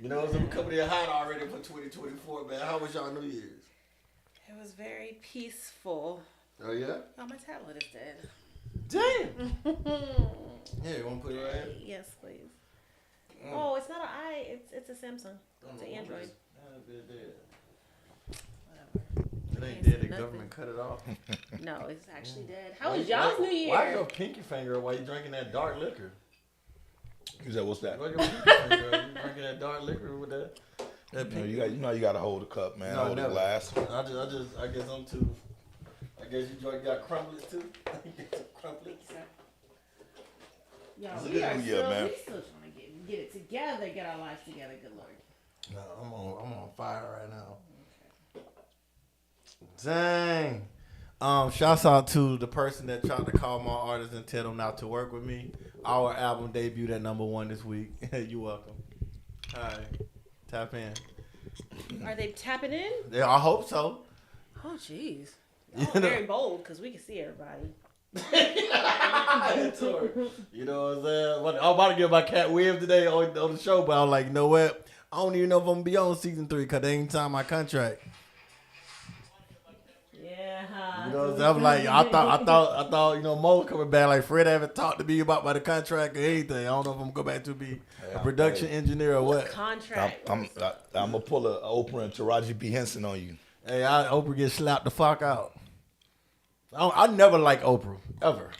You know, it's a couple of hot already for 2024, man. How was y'all New Year's? It was very peaceful. Oh, yeah? Oh, my tablet is dead. Damn! Yeah, you want to put it right here? Yes, please. Oh, it's not an it's a Samsung. It's an Android. It ain't Can't dead. see The nothing. government cut it off. No, it's actually dead. How was y'all's New Year? Why your pinky finger while you drinking that dark liquor? You said, what's that? Why your pinky finger? You drinking that dark liquor with that pinky? You got to hold the cup, man. No, hold never. the glass. I guess I'm too. I guess you got crumblets too. You get some crumblets. Y'all, It's a we good are New Year, still, man. we still trying to get it together, get our lives together. Good Lord. No, I'm on fire right now. Dang. Shouts out to the person that tried to call my artist and tell them not to work with me. Our album debuted at #1 this week. You're welcome. All right, tap in. Are they tapping in? Yeah, I hope so. Oh, jeez. You Oh, know- very bold because we can see everybody. Tori, you know what I'm saying? I'm about to get my cat Williams today on the show, but I'm like, you know what? I don't even know if I'm gonna be on season 3 because they ain't signed my contract. Yeah. You know what I'm saying? I'm like, I thought, you know, Mo coming back. Like Fred haven't talked to me about the contract or anything. I don't know if I'm gonna go back to be a production engineer or what. Contract. I'm gonna pull a Oprah and Taraji P Henson on you. Hey, Oprah get slapped the fuck out. I never like Oprah ever.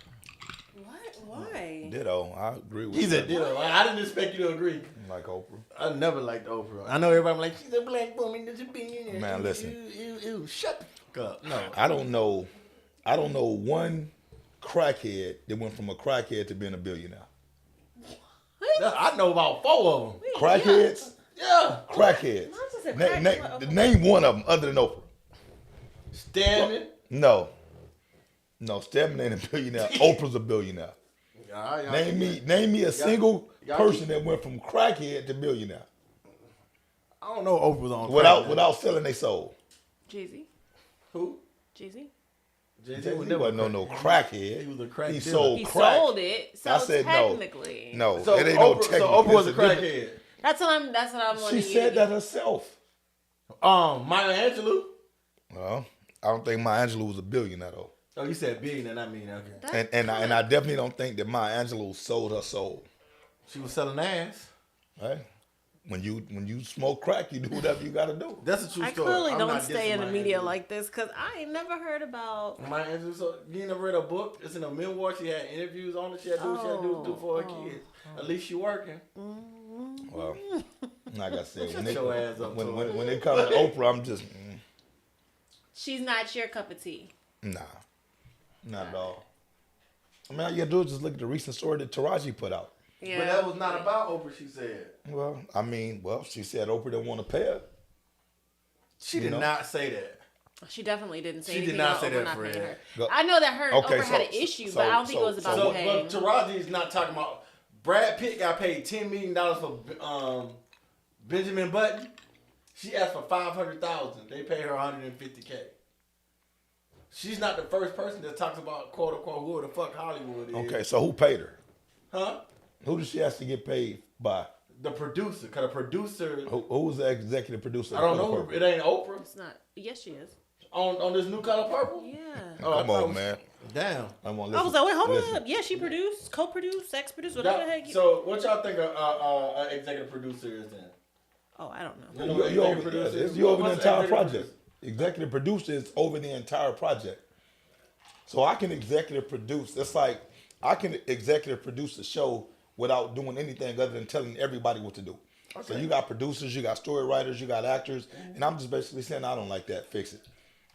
What? Why? Ditto. I agree with He you. said, ditto. I didn't expect you to agree. Like Oprah. I never liked Oprah. I know everybody like, she's a black woman. That's a billionaire. Man, listen. Ew, shut the fuck up. No. I don't know one crackhead that went from a crackhead to being a billionaire. I know about 4 of them. Crackheads? Yeah. Crackheads. Not just a crack- Name one of them other than Oprah. Stedman. No, Stedman ain't a billionaire. Oprah's a billionaire. Name me a single person that went from crackhead to billionaire I don't know Oprah's on without selling their soul. Jay-Z. Who? Jay-Z. Jay-Z He was never wasn't no crackhead. He was a crack He dealer. sold He crack. sold it. So I said no. technically. No, So it ain't no Oprah, technical. so Oprah was a It's different. crackhead. That's what I'm wanting She you said to that herself. Maya Angelou. Well, I don't think Maya Angelou was a billionaire though. Oh, you said billionaire, I mean, okay. And I definitely don't think that Maya Angelou sold her soul. She was selling ass. Right? When you smoke crack, you do whatever you gotta do. That's a true I story. clearly I'm don't not stay dissing in the Maya media Angelou. like this because I ain't never heard about. Maya Angelou, so you ain't never read a book? It's in a memoir. She had interviews on it. She had to do what she had to do for her kids. At least she working. Well, like I said, when Shut your ass up, Tori. when it comes to Oprah, I'm just She's not your cup of tea. nah, not at all. I mean, all you gotta do is just look at the recent story that Taraji put out. Yeah. But that was not about Oprah, she said. Well, she said Oprah didn't want to pay her. She did not say that. She definitely didn't say She anything did not about say Oprah that, not Fred. paying her. Go- I know that her Okay, Oprah had so- an issue, so- but I don't think it was about So, paying. but Taraji's not talking about. Brad Pitt got paid $10 million for Benjamin Button. She asked for $500,000. They paid her $150K. She's not the first person that talks about quote unquote who the fuck Hollywood is. Okay, so who paid her? Huh? Who did she ask to get paid by? The producer, cause the producer. Who was the executive producer? I don't know. It ain't Oprah It's not. Yes, she is. on this new Color Purple. Yeah. Oh, I Come thought it on, was- man. Damn. I want I was like, wait, hold up. Yeah, she produced, co-produced, sex produced, whatever the heck. So what y'all think an executive producer is then? Oh, I don't know. You know what executive producer is? You over the What's entire executive project. Executive producer is over the entire project. So I can executive produce. It's like I can executive produce a show without doing anything other than telling everybody what to do. So you got producers, you got story writers, you got actors, and I'm just basically saying I don't like that. Fix it,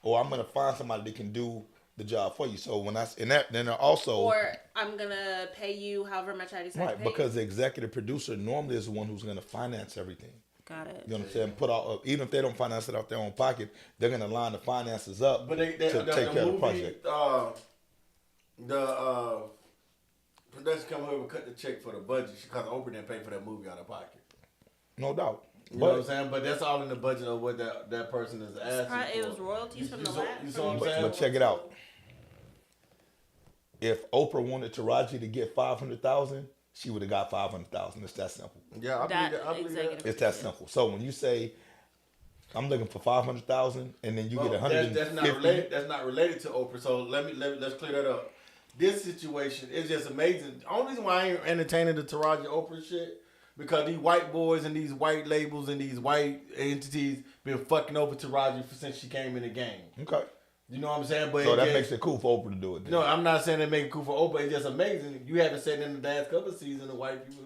or I'm gonna find somebody that can do the job for you. So when then also Or I'm gonna pay you however much I decide to right pay. because the executive producer normally is the one who's gonna finance everything. Got it. You know what I'm saying? Put out even if they don't finance it out their own pocket, they're gonna line the finances up But they to take care of the project. The production company would cut the check for the budget because Oprah didn't pay for that movie out of pocket. No doubt. You know what I'm saying? But that's all in the budget of what that person is asking It for. was royalties from the You last. see what I'm saying? But check it out. If Oprah wanted Taraji to get $500,000, she would have got 500,000. It's that simple. Yeah, I believe that. I believe that. It's that simple. So when you say I'm looking for 500,000, and then you get 150. That's not related to Oprah. So let's clear that up. This situation is just amazing. The only reason why I ain't entertaining the Taraji Oprah shit because these white boys and these white labels and these white entities been fucking over Taraji since she came in the game. Okay. You know what I'm saying? But so that makes it cool for Oprah to do it. Then. No, I'm not saying it make it cool for Oprah. It's just amazing. You haven't said in the last couple of seasons the white people.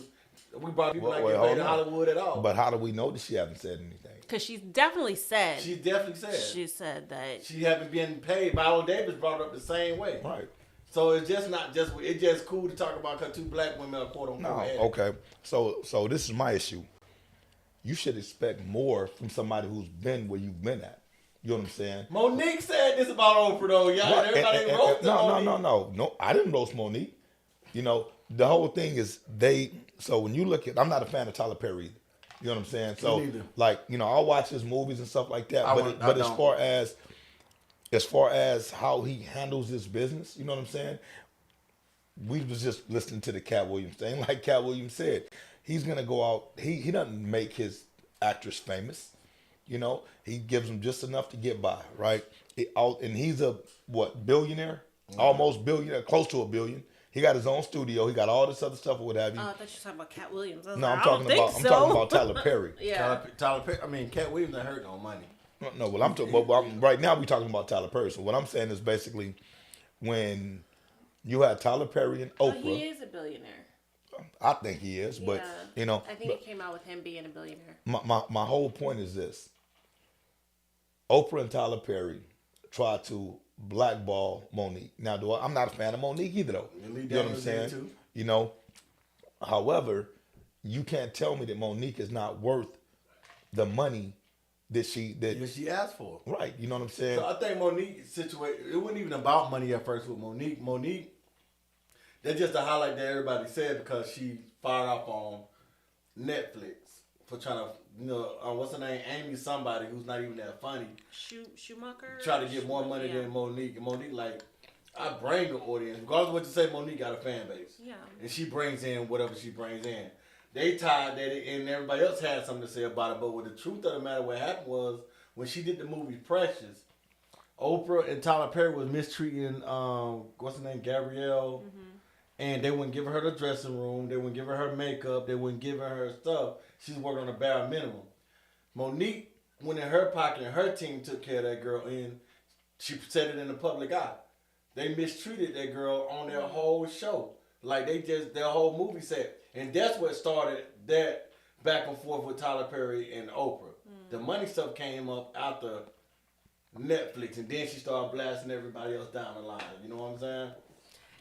We brought people not getting paid in Hollywood at all. But how do we know that she haven't said anything? Because she's definitely said. She definitely said. She said that she haven't been paid. Viola Davis brought it up the same way. Right. So it's just not just. It's just cool to talk about because two black women are quote unquote. No. Okay. So this is my issue. You should expect more from somebody who's been where you've been at. You know what I'm saying? Monique said this about Oprah though. Y'all, everybody roasted Monique. No. I didn't roast Monique. You know, the whole thing is so when you look at, I'm not a fan of Tyler Perry either. You know what I'm saying? So like, you know, I'll watch his movies and stuff like that. But as far as how he handles his business, you know what I'm saying? We was just listening to the Cat Williams thing. Like Cat Williams said, he's gonna go out. He doesn't make his actress famous. You know, he gives them just enough to get by, right? And he's a billionaire, almost billionaire, close to $1 billion. He got his own studio. He got all this other stuff or what have you. Oh, I thought you were talking about Cat Williams. I'm talking about Tyler Perry. Yeah. Tyler Perry. I mean, Cat Williams ain't hurt no money. No, well, I'm talking. But right now we're talking about Tyler Perry. So what I'm saying is basically when you had Tyler Perry and Oprah. He is a billionaire. I think he is, but you know. I think it came out with him being a billionaire. My whole point is this. Oprah and Tyler Perry tried to blackball Monique. Now, I'm not a fan of Monique either, though. You know what I'm saying? Too. You know, however, you can't tell me that Monique is not worth the money that she asked for. Right. You know what I'm saying? So I think Monique's situation, it wasn't even about money at first with Monique. Monique, that's just a highlight that everybody said because she fired off on Netflix for trying to, what's her name? Amy somebody who's not even that funny. Schumacher? Try to get more money than Monique. And Monique, like, I bring an audience. Regardless of what you say, Monique got a fan base. Yeah. And she brings in whatever she brings in. They tied that and everybody else had something to say about it. But with the truth of the matter, what happened was when she did the movie Precious, Oprah and Tyler Perry was mistreating, what's her name, Gabrielle. Mm-hmm. And they wouldn't give her the dressing room. They wouldn't give her makeup. They wouldn't give her stuff. She's working on a bare minimum. Monique went in her pocket and her team took care of that girl and she said it in the public eye. They mistreated that girl on their whole show. Like their whole movie set. And that's what started that back and forth with Tyler Perry and Oprah. Mm. The money stuff came up after Netflix and then she started blasting everybody else down the line. You know what I'm saying?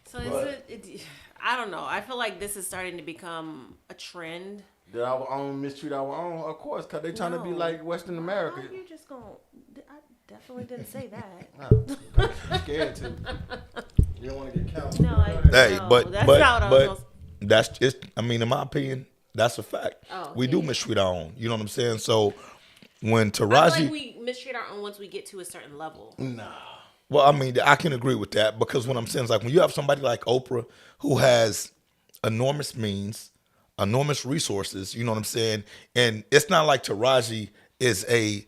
So I don't know. I feel like this is starting to become a trend. That our own mistreat our own, of course, because they trying to be like Western America. How you just going to... I definitely didn't say that. No, I'm scared to. You don't want to get counted. No, but that's just, I mean, in my opinion, that's a fact. We do mistreat our own. You know what I'm saying? So when Taraji... I feel like we mistreat our own once we get to a certain level. Nah. Well, I mean, I can agree with that because what I'm saying is like when you have somebody like Oprah who has enormous means, enormous resources, you know what I'm saying? And it's not like Taraji is an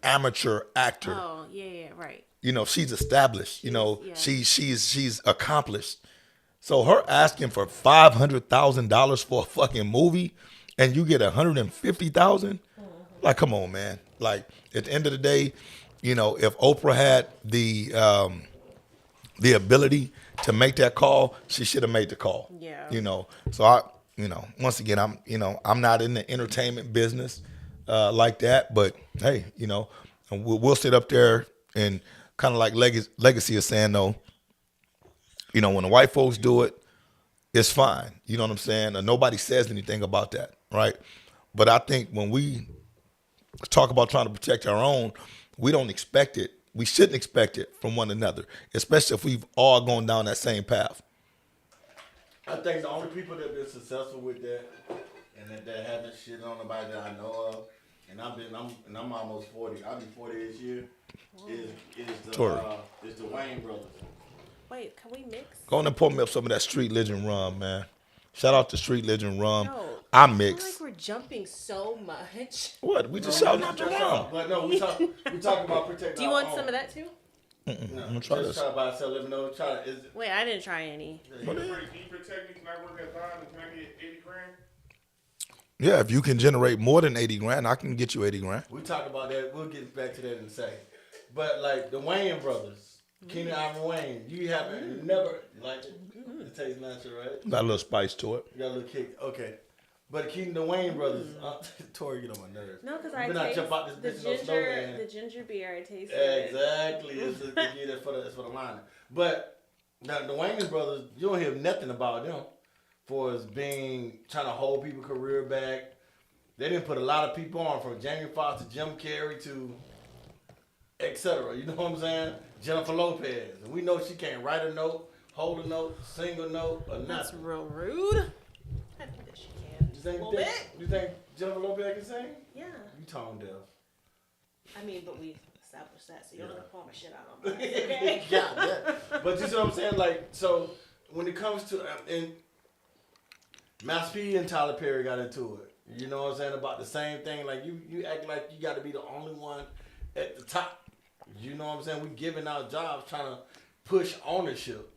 amateur actor. Oh, yeah, right. You know, she's established, she's accomplished. So her asking for $500,000 for a fucking movie and you get $150,000? Like, come on, man. Like, at the end of the day, if Oprah had the ability to make that call, she should have made the call. Yeah. So once again, I'm not in the entertainment business like that, but hey, we'll sit up there and kind of like Legacy is saying though, when the white folks do it, it's fine. You know what I'm saying? And nobody says anything about that, right? But I think when we talk about trying to protect our own, we don't expect it. We shouldn't expect it from one another, especially if we've all gone down that same path. I think the only people that have been successful with that and that haven't shit on nobody that I know of, and I'm almost 40. I'll be 40 this year. Is the Tori. Is the Wayne brothers. Wait, can we mix? Go on and pour me up some of that Street Legend rum, man. Shout out to Street Legend rum. No, I I feel mix. like we're jumping so much. What? We just shouting out your rum. But no, we talking about protecting. Do you want some of that too? No, I'm gonna try just this. try to buy sell. Let me know. Try to, Wait, I didn't try any. Can you protect me? Can I work at Vine and can I get 80 grand? Yeah, if you can generate more than 80 grand, I can get you 80 grand. We talk about that. We'll get back to that in a second. But like the Wayne brothers, Keenan Ivan Wayne, you haven't never like it. It tastes natural, right? Got a little spice to it. You got a little kick. Okay. But Keenan the Wayne brothers, Tori, get on my nerves. No, because You I better not taste jump out this bitch the no ginger, snowman. the ginger beer. I taste it. Exactly. It's for the line. But now the Wayne brothers, you don't hear nothing about them for as being trying to hold people's career back. They didn't put a lot of people on, from Jamie Foxx to Jim Carrey to etc. You know what I'm saying? Jennifer Lopez. And we know she can't write a note, hold a note, sing a note, or That's nothing. real rude. I think that she can. You think Jennifer Lopez can sing? Yeah. You tone deaf. I mean, but we established that, so you're gonna pull my shit out on that. Okay. Yeah. But you see what I'm saying? Like, so when it comes to and Master P and Tyler Perry got into it. You know what I'm saying? About the same thing. Like you act like you got to be the only one at the top. You know what I'm saying? We giving out jobs, trying to push ownership.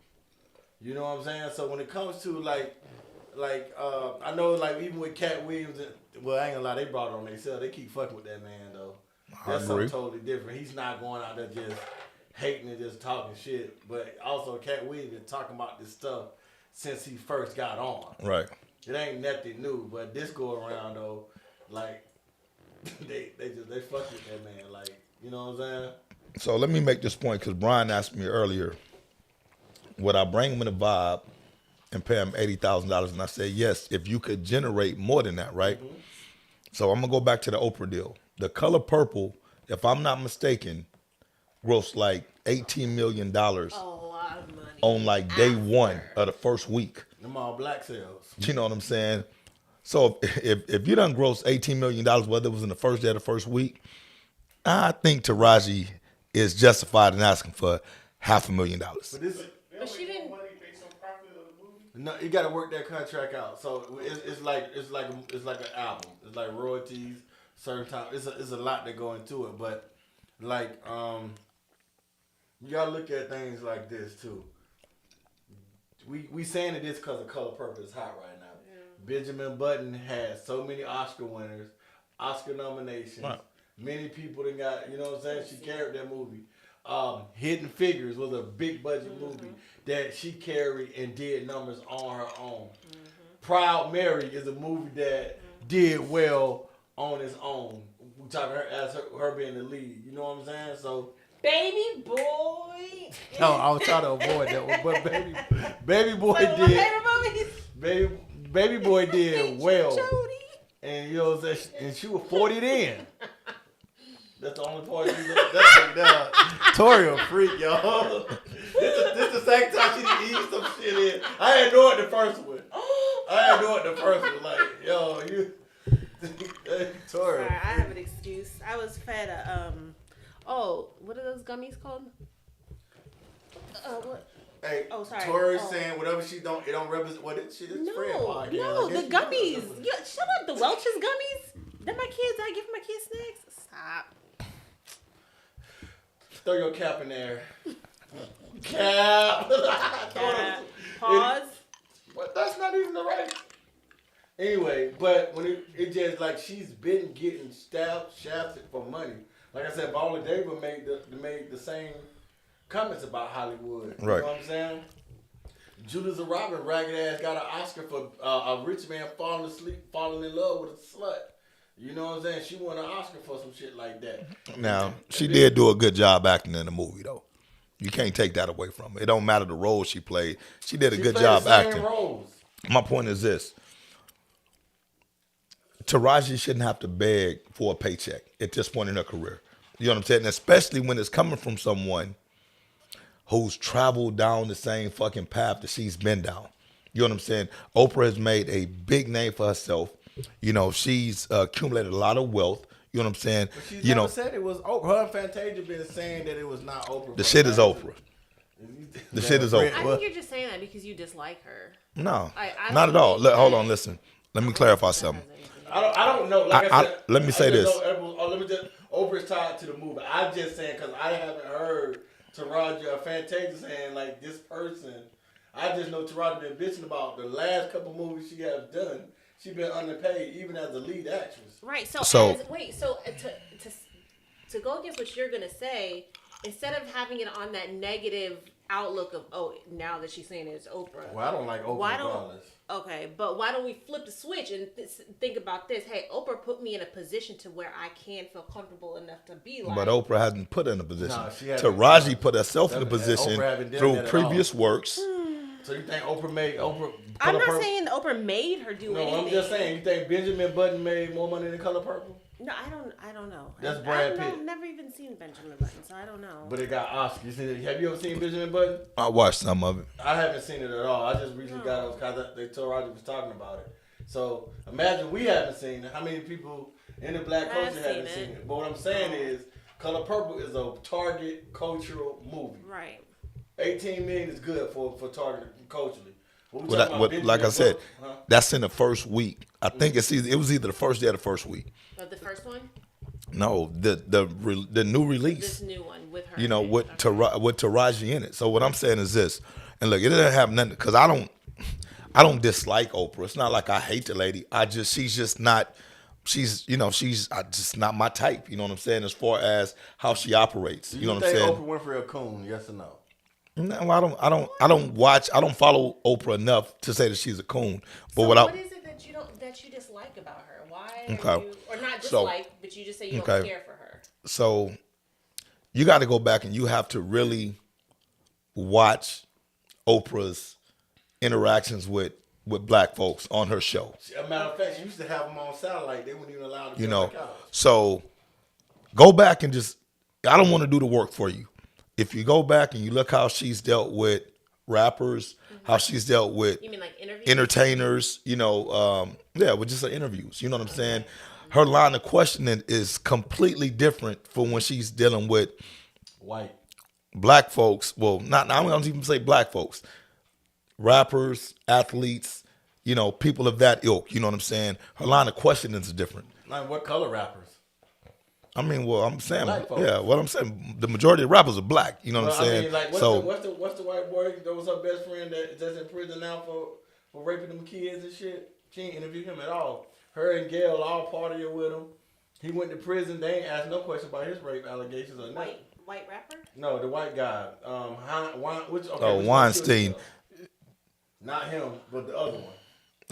You know what I'm saying? So when it comes to like I know like even with Cat Williams, well I ain't gonna lie, they brought it on themselves. They keep fucking with that man though. That's something totally different. He's not going out there just hating and just talking shit. But also Cat Williams been talking about this stuff since he first got on. Right. It ain't nothing new, but this go around though, like they fuck with that man, like, you know what I'm saying? So let me make this point, because Brian asked me earlier, would I bring him in a vibe and pay him $80,000? And I said, yes, if you could generate more than that, right? Mm-hmm. So I'm going to go back to the Oprah deal. The Color Purple, if I'm not mistaken, grossed like $18 million A lot of money. on like day one of the first week. Them all black sales. You know what I'm saying? So if you done gross $18 million, whether it was in the first day or the first week, I think Taraji is justified in asking for $500,000. But she didn't. Money based on profit of the movie? no, you got to work that contract out. So it's like an album. It's like royalties, certain time. It's a lot that go into it. But like you got to look at things like this too. We saying it is because of Color Purple is hot right now. Yeah. Benjamin Button has so many Oscar winners, Oscar nominations. Right. Many people that got, you know what I'm saying? She carried that movie. Hidden Figures was a big budget movie that she carried and did numbers on her own. Proud Mary is a movie that did well on its own. We talking her as her being the lead. You know what I'm saying? So. Baby Boy. No, I was trying to avoid that one, but Baby Boy did. Baby Boy did well. And you know what I'm saying? And she was 40 then. That's the only part you look. That's down. Tori a freak, y'all. This the second time she didn't eat some shit in. I had know it the first one. Like, yo, you. Tori. Sorry, I have an excuse. I was fed a what are those gummies called? What? Hey, sorry. Tori's saying whatever she don't, it don't represent what it. It's No, friend podcast. no, the gummies. Yeah, shut up, the Welch's gummies. Then my kids, I give my kids snacks. Stop. Throw your cap in there. Cap. Pause. But that's not even the right. Anyway, but when it just like she's been getting shafted for money. Like I said, Viola Davis made the same comments about Hollywood. You know what I'm saying? Julia Robin, ragged ass, got an Oscar for a rich man falling in love with a slut. You know what I'm saying? She won an Oscar for some shit like that. Now, she did do a good job acting in the movie, though. You can't take that away from her. It don't matter the role she played. She did a good job acting. Roles. My point is this. Taraji shouldn't have to beg for a paycheck at this point in her career. You know what I'm saying? Especially when it's coming from someone who's traveled down the same fucking path that she's been down. You know what I'm saying? Oprah has made a big name for herself. You know, she's accumulated a lot of wealth. You know what I'm saying? But she's never said it was Oprah. Her and Fantasia been saying that it was not Oprah. The shit is Oprah. The shit is over. I think you're just saying that because you dislike her. No, I not at all. think Hold on, listen. Let me clarify something. I don't know. Like I said, let me say this. Let me just Oprah's tied to the movie. I'm just saying because I haven't heard Taraji or Fantasia saying like this person. I just know Taraji been bitching about the last couple movies she has done. She been underpaid even as a lead actress. Right. So to go against what you're gonna say, instead of having it on that negative outlook of now that she's saying it's Oprah. Well, I don't like Oprah regardless. Okay, but why don't we flip the switch and think about this? Hey, Oprah put me in a position to where I can feel comfortable enough to be like. But Oprah hasn't put her in a position. No, she hasn't. Taraji put herself in a position Oprah haven't done through that at previous all. works. So you think Oprah made Oprah? I'm not saying Oprah made her do anything. No, I'm just saying. You think Benjamin Button made more money than Color Purple? No, I don't know. That's Brad Pitt. I've never even seen Benjamin Button, so I don't know. But it got Oscars. Have you ever seen Benjamin Button? I watched some of it. I haven't seen it at all. I just recently got it because they told Roger was talking about it. So imagine we haven't seen it. How many people in the black culture haven't seen it? But what I'm saying is, Color Purple is a target cultural movie. Right. 18 million is good for target culturally. Like I said, that's in the first week. I think it was either the first day or the first week. But the first one? No, the new release. This new one with her. You know, with Taraji in it. So what I'm saying is this, and look, it doesn't have nothing because I don't dislike Oprah. It's not like I hate the lady. She's just not not my type. You know what I'm saying? As far as how she operates. You know what I'm saying? Oprah Winfrey a coon? Yes or no? No, I don't follow Oprah enough to say that she's a coon. But what is it that you dislike about her? Why okay. or not dislike, but you just say you don't care for her? So you got to go back and you have to really watch Oprah's interactions with black folks on her show. As a matter of fact, she used to have them on satellite. They weren't even allowed to go back out. So go back and I don't want to do the work for you. If you go back and you look how she's dealt with rappers, how she's dealt with you mean like entertainers, with just her interviews. You know what I'm saying? Her line of questioning is completely different from when she's dealing with white black folks. Well, I don't even say black folks. Rappers, athletes, people of that ilk. You know what I'm saying? Her line of questioning is different. Like what color rappers? I mean, I'm saying, what I'm saying, the majority of rappers are black. You know what I'm saying? I mean, like, what's the white boy that was her best friend that's in prison now for raping them kids and shit? She ain't interviewed him at all. Her and Gail all partying with him. He went to prison. They ain't asked no question about his rape allegations or nothing. White rapper? No, the white guy. Weinstein. Not him, but the other one.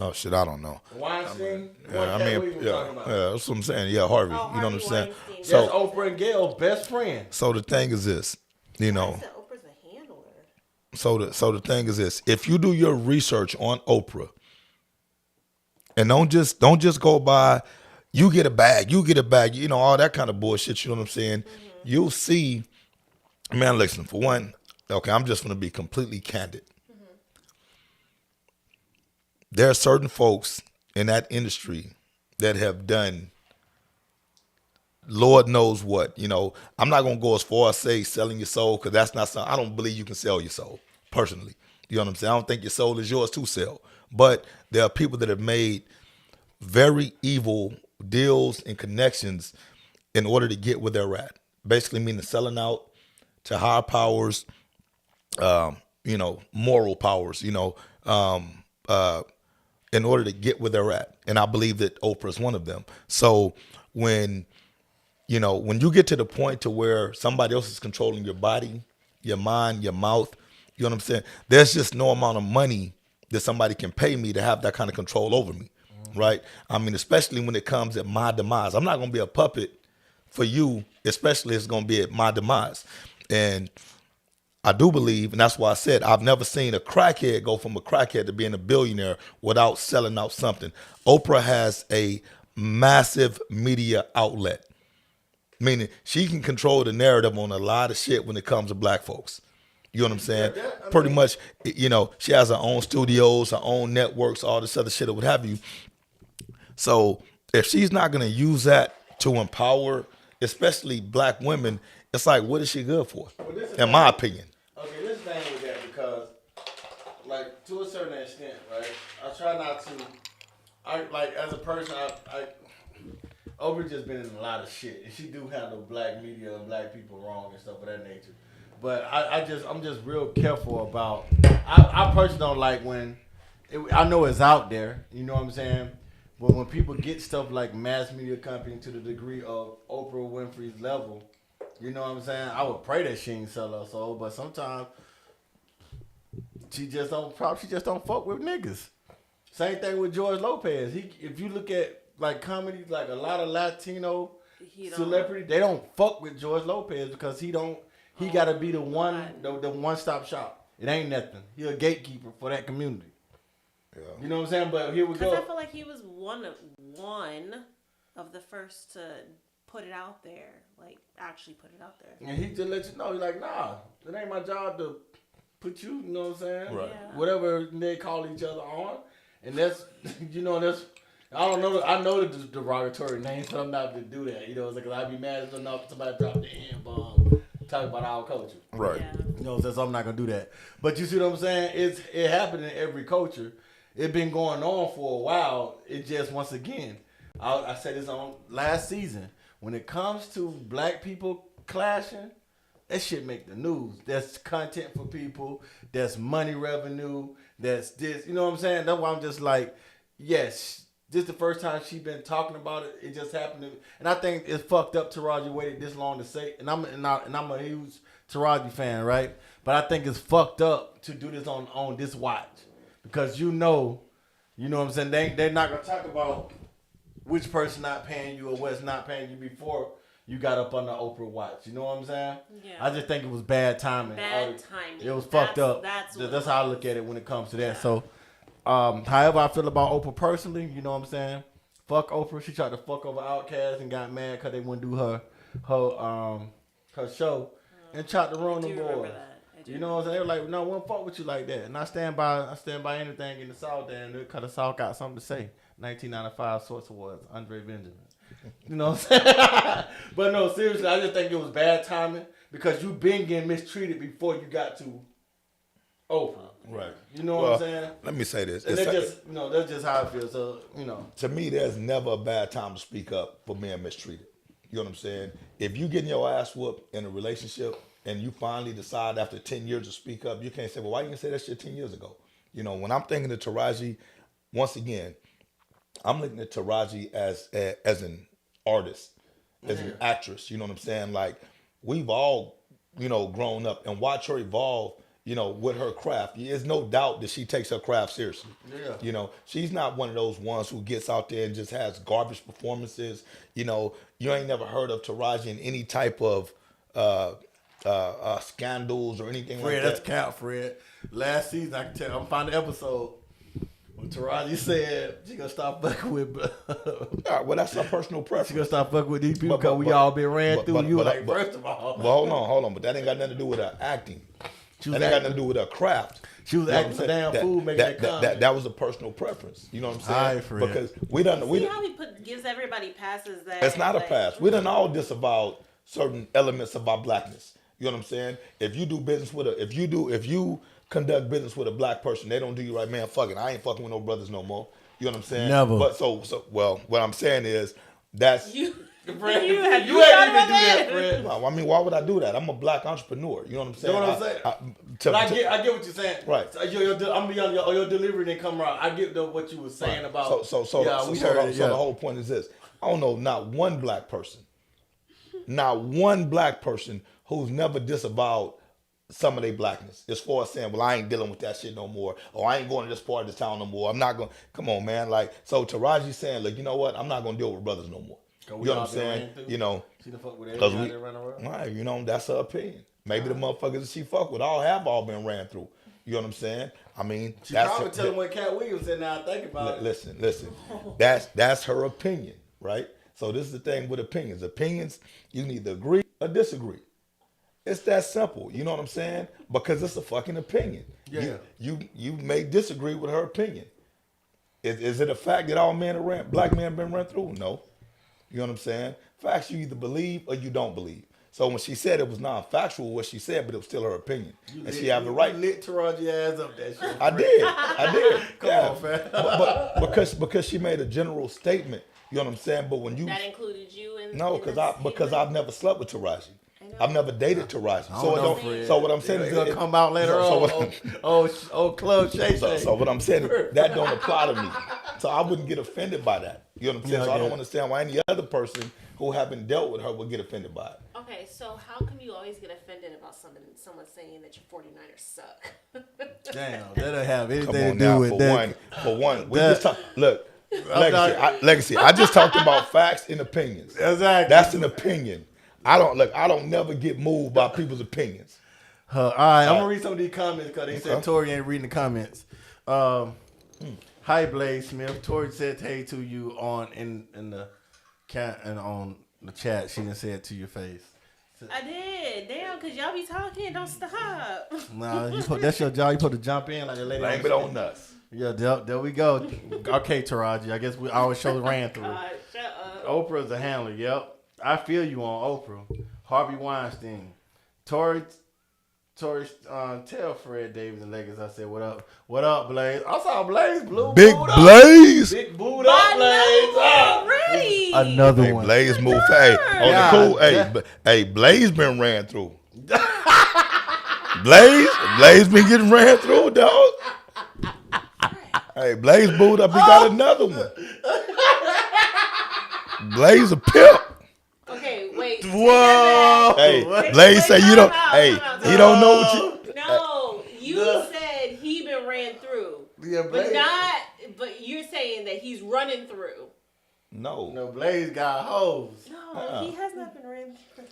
Oh shit, I don't know. Weinstein. That's what I'm saying. Yeah, Harvey. You know what I'm saying? Weinstein. So that's Oprah and Gail's best friend. So the thing is this, I said Oprah's a handler. So the thing is this: if you do your research on Oprah, and don't just go by, you get a bag, all that kind of bullshit. You know what I'm saying? Mm-hmm. You'll see, man. Listen, for one, okay, I'm just gonna be completely candid. There are certain folks in that industry that have done Lord knows what. I'm not going to go as far as say selling your soul because that's not something. I don't believe you can sell your soul, personally. You know what I'm saying? I don't think your soul is yours to sell. But there are people that have made very evil deals and connections in order to get where they're at. Basically meaning selling out to higher powers, moral powers, in order to get where they're at. And I believe that Oprah is one of them. So when you get to the point to where somebody else is controlling your body, your mind, your mouth, you know what I'm saying? There's just no amount of money that somebody can pay me to have that kind of control over me, right? I mean, especially when it comes at my demise. I'm not going to be a puppet for you, especially if it's going to be at my demise. And I do believe, and that's why I said I've never seen a crackhead go from a crackhead to being a billionaire without selling out something. Oprah has a massive media outlet, meaning she can control the narrative on a lot of shit when it comes to black folks. You know what I'm saying? Pretty much, she has her own studios, her own networks, all this other shit or what have you. So if she's not going to use that to empower, especially black women, it's like, what is she good for? In my opinion. Okay, this thing try not to. I like as a person. Oprah just been in a lot of shit, and she do handle black media and black people wrong and stuff of that nature. But I'm just real careful about. I personally don't like when. I know it's out there. You know what I'm saying. But when people get stuff like mass media company to the degree of Oprah Winfrey's level, you know what I'm saying? I would pray that she ain't sell her soul, but sometimes she just don't fuck with niggas. Same thing with George Lopez. If you look at like comedy, like a lot of Latino celebrity, they don't fuck with George Lopez because he gotta be the one-stop shop. It ain't nothing. He a gatekeeper for that community. Yeah. You know what I'm saying? But here we go. Because I feel like he was one of the first to put it out there, like actually put it out there. And he just let you know, he's like, nah, it ain't my job to put you know what I'm saying? Right. Yeah. Whatever they call each other on. And that's, I don't know, I know the derogatory names, but I'm not to do that. You know, because I'd be mad if somebody dropped the N-bomb, talk about our culture. Right. Yeah. You know, so I'm not going to do that. But you see what I'm saying? It happened in every culture. It's been going on for a while. It just, once again, I said this on last season. When it comes to black people clashing, that shit make the news. That's content for people. That's money revenue. That's this. You know what I'm saying? That's why I'm just like, yes, this is the first time she been talking about it. It just happened to me. And I think it's fucked up Taraji waited this long to say. And I'm a huge Taraji fan, right? But I think it's fucked up to do this on this watch. Because you know what I'm saying? They're not going to talk about which person not paying you or what's not paying you before you got up on the Oprah watch. You know what I'm saying? Yeah. I just think it was bad timing. Bad timing. It was fucked up. That's how I look at it when it comes to that. Yeah. So, however I feel about Oprah personally, you know what I'm saying? Fuck Oprah. She tried to fuck over Outkast and got mad because they wouldn't do her show and tried to ruin the boys. You know what I'm saying? They were like, no, we don't fuck with you like that. And I stand by anything in the South there, and because the South got something to say. 1995 Source Awards, Andre Benjamin. You know what I'm saying? But no, seriously, I just think it was bad timing because you been getting mistreated before you got to Oprah. Right. You know what I'm saying? Let me say this. And that's just how I feel. So, To me, there's never a bad time to speak up for being mistreated. You know what I'm saying? If you getting your ass whooped in a relationship and you finally decide after 10 years to speak up, you can't say, well, why you didn't say that shit 10 years ago? You know, when I'm thinking of Taraji, once again, I'm looking at Taraji as an artist, as an actress. You know what I'm saying? Like, we've all, grown up and watch her evolve, with her craft. There's no doubt that she takes her craft seriously. Yeah. She's not one of those ones who gets out there and just has garbage performances. You ain't never heard of Taraji in any type of scandals or anything like that. Fred, that's count, Fred. Last season, I can tell. I'm finding the episode when Taraji said she gonna stop fucking with. Well, that's her personal preference. She gonna stop fucking with these people because we all been ran through. First of all. Well, hold on. But that ain't got nothing to do with her acting. That ain't got nothing to do with her craft. She was acting a damn fool making that comment. That was a personal preference. You know what I'm saying? Right, Fred. Because we done. See how he gives everybody passes that. It's not a pass. We done all disavowed certain elements of our blackness. You know what I'm saying? If you do business with if you conduct business with a black person, they don't do you right, man. Fuck it. I ain't fucking with no brothers no more. You know what I'm saying? Never. But well, what I'm saying is that's you. Fred, you ain't even do that, Fred. No, I mean, why would I do that? I'm a black entrepreneur. You know what I'm saying? You know what I'm saying? I get what you're saying. Right. So I'm be on your delivery didn't come around. I get what you were saying about. So the whole point is this. I don't know not one black person who's never disavowed some of their blackness as far as saying, well, I ain't dealing with that shit no more, or I ain't going to this part of the town no more. I'm not going. Come on, man. Like, so Taraji saying, look, you know what? I'm not going to deal with brothers no more. You know what I'm saying? She done fuck with everybody that run around. Right, that's her opinion. Maybe the motherfuckers that she fuck with all been ran through. You know what I'm saying? I mean, she probably tell him what Cat Williams said. Now I think about it. Listen. That's her opinion, right? So this is the thing with opinions. Opinions, you can either agree or disagree. It's that simple. You know what I'm saying? Because it's a fucking opinion. Yeah. You may disagree with her opinion. Is it a fact that all black men have been run through? No. You know what I'm saying? Facts you either believe or you don't believe. So when she said it was non-factual, what she said, but it was still her opinion, and she have the right. You lit Taraji ass up that shit. I did. Come on, fam. But because she made a general statement, you know what I'm saying. But when you That included you in no, because I've never slept with Taraji. I've never dated Taraji. So what I'm saying is it'll come out later on. Oh, Club Shay Shay. So what I'm saying is that don't apply to me. So I wouldn't get offended by that. You know what I'm saying? So I don't understand why any other person who haven't dealt with her would get offended by it. Okay, so how come you always get offended about someone saying that your 49ers suck? Damn, that don't have anything Come to on do now, with that. for one, we just talk. Look, legacy. I just talked about facts and opinions. Exactly. That's an opinion. I don't never get moved by people's opinions. All right, I'm gonna read some of these comments because they said Tori ain't reading the comments. Hi, Blaze Smith. Tori said hey to you on the chat. She didn't say it to your face. I did. Damn, because y'all be talking. Don't stop. Nah, that's your job. You supposed to jump in like the lady. Blame it on us. Yeah, there we go. Okay, Taraji. I guess we always show the ran through. Shut up. Oprah's a handler. Yep. I feel you on Oprah. Harvey Weinstein. Tori, tell Fred Davis and Lakers I said, what up? What up, Blaze? I saw Blaze blue. Big Blaze. Big booed up, Blaze. Already. Another Hey, one. Blaze move. Hey, on the cool. Hey, Blaze been ran through. Blaze been getting ran through, dog. Hey, Blaze booed up. He got another one. Blaze a pimp. Okay, wait. Whoa. Hey, Wait, Blaze say you don't. time out, Hey, time out, he don't know what you. No, you said he been ran through. Yeah, But Blaze. but you're saying that he's running through. No. Blaze got hoes. No, he has not been ran through.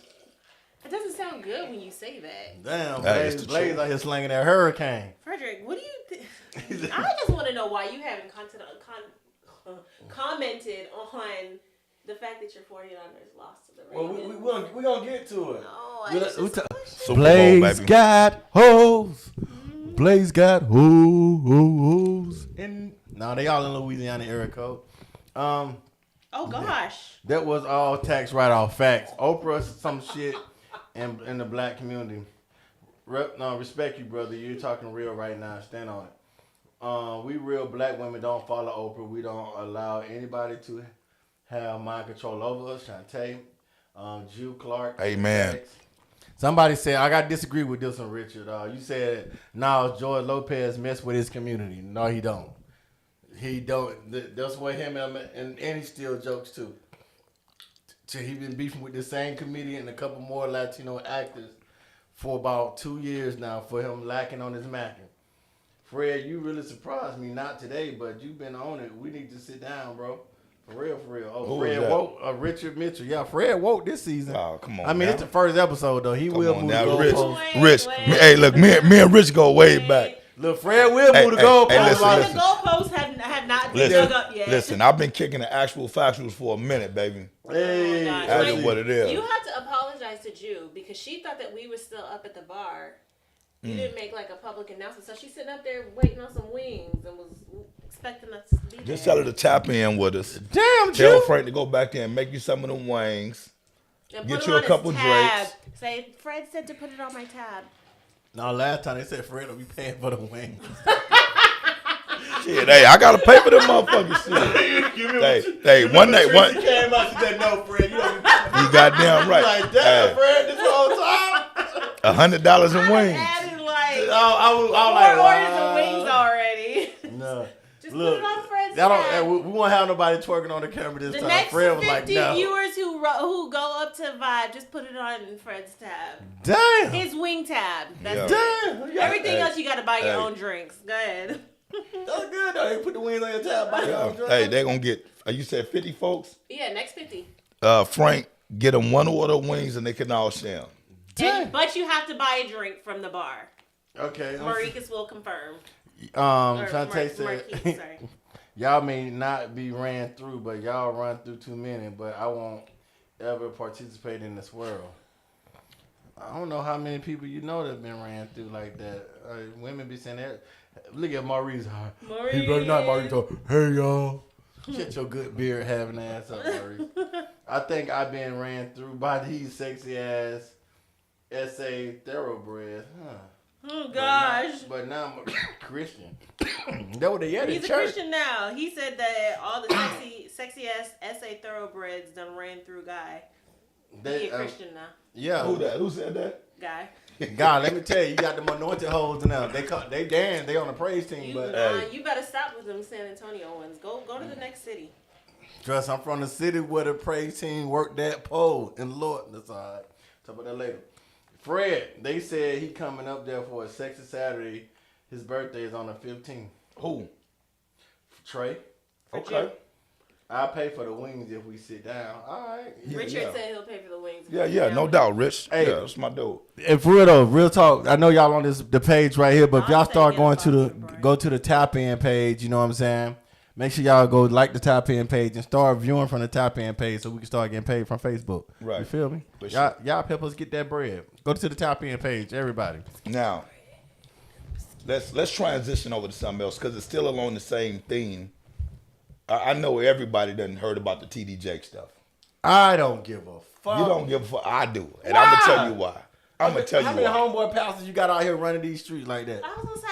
It doesn't sound good when you say that. Damn, That is the Blaze truth. out here slinging that hurricane. Frederick, what do you think? I just want to know why you haven't commented on the fact that your 49ers lost to the Ravens. Well, we're gonna get to it. No, I just Super Bowl, baby. got hoes. Blaze got hoes. No, they all in Louisiana area code. oh gosh. That was all tax write-off facts. Oprah some shit in the black community. Respect you, brother. You're talking real right now. Stand on it. We real black women don't follow Oprah. We don't allow anybody to have mind control over us. Shantae, Jew Clark. Amen. Somebody said, I got to disagree with this one, Richard. You said, no, George Lopez messed with his community. No, he don't. He don't. That's what him and he still jokes too. He been beefing with the same comedian and a couple more Latino actors for about 2 years now for him lacking on his macking. Fred, you really surprised me. Not today, but you've been on it. We need to sit down, bro. For real. Oh, Who Fred was that? woke. Richard Mitchell. Yeah, Fred woke this season. Oh, come on. I mean, now. it's the first episode, though. He Come will on move now, the Rich. goalpost. Rich. Hey, look, me and Rich go way back. Look, Fred will Hey, move the hey, goalpost. hey, listen, like- listen. The goalposts have not been dug up yet. Listen, I've been kicking the actual factuals for a minute, baby. Hey, Oh, gosh. That's Like, what it is. You have to apologize to Jew because she thought that we were still up at the bar. You didn't make like a public announcement, so she's sitting up there waiting on some wings and was expecting us to be Just there. tell her to tap in with us. damn, Tell Jew. Frank to go back there and make you some of them wings. And get put you it a on couple his tab. drinks. Say, Fred said to put it on my tab. No, last time they said Fred will be paying for the wings. Shit, hey, I gotta pay for them motherfuckers. Shit. Hey, one day, She came out, she said, no, Fred, you don't be you goddamn right. like, damn, Hey, Fred, this whole time? $100 in wings. Added like I was four like, orders wow. of wings already. No. Just Look, put it on Fred's that don't, tab. we won't have nobody twerking on the camera this The time. next Fred was 50 like, no. viewers who go up to Vibe, just put it on Fred's tab. Damn. His wing tab. That's Yeah. it. Damn. Everything Hey. else you gotta buy your Hey. own drinks. Go ahead. That's good, though. They put the wings on your tab. Buy your own drink. Hey, they gonna get, you said 50 folks? Yeah, next 50. Frank, get them one order of wings and they can all share 'em. But you have to buy a drink from the bar. Okay. Maricus will confirm. Shantae said, Marquise, sorry. y'all may not be ran through, but y'all run through too many, but I won't ever participate in this world. I don't know how many people you know that been ran through like that. Women be saying that. Look at Maurice. He better not Maurice. Hey, y'all. Shut your good beard having ass up, Maurice. I think I've been ran through by these sexy ass S.A. Thoroughbreds. Huh. Oh gosh. But now I'm a Christian. That what they at He's in a church. Christian now. He said that all the sexy ass SA thoroughbreds done ran through Guy. He a Christian now. Yeah. Who said that? Guy. God, let me tell you, you got them anointed hoes now. They dance. They on the praise team, but You better stop with them San Antonio ones. Go to the next city. trust, I'm from the city where the praise team worked that pole. And Lord, that's all right. Talk about that later. Fred, they said he coming up there for a sexy Saturday. His birthday is on the 15th. Who? Trey, Okay. I'll pay for the wings if we sit down. All right. Richard said he'll pay for the wings. Yeah, no doubt, Rich. Hey. Yeah, that's my dude. And for real though, real talk. I know y'all on the page right here, but if y'all I'll start take going it to the off the go to the tap in page, you know what I'm saying? Make sure y'all go like the tap in page and start viewing from the tap in page so we can start getting paid from Facebook. Right. You feel me? For Y'all help us get that bread. Go to the tap in page, everybody. Now, let's transition over to something else because it's still along the same theme. I know everybody done heard about the TD Jake stuff. I don't give a fuck. You don't give a fuck. I do, and Why? I'm gonna tell you why. I'm gonna tell How you many why. homeboy pastors you got out here running these streets like that? I was gonna say,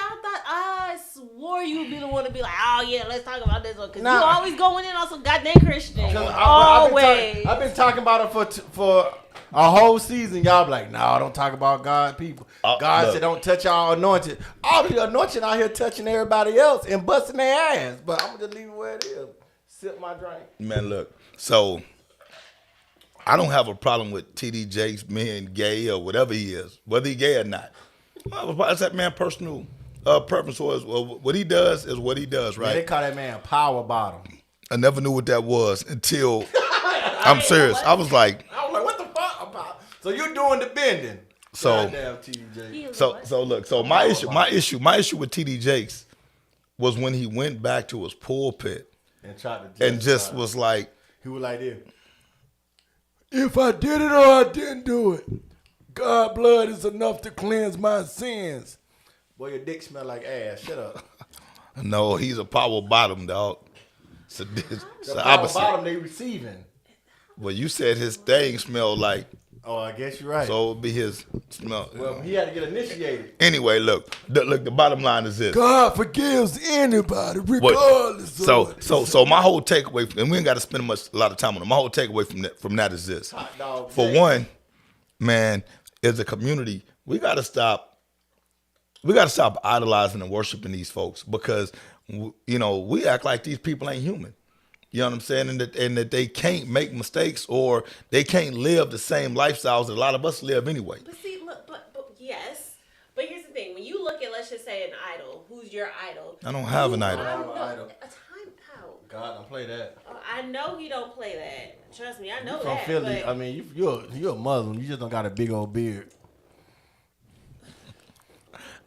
I swore you would be the one to be like, oh yeah, let's talk about this one. Cause Nah. you always going in on some goddamn Christian. 'Cause Always. I've been talking about it for a whole season. Y'all be like, no, don't talk about God people. God look. said don't touch y'all anointed. All the anointed out here touching everybody else and busting their ass. But I'm gonna just leave it where it is. Sip my drink. Man, look. So I don't have a problem with TD Jakes being gay or whatever he is, whether he gay or not. It's that man personal preference. What he does is what he does, Man, they right? call that man power bottom. I never knew what that was until I'm serious. I was like, I was like, what the fuck about? So you doing the bending? So- Goddamn TDJ. He was so what? so look. So my issue with TD Jakes was when he went back to his pulpit And tried to and just was like, he was like this. if I did it or I didn't do it, God blood is enough to cleanse my sins. Boy, your dick smell like ass. Shut up. No, he's a power bottom, dog. It's The the power opposite. bottom they receiving. Well, you said his thing smelled like, Oh, I guess you're right. so it would be his smell. Well, he had to get initiated. Anyway, look, the bottom line is this. God forgives anybody, regardless of So my whole takeaway, and we ain't got to spend a lot of time on it. My whole takeaway from that is this. Hot dog For Jake. one, man, as a community, we got to stop idolizing and worshiping these folks because we act like these people ain't human. You know what I'm saying? And that they can't make mistakes or they can't live the same lifestyles that a lot of us live anyway. But see, look, but yes. But here's the thing: when you look at, let's just say, an idol, who's your idol? I don't have an I idol. don't have an know. idol. A time out. God, don't play that. I know he don't play that. Trust me, I know You from that. Philly. But I mean, you're a Muslim. You just don't got a big old beard.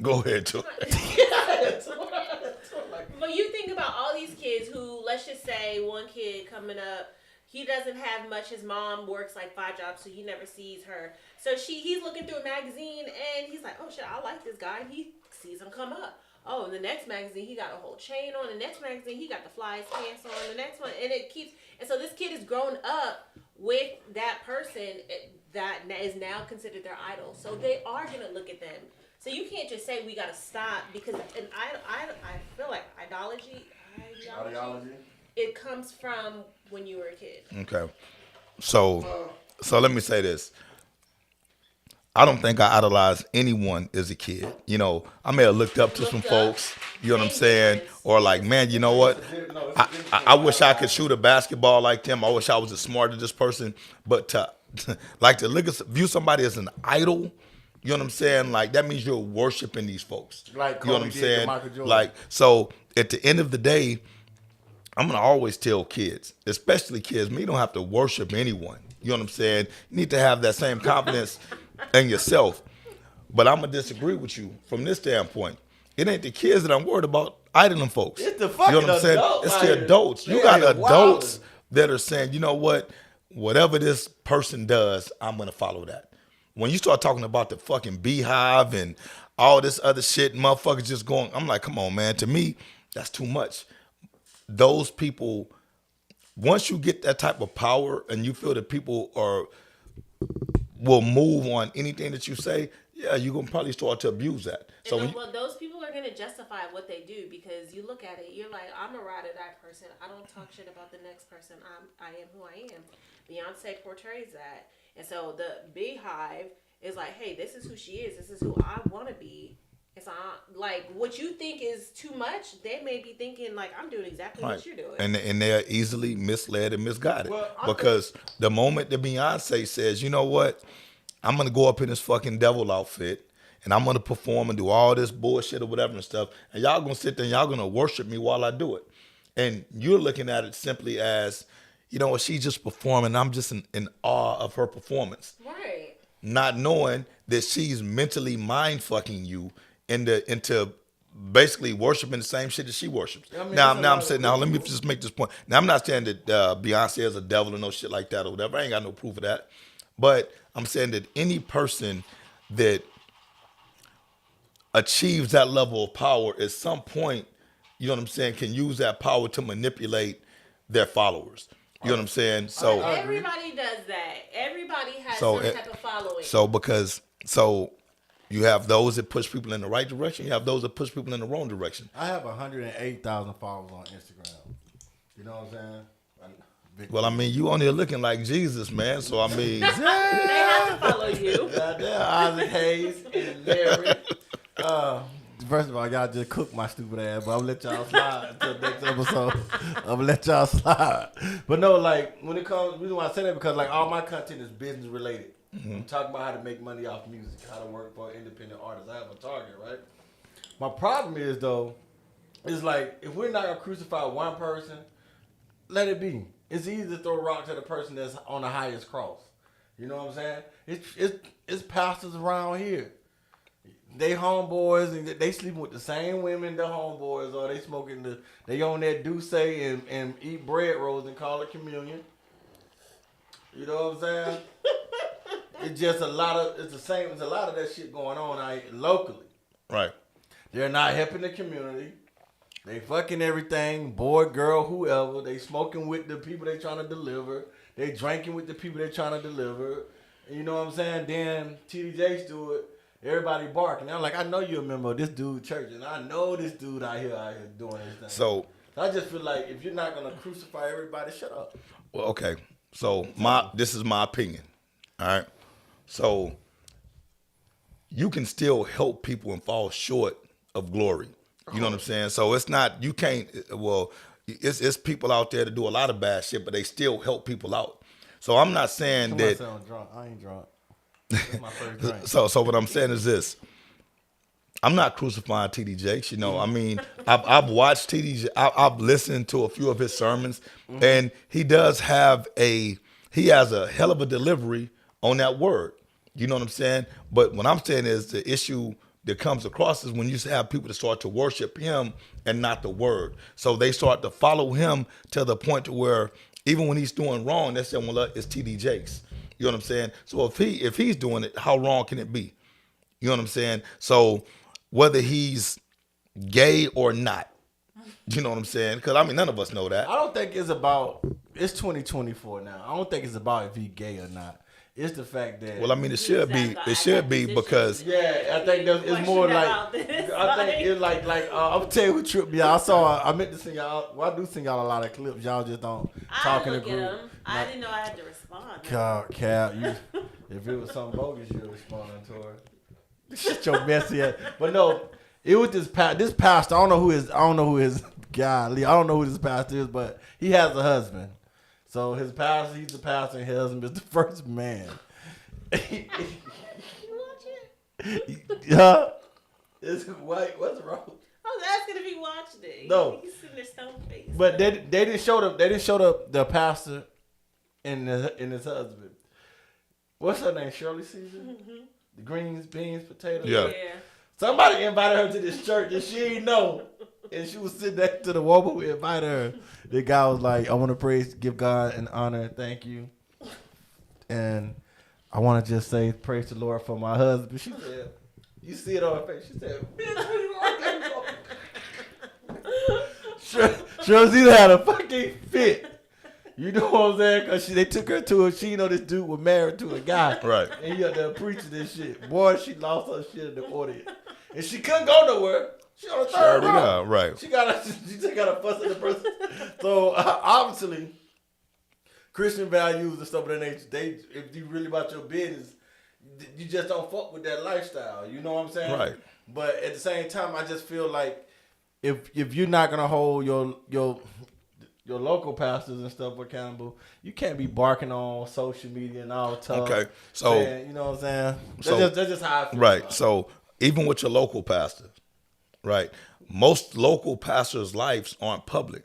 Go ahead, Tori. But you think about all these kids who, let's just say, one kid coming up, he doesn't have much. His mom works like 5 jobs, so he never sees her. So he's looking through a magazine and he's like, oh shit, I like this guy. He sees him come up. Oh, in the next magazine, he got a whole chain on. The next magazine, he got the flyest pants on. The next one, and it keeps. And so this kid is grown up with that person that is now considered their idol. So they are gonna look at them. So you can't just say we gotta stop because I feel like ideology, it comes from when you were a kid. Okay. So let me say this. I don't think I idolized anyone as a kid. I may have looked up to some folks, you know what I'm saying? Or like, man, you know what? I wish I could shoot a basketball like them. I wish I was as smart as this person. But to view somebody as an idol, you know what I'm saying? Like, that means you're worshiping these folks. Like you know what Kobe I'm did to saying? Michael Jordan. Like, so at the end of the day, I'm going to always tell kids, especially kids, you don't have to worship anyone. You know what I'm saying? You need to have that same confidence in yourself. But I'm going to disagree with you from this standpoint. It ain't the kids that I'm worried about idling folks. It's the fucking You know what I'm saying? adults It's out the here. adults. They You got out here adults wilding. that are saying, you know what? Whatever this person does, I'm going to follow that. When you start talking about the fucking beehive and all this other shit, motherfuckers just going, I'm like, come on, man. To me, that's too much. Those people, once you get that type of power and you feel that people are will move on anything that you say, yeah, you're gonna probably start to abuse that. So And those people are gonna justify what they do because you look at it, you're like, I'm a ride or die person. I don't talk shit about the next person. I am who I am. Beyonce portrays that, and so the Beehive is like, hey, this is who she is. This is who I want to be. It's like what you think is too much. They may be thinking like I'm doing exactly what you're doing, and they're easily misled and misguided because the moment that Beyonce says, you know what, I'm gonna go up in this fucking devil outfit and I'm gonna perform and do all this bullshit or whatever and stuff, and y'all gonna sit there and y'all gonna worship me while I do it, and you're looking at it simply as, you know, she's just performing. I'm just in awe of her performance, right? Not knowing that she's mentally mind fucking you into basically worshiping the same shit that she worships. I mean, now I'm saying, now let me just make this point. Now I'm not saying that Beyonce is a devil or no shit like that or whatever. I ain't got no proof of that. But I'm saying that any person that achieves that level of power at some point, you know what I'm saying, can use that power to manipulate their followers. You know what I'm saying? So everybody does that. Everybody has some type of following. So you have those that push people in the right direction. You have those that push people in the wrong direction. I have 108,000 followers on Instagram. You know what I'm saying? Well, I mean, you on there looking like Jesus, man. So, I mean. They have to follow you. Isaac Hayes and Larry. First of all, y'all just cook my stupid ass, but I'm gonna let y'all slide until the next episode. I'm gonna let y'all slide. But no, like, when it comes, the reason why I say that because, like, all my content is business related. Mm-hmm. I'm talking about how to make money off music, how to work for independent artists. I have a target, right? My problem is, though, is like, if we're not gonna crucify one person, let it be. It's easy to throw rocks at a person that's on the highest cross. You know what I'm saying? It's pastors around here. They homeboys and they sleeping with the same women the homeboys are. They smoking they on that Douce and eat bread rolls and call it communion. You know what I'm saying? It's just it's the same. There's a lot of that shit going on locally. Right. They're not helping the community. They fucking everything, boy, girl, whoever. They smoking with the people they trying to deliver. They drinking with the people they trying to deliver. You know what I'm saying? Then TDJs do it. Everybody barking. I'm like, I know you're a member of this dude church, and I know this dude out here doing his thing. So I just feel like if you're not gonna crucify everybody, shut up. Well, okay. So this is my opinion. All right. So you can still help people and fall short of glory. You know what I'm saying? So it's not, you can't, well, it's people out there that do a lot of bad shit, but they still help people out. So I'm not saying that. I'm drunk. I ain't drunk. That's my first drink. So what I'm saying is this. I'm not crucifying TD Jakes. You know, I mean, I've watched TD. I've listened to a few of his sermons, and he has a hell of a delivery on that word. You know what I'm saying? But what I'm saying is the issue that comes across is when you have people that start to worship him and not the word. So they start to follow him to the point to where even when he's doing wrong, they say, well, it's TD Jakes. You know what I'm saying? So if he's doing it, how wrong can it be? You know what I'm saying? So whether he's gay or not, you know what I'm saying? Because, I mean, none of us know that. I don't think it's 2024 now. I don't think it's about if he's gay or not. It's the fact that. Well, I mean, it should be because. Yeah, I think it's more like. I think it's like I'm gonna tell you what tripped me out. I meant to sing y'all. Well, I do sing y'all a lot of clips. Y'all just don't talk in the group. I didn't know I had to respond. Cap, if it was something bogus, you'd respond to her. Shut your messy ass. But no, it was this pastor. I don't know who his golly. I don't know who this pastor is, but he has a husband. So he's the pastor, and his husband is the first man. You watch it? Yeah. What's wrong? I was asking if he watched it. No. He's sitting there stone face. But they didn't show the pastor and his husband. What's her name? Shirley Caesar? Mm-hmm. The greens, beans, potatoes. Yeah. Somebody invited her to this church and she didn't know. And she was sitting next to the woman who invited her. The guy was like, I want to give God an honor and thank you. And I want to just say praise the Lord for my husband. She said, you see it on her face. She said, bitch, what you want? Shirley had a fucking fit. You know what I'm saying? Because they took her to she know this dude was married to a guy. Right. And he up there preaching this shit. Boy, she lost her shit in the audience. And she couldn't go nowhere. She on the third row. Right. She just got to fuss at the person. So, obviously, Christian values and stuff of that nature, if you really about your business, you just don't fuck with that lifestyle. You know what I'm saying? Right. But at the same time, I just feel like if you're not gonna hold your local pastors and stuff accountable, you can't be barking on social media and all tough. Okay. So saying, you know what I'm saying? That's just how I feel. Right. So even with your local pastor, right? Most local pastors' lives aren't public.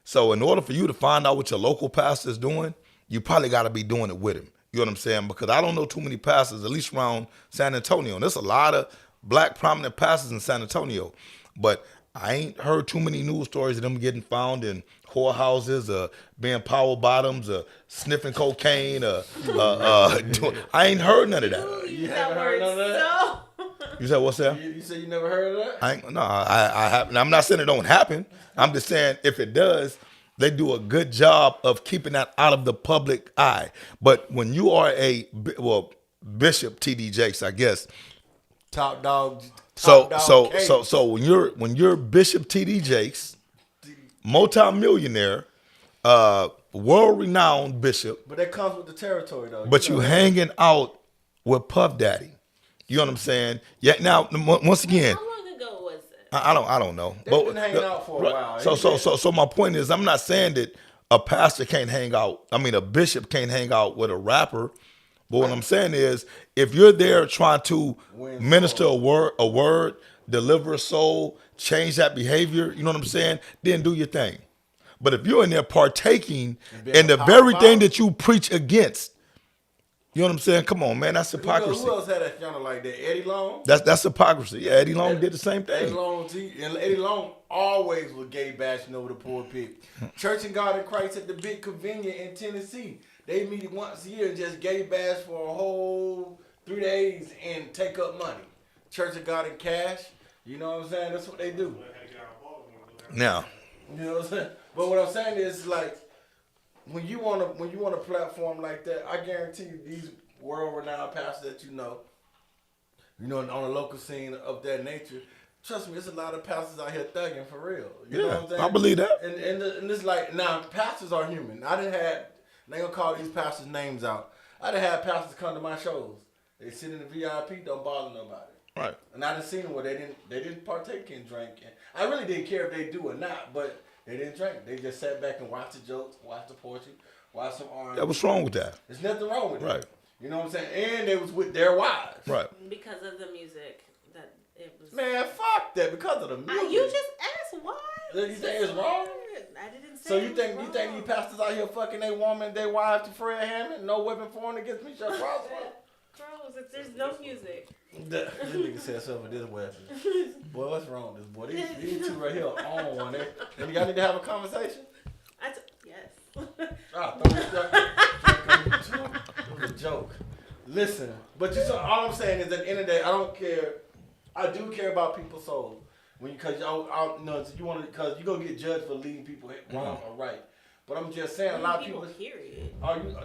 So in order for you to find out what your local pastor is doing, you probably got to be doing it with him. You know what I'm saying? Because I don't know too many pastors, at least around San Antonio. And there's a lot of black prominent pastors in San Antonio. But I ain't heard too many news stories of them getting found in whorehouses, being power bottoms, sniffing cocaine. I ain't heard none of that. You haven't heard none of that? You said what's that? You said you never heard of that? I have. I'm not saying it don't happen. I'm just saying if it does, they do a good job of keeping that out of the public eye. But when you are Bishop T.D. Jakes, I guess. Top dog. So when you're Bishop T.D. Jakes, multi-millionaire, world-renowned bishop. But that comes with the territory, though. But you hanging out with Puff Daddy. You know what I'm saying? Yeah. Now, once again, How long ago was it? I don't know. They've been hanging out for a while. So my point is, I'm not saying that a pastor can't hang out. I mean, a bishop can't hang out with a rapper. But what I'm saying is, if you're there trying to minister a word, deliver a soul, change that behavior, you know what I'm saying? Then do your thing. But if you're in there partaking in the very thing that you preach against, you know what I'm saying? Come on, man, that's hypocrisy. Who else had that genre like that? Eddie Long? That's hypocrisy. Yeah, Eddie Long did the same thing. Eddie Long always was gay bashing over the pulpit. Church and God in Christ at the Big Convenient in Tennessee. They meet once a year and just gay bash for a whole 3 days and take up money. Church of God in Cash, you know what I'm saying? That's what they do. Now, you know what I'm saying? But what I'm saying is like when you want a platform like that, I guarantee you these world-renowned pastors that you know on the local scene of that nature. Trust me, there's a lot of pastors out here thugging for real. You know what I'm saying? I believe that. And it's like now pastors are human. They gonna call these pastors names out. I done had pastors come to my shows. They sit in the VIP, don't bother nobody. Right. And I done seen them where they didn't partake in drinking. I really didn't care if they do or not, but they didn't drink. They just sat back and watched the jokes, watched the poetry, watched some R&B. Yeah, what's wrong with that? There's nothing wrong with that. Right. You know what I'm saying? And they was with their wives. Right. Because of the music that it was. Man, fuck that. Because of the music. You just asked why. You think it's wrong? I didn't say. So you think these pastors out here fucking their woman, their wife to Fred Hammond? No weapon formed against me shall prosper. Gross. If there's no music. This nigga said something with this weapon. Boy, what's wrong with this boy? These two right here on one. Y'all need to have a conversation. Yes. It was a joke. Listen, but all I'm saying is at the end of the day, I don't care. I do care about people's souls. Because you want to, because you're gonna get judged for leading people wrong or right. But I'm just saying, a lot of people. Period.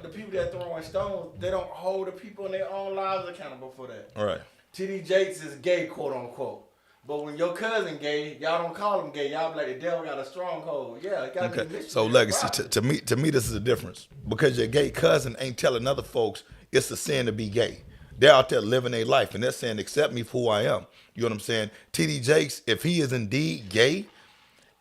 The people that throwing stones, they don't hold the people in their own lives accountable for that. All right. T.D. Jakes is gay, quote unquote. But when your cousin gay, y'all don't call him gay. Y'all be like, the devil got a stronghold. Yeah, it got to be So legacy, to me, this is a difference. Because your gay cousin ain't telling other folks it's a sin to be gay. They're out there living their life, and they're saying, accept me for who I am. You know what I'm saying? T.D. Jakes, if he is indeed gay,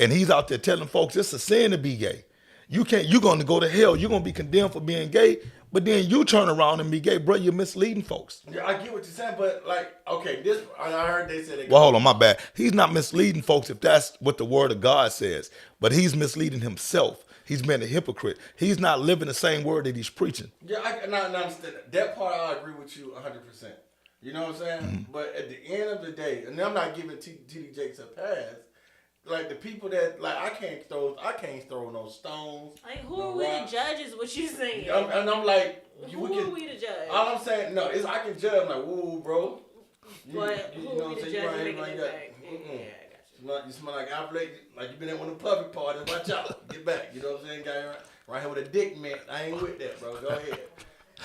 and he's out there telling folks it's a sin to be gay, you're going to go to hell. You're going to be condemned for being gay, but then you turn around and be gay. Bro, you're misleading folks. Yeah, I get what you're saying, but like, okay, I heard they said... Well, hold on, my bad. He's not misleading folks if that's what the word of God says, but he's misleading himself. He's been a hypocrite. He's not living the same word that he's preaching. Yeah, I understand that part. I agree with you 100%. You know what I'm saying? Mm-hmm. But at the end of the day, and I'm not giving T.D. Jakes a pass. Like the people that I can't throw no stones. Like who are we to judge? Is what you saying? I'm like, who are we to judge? All I'm saying, no, is I can judge. I'm like, whoa, bro. But who are we to judge? You smell like apple, like you been at one of the puppy parties. Watch out, get back. You know what I'm saying, guy? right here with a dick mitt. I ain't with that, bro. Go ahead.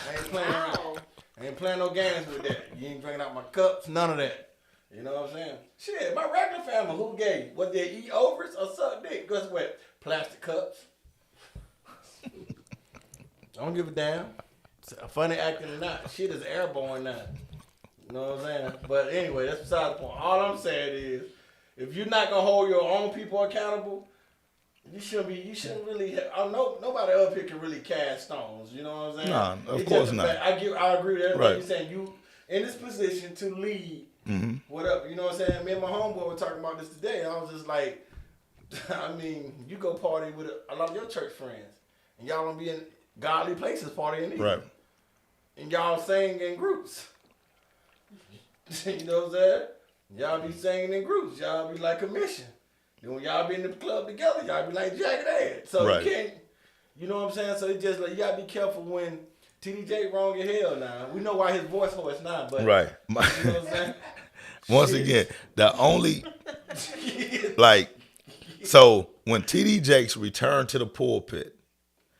I ain't playing around. I ain't playing no games with that. You ain't drinking out my cups, none of that. You know what I'm saying? Shit, my regular family, who gay? What they eat overs or suck dick? Guess what? Plastic cups. I don't give a damn. Funny acting or not, shit is airborne now. You know what I'm saying? But anyway, that's beside the point. All I'm saying is, if you're not gonna hold your own people accountable, you shouldn't really. I know nobody up here can really cast stones. You know what I'm saying? Nah, of It's course just not. I agree with everything Right. you're saying. You in this position to lead. Mm-hmm. Whatever. You know what I'm saying? Me and my homeboy were talking about this today, and I was just like, I mean, you go party with a lot of your church friends, and y'all gonna be in godly places partying either. Right. And y'all sing in groups. You know what I'm saying? Y'all be singing in groups. Y'all be like a mission. Then when y'all be in the club together, y'all be like jagged edge. So Right. you can't, you know what I'm saying? So it's just like, you gotta be careful when TDJ wrong as hell now. We know why his voice hoarse now, but Right. you know what I'm saying? Once Shit. again, the only like so when TD Jakes returned to the pulpit,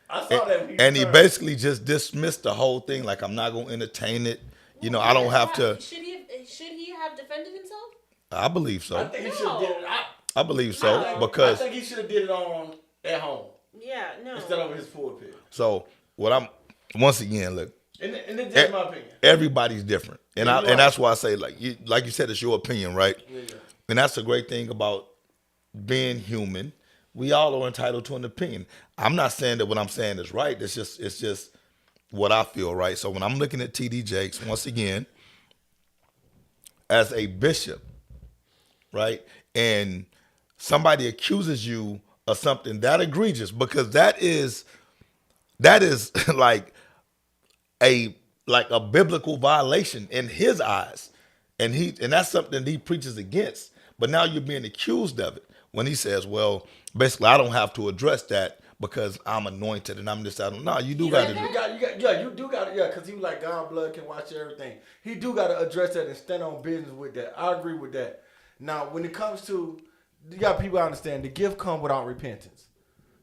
I saw that when and he turned. basically just dismissed the whole thing, like I'm not gonna entertain it. You know, I don't have to. Should he have defended himself? I believe I so. think he should have did it. I believe so I because think he should have did it on at home Yeah, no. instead of his pulpit. so what I'm once again look. And it's just my opinion. Everybody's different, and Yeah, I you're and right. that's why I say like you said, it's your opinion, right? Yeah. And that's the great thing about being human. We all are entitled to an opinion. I'm not saying that what I'm saying is right. It's just what I feel, right? So when I'm looking at TD Jakes, once again, as a bishop, right, and somebody accuses you of something that egregious, because that is like a biblical violation in his eyes, and that's something he preaches against. But now you're being accused of it when he says, well, basically I don't have to address that because I'm anointed and I'm this. I don't know. You do got to do. You do got to, because he was like, God blood can watch everything. He do got to address that and stand on business with that. I agree with that. Now, when it comes to, you got people understand the gift come without repentance.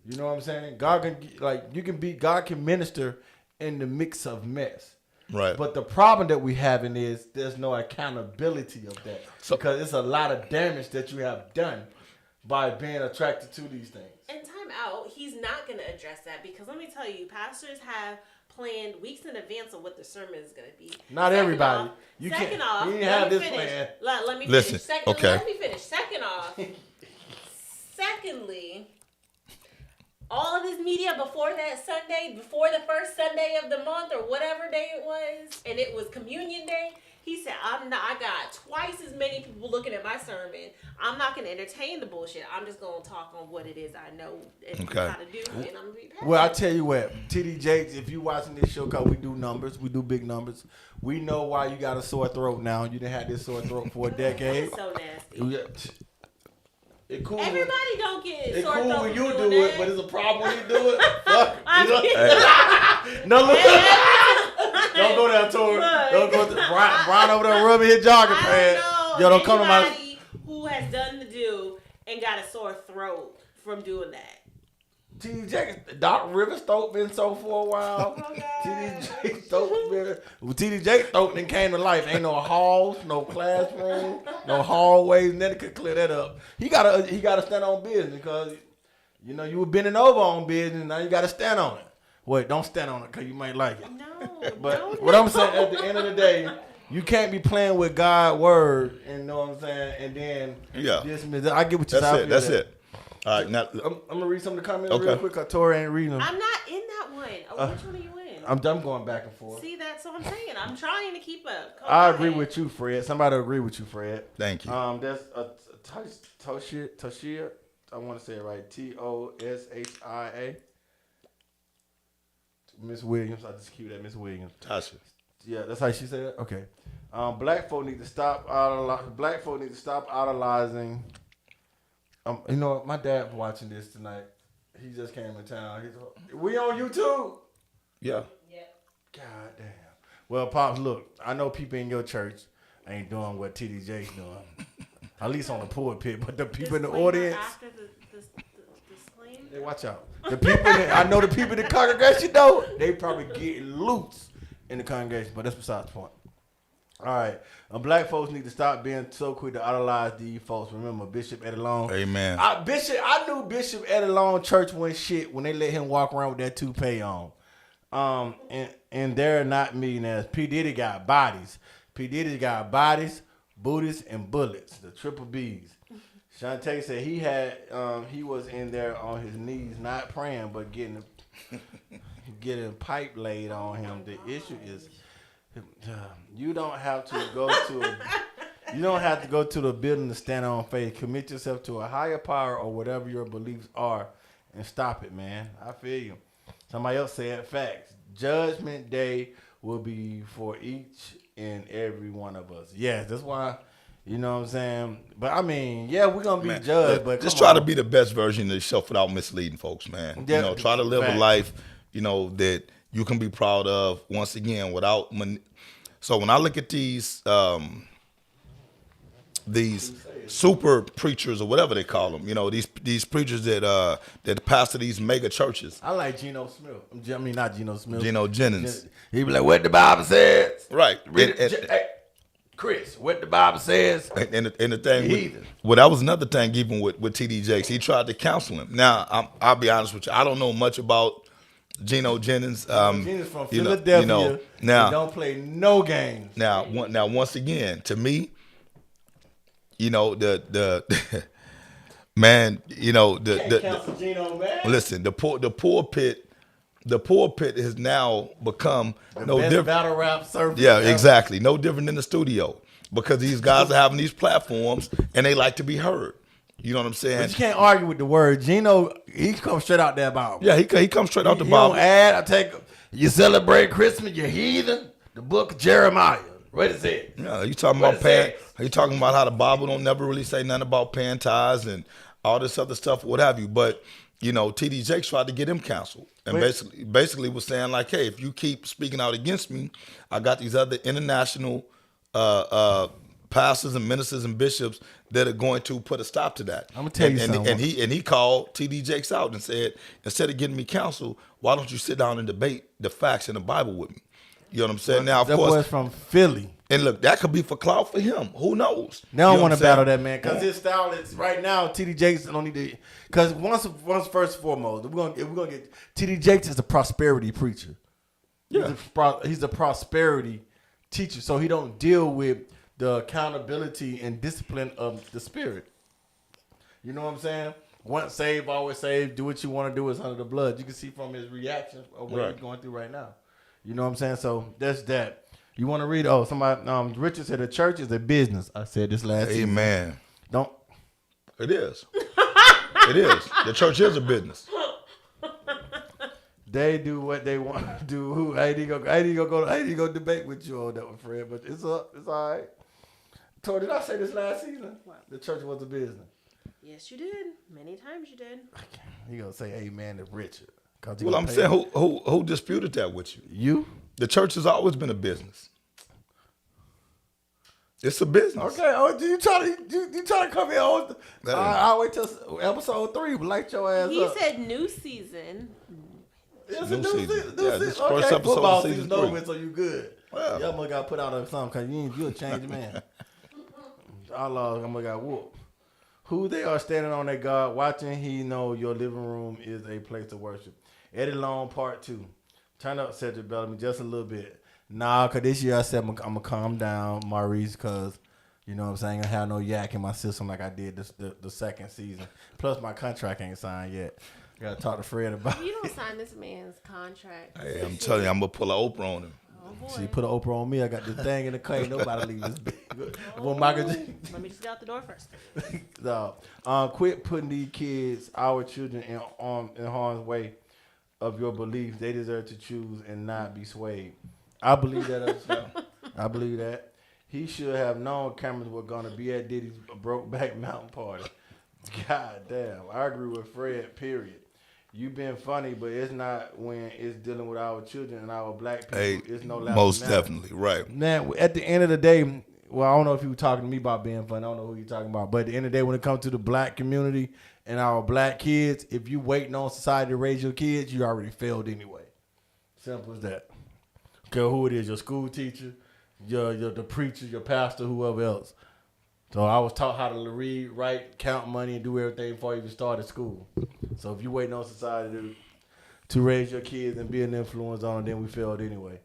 You know what I'm saying? God can minister in the mix of mess. Right. But the problem that we having is there's no accountability of that. Because it's a lot of damage that you have done by being attracted to these things. And time out, he's not going to address that because let me tell you, pastors have planned weeks in advance of what the sermon is going to be. Not everybody. You second off, you didn't let have me this finish. plan. Let me Listen, finish. okay. Let me finish. Secondly, all of his media before that Sunday, before the first Sunday of the month or whatever day it was, and it was Communion Day, he said, I got twice as many people looking at my sermon. I'm not going to entertain the bullshit. I'm just going to talk on what it is I know and Okay. how to do, and I'm going to be passionate. Well, I tell you what, TD Jakes, if you watching this show, cause we do numbers, we do big numbers. We know why you got a sore throat now. You didn't have this sore throat for a decade. It's so nasty. It cool. Everybody don't get It's sore cool throat when from you doing do that. it, but it's a problem when you do it. Fuck. I You know? mean- No, look. Don't go there, Tori. Don't go there. Brian over there rubbing his jogging I pad. don't Yo, know don't come to my. anybody who has done the do and got a sore throat from doing that. TD Jakes, Doc Rivers' throat been so for a while. Oh, God. TD Jakes' throat been. Well, TD Jakes' throat then came to life. Ain't no halls, no classroom, no hallways. Nothing could clear that up. He gotta stand on business because you know you were bending over on business. Now you gotta stand on it. Wait, don't stand on it because you might like it. No, But no, what no. I'm saying at the end of the day, you can't be playing with God's word, and know what I'm saying, and then dismiss it. I get what you're saying. That's it. All right, now I'm gonna read some of the comments Okay. real quick. Cause Tori ain't reading them. I'm not in that one. Which one are you in? I'm going back and forth. See, that's what I'm saying. I'm trying to keep up. I agree with you, Fred. Somebody agree with you, Fred. thank you. That's Toshia. I want to say it right. Toshia. Miss Williams. I just cue that Miss Williams. Tasha. Yeah, that's how she said it. Okay. Black folk need to stop idolizing. You know what? My dad watching this tonight. He just came in town. We on YouTube. Yeah. Yeah. God damn. Well, Pops, look, I know people in your church ain't doing what TD Jakes doing. At least on the pulpit, but the people in the Disclaimer audience. After the disclaimer. Hey, watch out. The people I know the people in the congregation though, they probably get loose in the congregation, but that's besides the point. All right. Black folks need to stop being so quick to idolize these folks. Remember Bishop Eddie Long? Amen. I knew Bishop Eddie Long church went shit when they let him walk around with that toupee on. And they're not millionaires. P. Diddy got bodies. P. Diddy got bodies, booties, and bullets. The triple B's. Shantae said he was in there on his knees, not praying, but getting pipe laid on him. The issue is you don't have to go to the building to stand on faith. Commit yourself to a higher power or whatever your beliefs are, and stop it, man. I feel you. Somebody else said facts. Judgment day will be for each and every one of us. Yes, that's why. You know what I'm saying? But I mean, yeah, we're gonna be judged. But just try to be the best version of yourself without misleading folks, man. Yeah, you know, try to live a life, you know, that you can be proud of. Once again, without. So when I look at these super preachers or whatever they call them, you know, these preachers that pastor these mega churches. I like Geno Smith. I mean, not Geno Smith. Geno Jennings. He be like, "What the Bible says." Right. Hey, Chris, what the Bible says. And the thing, well, that was another thing. Even with T.D. Jakes, he tried to counsel him. Now, I'll be honest with you. I don't know much about Geno Jennings. Jennings from Philadelphia. You know, now he don't play no games. Now, once again, to me, you know the man, you know the counsel Geno, man. Listen, the pulpit has now become no best different. Battle rap service. Yeah, ever. exactly. No different than the studio, because these guys are having these platforms and they like to be heard. You know what I'm saying? But you can't argue with the word. Geno, he comes straight out that Bible. Yeah, he comes straight out the He Bible. don't add. I take. You celebrate Christmas, you heathen. The book of Jeremiah. What is it? Yeah, you talking about paying? Are you talking about how the Bible don't never really say nothing about paying tithes and all this other stuff, what have you? But you know, T.D. Jakes tried to get him canceled, and basically was saying like, hey, if you keep speaking out against me, I got these other international pastors and ministers and bishops that are going to put a stop to that. I'm gonna tell you something. And he called T.D. Jakes out and said, instead of getting me counsel, why don't you sit down and debate the facts in the Bible with me? You know what I'm saying? Now, of that course, boy's from Philly. And look, that could be for clout for him. Who knows? They don't You know want what to I'm battle saying? that man because his style is right now. T.D. Jakes don't need to. Because once first and foremost, we're gonna get T.D. Jakes is a prosperity preacher. Yeah. He's a prosperity teacher, so he don't deal with the accountability and discipline of the spirit. You know what I'm saying? Once saved, always saved. Do what you want to do. Is under the blood. You can see from his reaction of what he's going through right now. You know what I'm saying? So that's that. You want to read? Oh, somebody. Richard said the church is a business. I said this last season. Amen. Don't. It is. It is. The church is a business. They do what they want to do. I ain't go debate with you on that one, Fred. But it's up. It's all right. Tori, did I say this last season? What? The church was a business. Yes, you did. Many times you did. He gonna say amen to Richard. Well, I'm saying who disputed that with you? You? The church has always been a business. It's a business. Okay. Oh, you try to come here? I'll wait till episode 3. But light your ass He up. said new season. It's New a new season. season. Yeah, this Okay, first episode football of season season over, 3. so you good. Well. Y'all must got put out of something because you a changed man. Allah, I'm gonna got whooped. Who they are standing on that God watching, he know your living room is a place of worship. Eddie Long part 2. Turn up Cedric Bellamy just a little bit. Nah, cause this year I said I'm gonna calm down, Maurice, cause you know what I'm saying, I have no yak in my system like I did the second season. Plus my contract ain't signed yet. Gotta talk to Fred about You it. don't sign this man's contract. Hey, I'm telling you, I'm gonna pull an Oprah on him. Oh boy. She put an Oprah on me. I got this thing in the car. Ain't nobody leave this big. Well, Michael J. Let me just get out the door first. No. Quit putting these kids, our children, in harm's way of your beliefs. They deserve to choose and not be swayed. I believe that as well. I believe that. He should have known cameras were going to be at Diddy's Brokeback Mountain party. God damn. I agree with Fred, period. You been funny, but it's not when it's dealing with our children and our black people. Hey, it's no laughing most matter. definitely, right. Man, at the end of the day, well, I don't know if you were talking to me about being funny. I don't know who you're talking about. But at the end of the day, when it comes to the black community and our black kids, if you waiting on society to raise your kids, you already failed anyway. Simple as that. Okay, who it is, your school teacher, the preacher, your pastor, whoever else. So I was taught how to read, write, count money, and do everything before you even started school. So if you waiting on society to raise your kids and be an influence on them, then we failed anyway.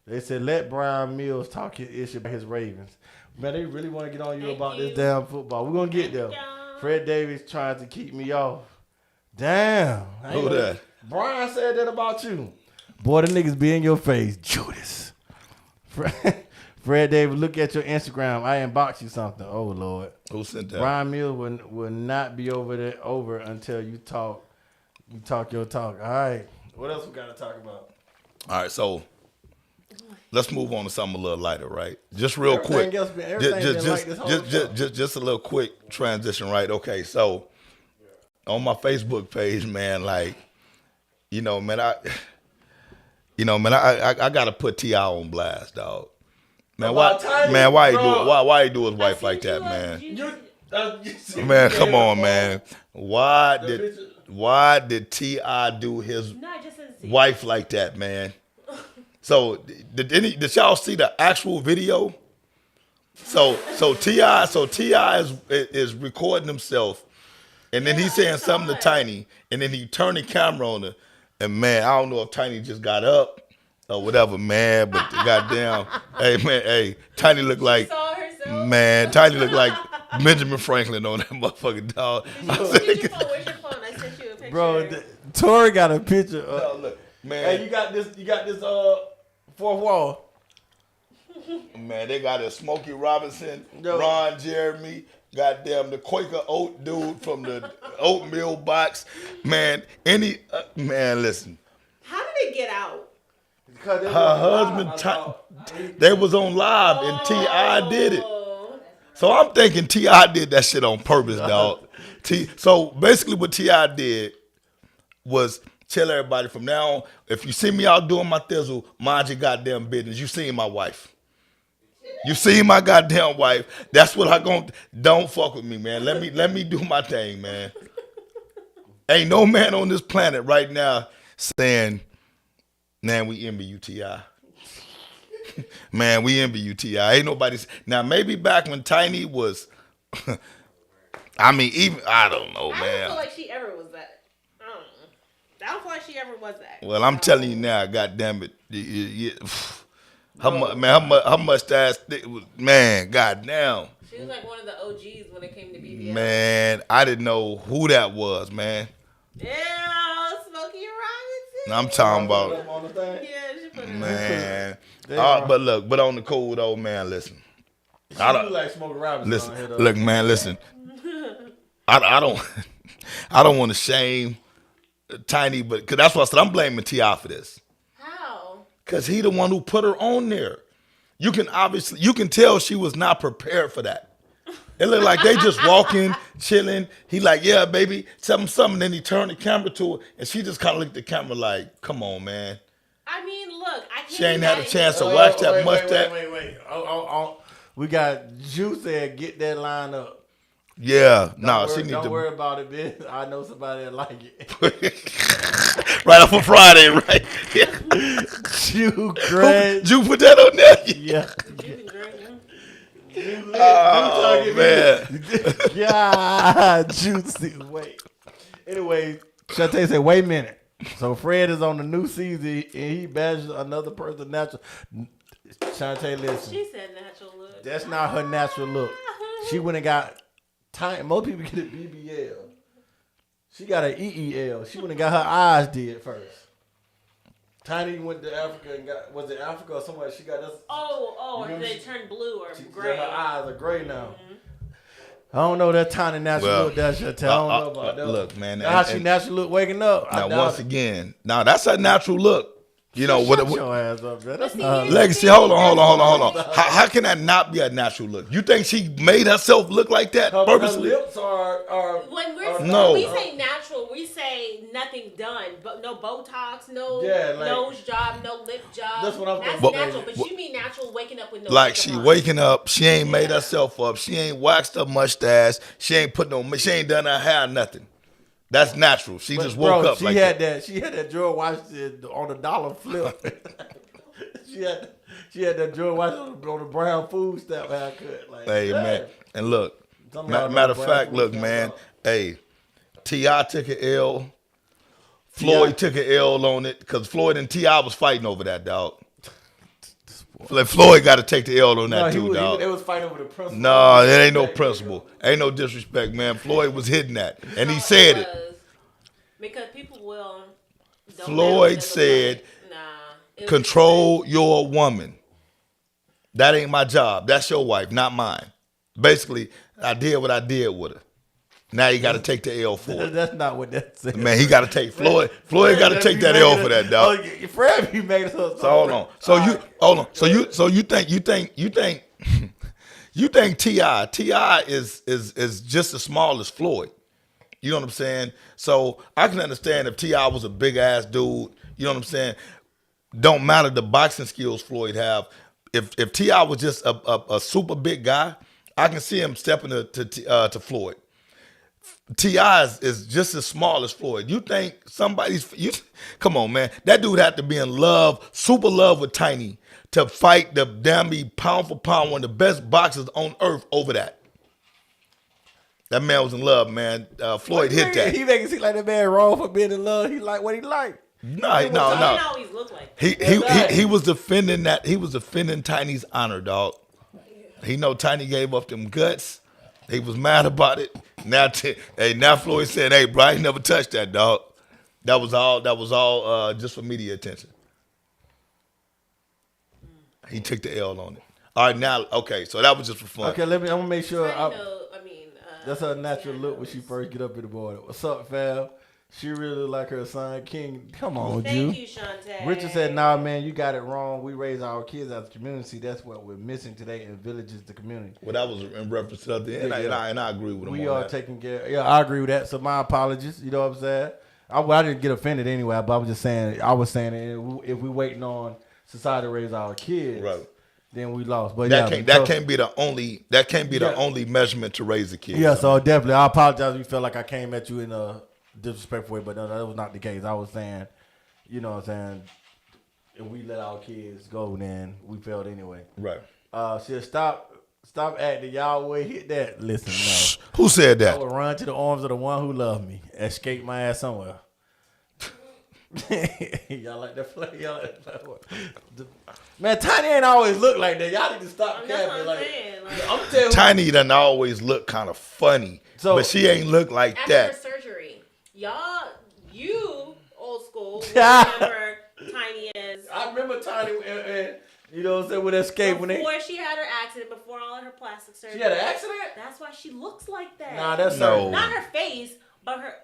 They said, let Brian Mills talk his issue about his Ravens. Man, they really want to get on you about this damn football. We're going to get there. Fred Davis trying to keep me off. Damn. Who that? Brian said that about you. Boy, the niggas be in your face. Judas. Fred Davis, look at your Instagram. I inbox you something. Oh, Lord. Who sent that? Brian Mills will not be over until you talk your talk. All right. What else we got to talk about? All right, so let's move on to something a little lighter, right? Just real quick. Just a little quick transition, right? Okay, so on my Facebook page, man, like, man, I gotta put T.I. on blast, dog. Man, why he do his wife like that, man? Man, come on, man. Why did T.I. do his wife like that, man? So did y'all see the actual video? So T.I. is recording himself, and then he's saying something to Tiny, and then he turned the camera on her, and man, I don't know if Tiny just got up or whatever, man, but goddamn, hey, Tiny looked like, man, Tiny looked like Benjamin Franklin on that motherfucking dog. Where's your phone? I sent you a picture. Bro, Tori got a picture. No, look, man. Hey, you got this fourth wall. Man, they got a Smokey Robinson, Ron Jeremy, goddamn the Quaker Oat dude from the oatmeal box. Man, man, listen. How did it get out? Her husband, they was on live and T.I. did it. So I'm thinking T.I. did that shit on purpose, dog. So basically what T.I. did was tell everybody from now on, if you see me out doing my thizzle, mind your goddamn business. You seen my wife. You seen my goddamn wife. That's what don't fuck with me, man. Let me do my thing, man. Ain't no man on this planet right now saying, man, we envy you, T.I. Man, we envy you, T.I. Ain't nobody. Now, maybe back when Tiny was, I don't know, man. I don't feel like she ever was that. I don't feel like she ever was that. Well, I'm telling you now, goddamn it. How much that, man, goddamn. She was like one of the OGs when it came to BBL. Man, I didn't know who that was, man. Yeah, Smokey Robinson. I'm talking about, Yeah, she put it man. But on the cool though, man, listen. I don't like Smokey Robinson. Listen, look, man, listen. I don't want to shame Tiny, but because that's what I said. I'm blaming T.I. for this. How? Because he the one who put her on there. You can tell she was not prepared for that. It looked like they just walking, chilling. He like, yeah, baby, something. Then he turned the camera to her, and she just kind of looked at the camera like, come on, man. I mean, look, I can't. She ain't had a chance to wax that mustache. Wait. We got Juice said, get that line up. Yeah, Don't worry about it, bitch. I know somebody that like it. Right off of Friday, right? Yeah. Jew put that on there? Yeah. Oh, man. Yeah, Juicy. Wait. Anyway, Shantae said, wait a minute. So Fred is on the new season and he bashes another person natural. Shantae, listen. She said natural look. That's not her natural look. She went and got time. Most people get a BBL. She got an EEL. She went and got her eyes did first. Tiny went to Africa and was it Africa or somewhere? She got this. They turned blue or gray. Her eyes are gray now. Mm-hmm. I don't know that Tiny natural look. That's your tell. I don't know about that. Look, man. How she natural look waking up. Now, once again, that's a natural look. You know what? Your ass up, man. That's Legacy. Hold on. How can that not be a natural look? You think she made herself look like that purposely? Her lips are when we say natural, we say nothing done, but no Botox, no nose job, no lip job. That's what I'm That's thinking. natural, but you mean natural waking up with no like makeup she on. waking up, she ain't made herself up, she ain't waxed her mustache, she ain't done her hair, nothing. That's natural. She But, just woke bro, up like that. She had that George Washington on the dollar flip. she had that George Washington on the brown food stamp haircut. Like, Hey, man. And look, Some y'all know matter of the fact, brown look, food man. stamp. Hey, T.I. took an L. Floyd took an L on it because Floyd and T.I. was fighting over that, dog. Like Floyd got to take the L on that too, dog. They was fighting over the principle. No, it ain't no principle. Ain't no disrespect, man. Floyd was hitting that, and he said it. Because people will. Floyd said, "Control your woman. That ain't my job. That's your wife, not mine." Basically, I did what I did with her. Now you got to take the L for it. That's not what that said. Man, he got to take Floyd. Floyd got to take that L for that, dog. Fred, you made it so. So hold on. So you hold on. So you think Ti is just as small as Floyd. You know what I'm saying? So I can understand if Ti was a big ass dude. You know what I'm saying? Don't matter the boxing skills Floyd have. If Ti was just a super big guy, I can see him stepping to Floyd. T.I. is just as small as Floyd. You think come on, man. That dude had to be in love, super love with Tiny to fight the damn pound for pound one of the best boxers on earth over that. That man was in love, man. Floyd hit that. He make it seem like that man wrong for being in love. He like what he like. No. He always look like He was defending that. He was defending Tiny's honor, dog. He know Tiny gave up them guts. He was mad about it. Now Floyd said, "Hey, bro, I ain't never touched that, dog. That was all just for media attention." He took the L on it. All right, now, okay, so that was just for fun. Okay, I'm gonna make sure. That's her yeah, natural look when she first get up in the morning. What's up, fam? She really look like her son King. Come on, Thank you, Shantae. Richard said, "Nah, man, you got it wrong. We raise our kids as a community. That's what we're missing today in villages, the community." Well, that was in reference to the end, and I agree with him. We on are that. taking care. Yeah, I agree with that. So my apologies. You know what I'm saying? I didn't get offended anyway, but I was just saying. I was saying if we waiting on society to raise our kids, Right. then we lost. But that can't be the only measurement to raise a kid. Yeah, so definitely, I apologize if you felt like I came at you in a disrespectful way, but no, that was not the case. I was saying, you know what I'm saying, if we let our kids go, then we failed anyway. Right. She'll stop acting. Y'all will hit that. Listen, no. Who said I that? would run to the arms of the one who loved me. Escape my ass somewhere. Y'all like that play? Y'all like that play? Man, Tiny ain't always look like that. Y'all need to stop capping. I'm telling you. Tiny doesn't always look kind of funny, but she ain't look like after that. her surgery, you old school remember Tiny as. I remember Tiny, and you know what I'm saying, with Escape before she had her accident, before all of her plastic surgery. She had an accident? That's why she looks like that. Nah, that's no. Not her face, but her.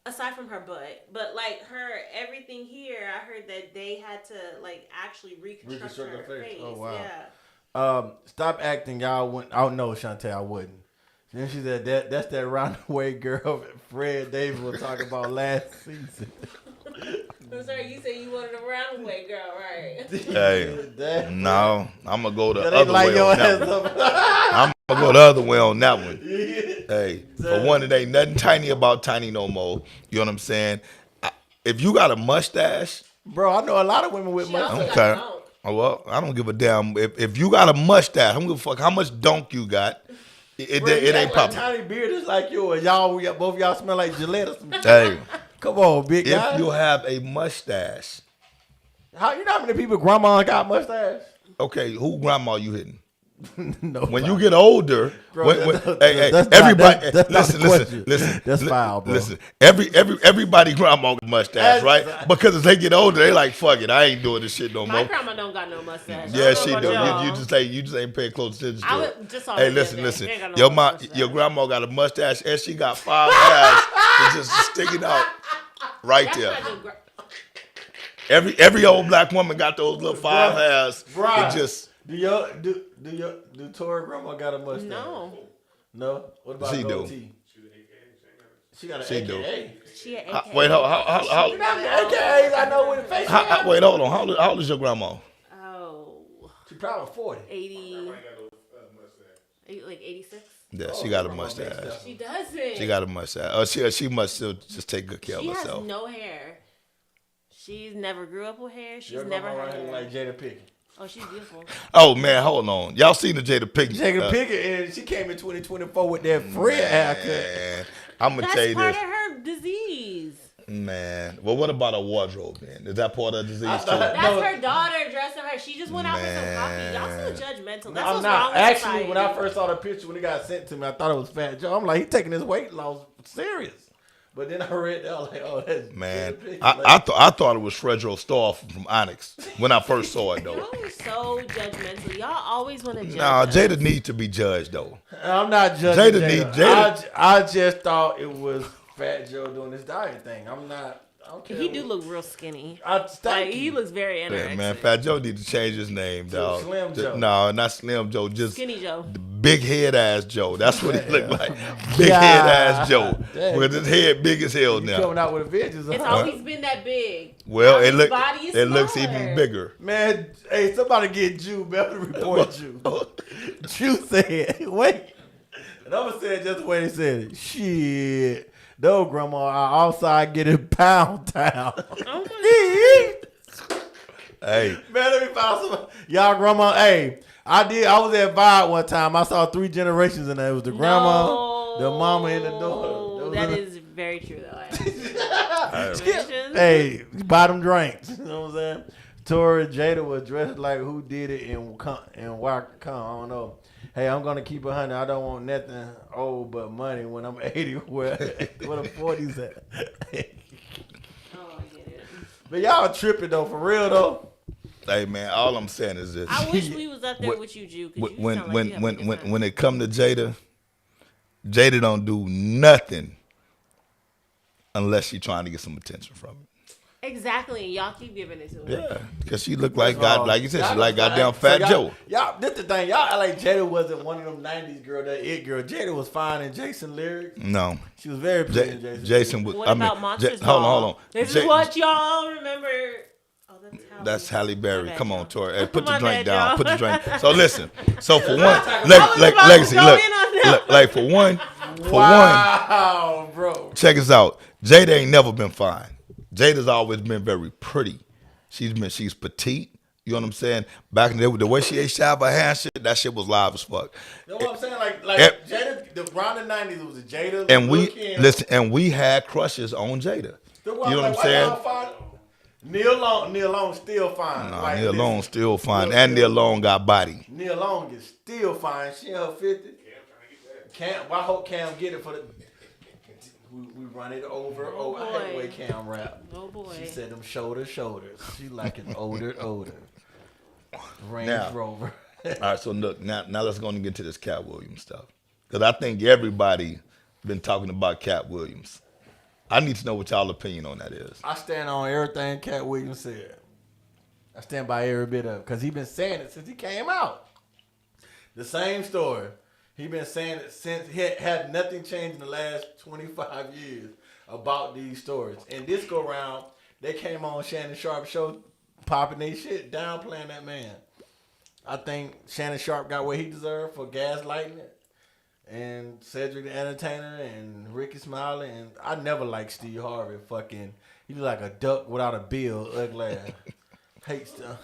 Aside from her butt, but like her everything here, I heard that they had to like actually reconstruct her face. Oh wow. Yeah. Stop acting, y'all. Wouldn't. I know, Shantae, I wouldn't. Then she said that's that roundaway girl Fred Davis was talking about last season. I'm sorry, you said you wanted a roundaway girl, right? Hey, no, I'm gonna go the they other light way your on that ass one. up. I'm gonna go the other way on that one. Hey, for one, it ain't nothing tiny about Tiny no more. You know what I'm saying? If you got a mustache, Bro, I know a lot of women with mustaches. okay. Oh, well, I don't give a damn. If you got a mustache, I don't give a fuck how much donk you got. It ain't popping. Tiny beard is like yours. Both y'all smell like Gillette or some shit. Hey, Come on, big guy. if you have a mustache, You know how many people grandma got mustache? okay, who grandma you hitting? No. When you get older, Bro, that's everybody, not the question. listen. That's foul, bro. Listen, everybody grandma got mustache, right? Because as they get older, they like, fuck it, I ain't doing this shit no My more. grandma don't got no mustache. Yeah, she do. Y'all. You just ain't paying close attention to it. Hey, listen. Your grandma got a mustache and she got 5 hairs just sticking out right there. Every old black woman got those little 5 hairs. Bruh. It just Do Tori grandma got a mustache? No. What about She do. goatee? She got an AKA. She an AKA. wait, how You know the AKAs I know with the face. wait, hold on. How old is your grandma? Oh, She probably 40. 80, like 86. Yeah, she got a mustache. She doesn't. She got a mustache. Oh, she must still just take good care of She herself. has no hair. She's never grew up with hair. She's Your never grandma had right hair. here like Jada Pinkett. Oh, she's beautiful. Oh man, hold on. Y'all seen the Jada Pinkett? Jada Pinkett, and she came in 2024 with that Fred haircut. I'm gonna tell That's you part this, of her disease. man. Well, what about a wardrobe, man? Is that part of the disease too? thought- That's No. her daughter dressing her. She just went out for some coffee. Y'all Man. so judgmental. That's I'm what's wrong not. with Actually, society. when I first saw the picture, when it got sent to me, I thought it was Fat Joe. I'm like, he taking his weight loss serious. But then I read that, I was like, oh, that's Man, Jada Pinkett. I thought it was Fredro Starr from Onyx when I first saw it though. Y'all are so judgmental. Y'all always want to judge. Nah, us. Jada needs to be judged though. I'm not judging Jada Jada. need- I just thought it was Fat Joe doing this diet thing. I'm not. I don't care. He do look real skinny. Thank Like you. he looks very anorexic. Yeah, man, Fat Joe need to change his name, dog. Slim Joe. No, not Slim Joe, just Skinny Joe. big head ass Joe. That's what he look like. Big head ass Joe. Dang. With his head big as hell You now. coming out with a vengeance. It's huh? always been that big. Well, Now it his body is looks smaller. even bigger. Man, hey, somebody get Jew. Better report Jew. Jew said, wait. And I'm going to say it just the way they said it. Shit. No, grandma, I outside getting pound town. Hey, Man, let me find some. Y'all grandma, hey, I was at Vibe one time. I saw 3 generations in there. It was the grandma, the mama, and the daughter. That is very true, though. Generations. Hey, buy them drinks. You know what I'm saying? Tori Jada was dressed like who did it and why come. I don't know. Hey, I'm gonna keep 100. I don't want nothing old but money when I'm 80. Where the 40s at? Oh, I get it. But y'all tripping though, for real though. hey, man. All I'm saying is this: I wish we was up there When- with you, Jew. 'Cause you when sound like you having a good time. when it come to Jada don't do nothing unless she trying to get some attention from it. Exactly, y'all keep giving it to her. Yeah, because she look like God, like you said, she like goddamn So Fat Joe. Y'all, this the thing. Y'all act like Jada wasn't one of them 90s girl, that it girl. Jada was fine in Jason lyrics. No, She was very pretty in Jason. Jason was. What I mean, about Monsters hold Ball? on. This Ja- is what y'all remember. Oh, That's Halle Berry. My bad, Come on, y'all. Tori. Hey, put the My drink bad, down. y'all. Put the drink. So listen. So for one, I was about to Legacy, go look, in on that look, like for one, Wow, bro. check us out. Jada ain't never been fine. Jada's always been very pretty. She's petite. You know what I'm saying? Back in the day, the way she ate shot by hand, shit, that shit was live as fuck. You know what I'm saying? Like Eh, Jada, around the 90s, it was a Jada. And Lil' we Kim. listen, and we had crushes on Jada. You know what I'm saying? Neil Long still fine. Nah, Like, Neil listen, Long still fine, Neil and Neil still- Long got body. Neil Long is still fine. She in her 50. Cam, I hope Cam get it for the. We run it over. Oh, I hate the boy. way Cam rap. Oh boy. She said them shoulders. She like it older. Range Now. Rover. All right, so look, now let's go and get to this Cat Williams stuff. Because I think everybody been talking about Cat Williams. I need to know what y'all opinion on that is. I stand on everything Cat Williams said. I stand by every bit of it because he been saying it since he came out. The same story. He been saying it since he had nothing changed in the last 25 years about these stories. And this go round, they came on Shannon Sharp show, popping their shit, downplaying that man. I think Shannon Sharp got what he deserved for gaslighting it. And Cedric the Entertainer and Ricky Smiley. And I never liked Steve Harvey. He look like a duck without a bill, ugly ass. Hate stuff.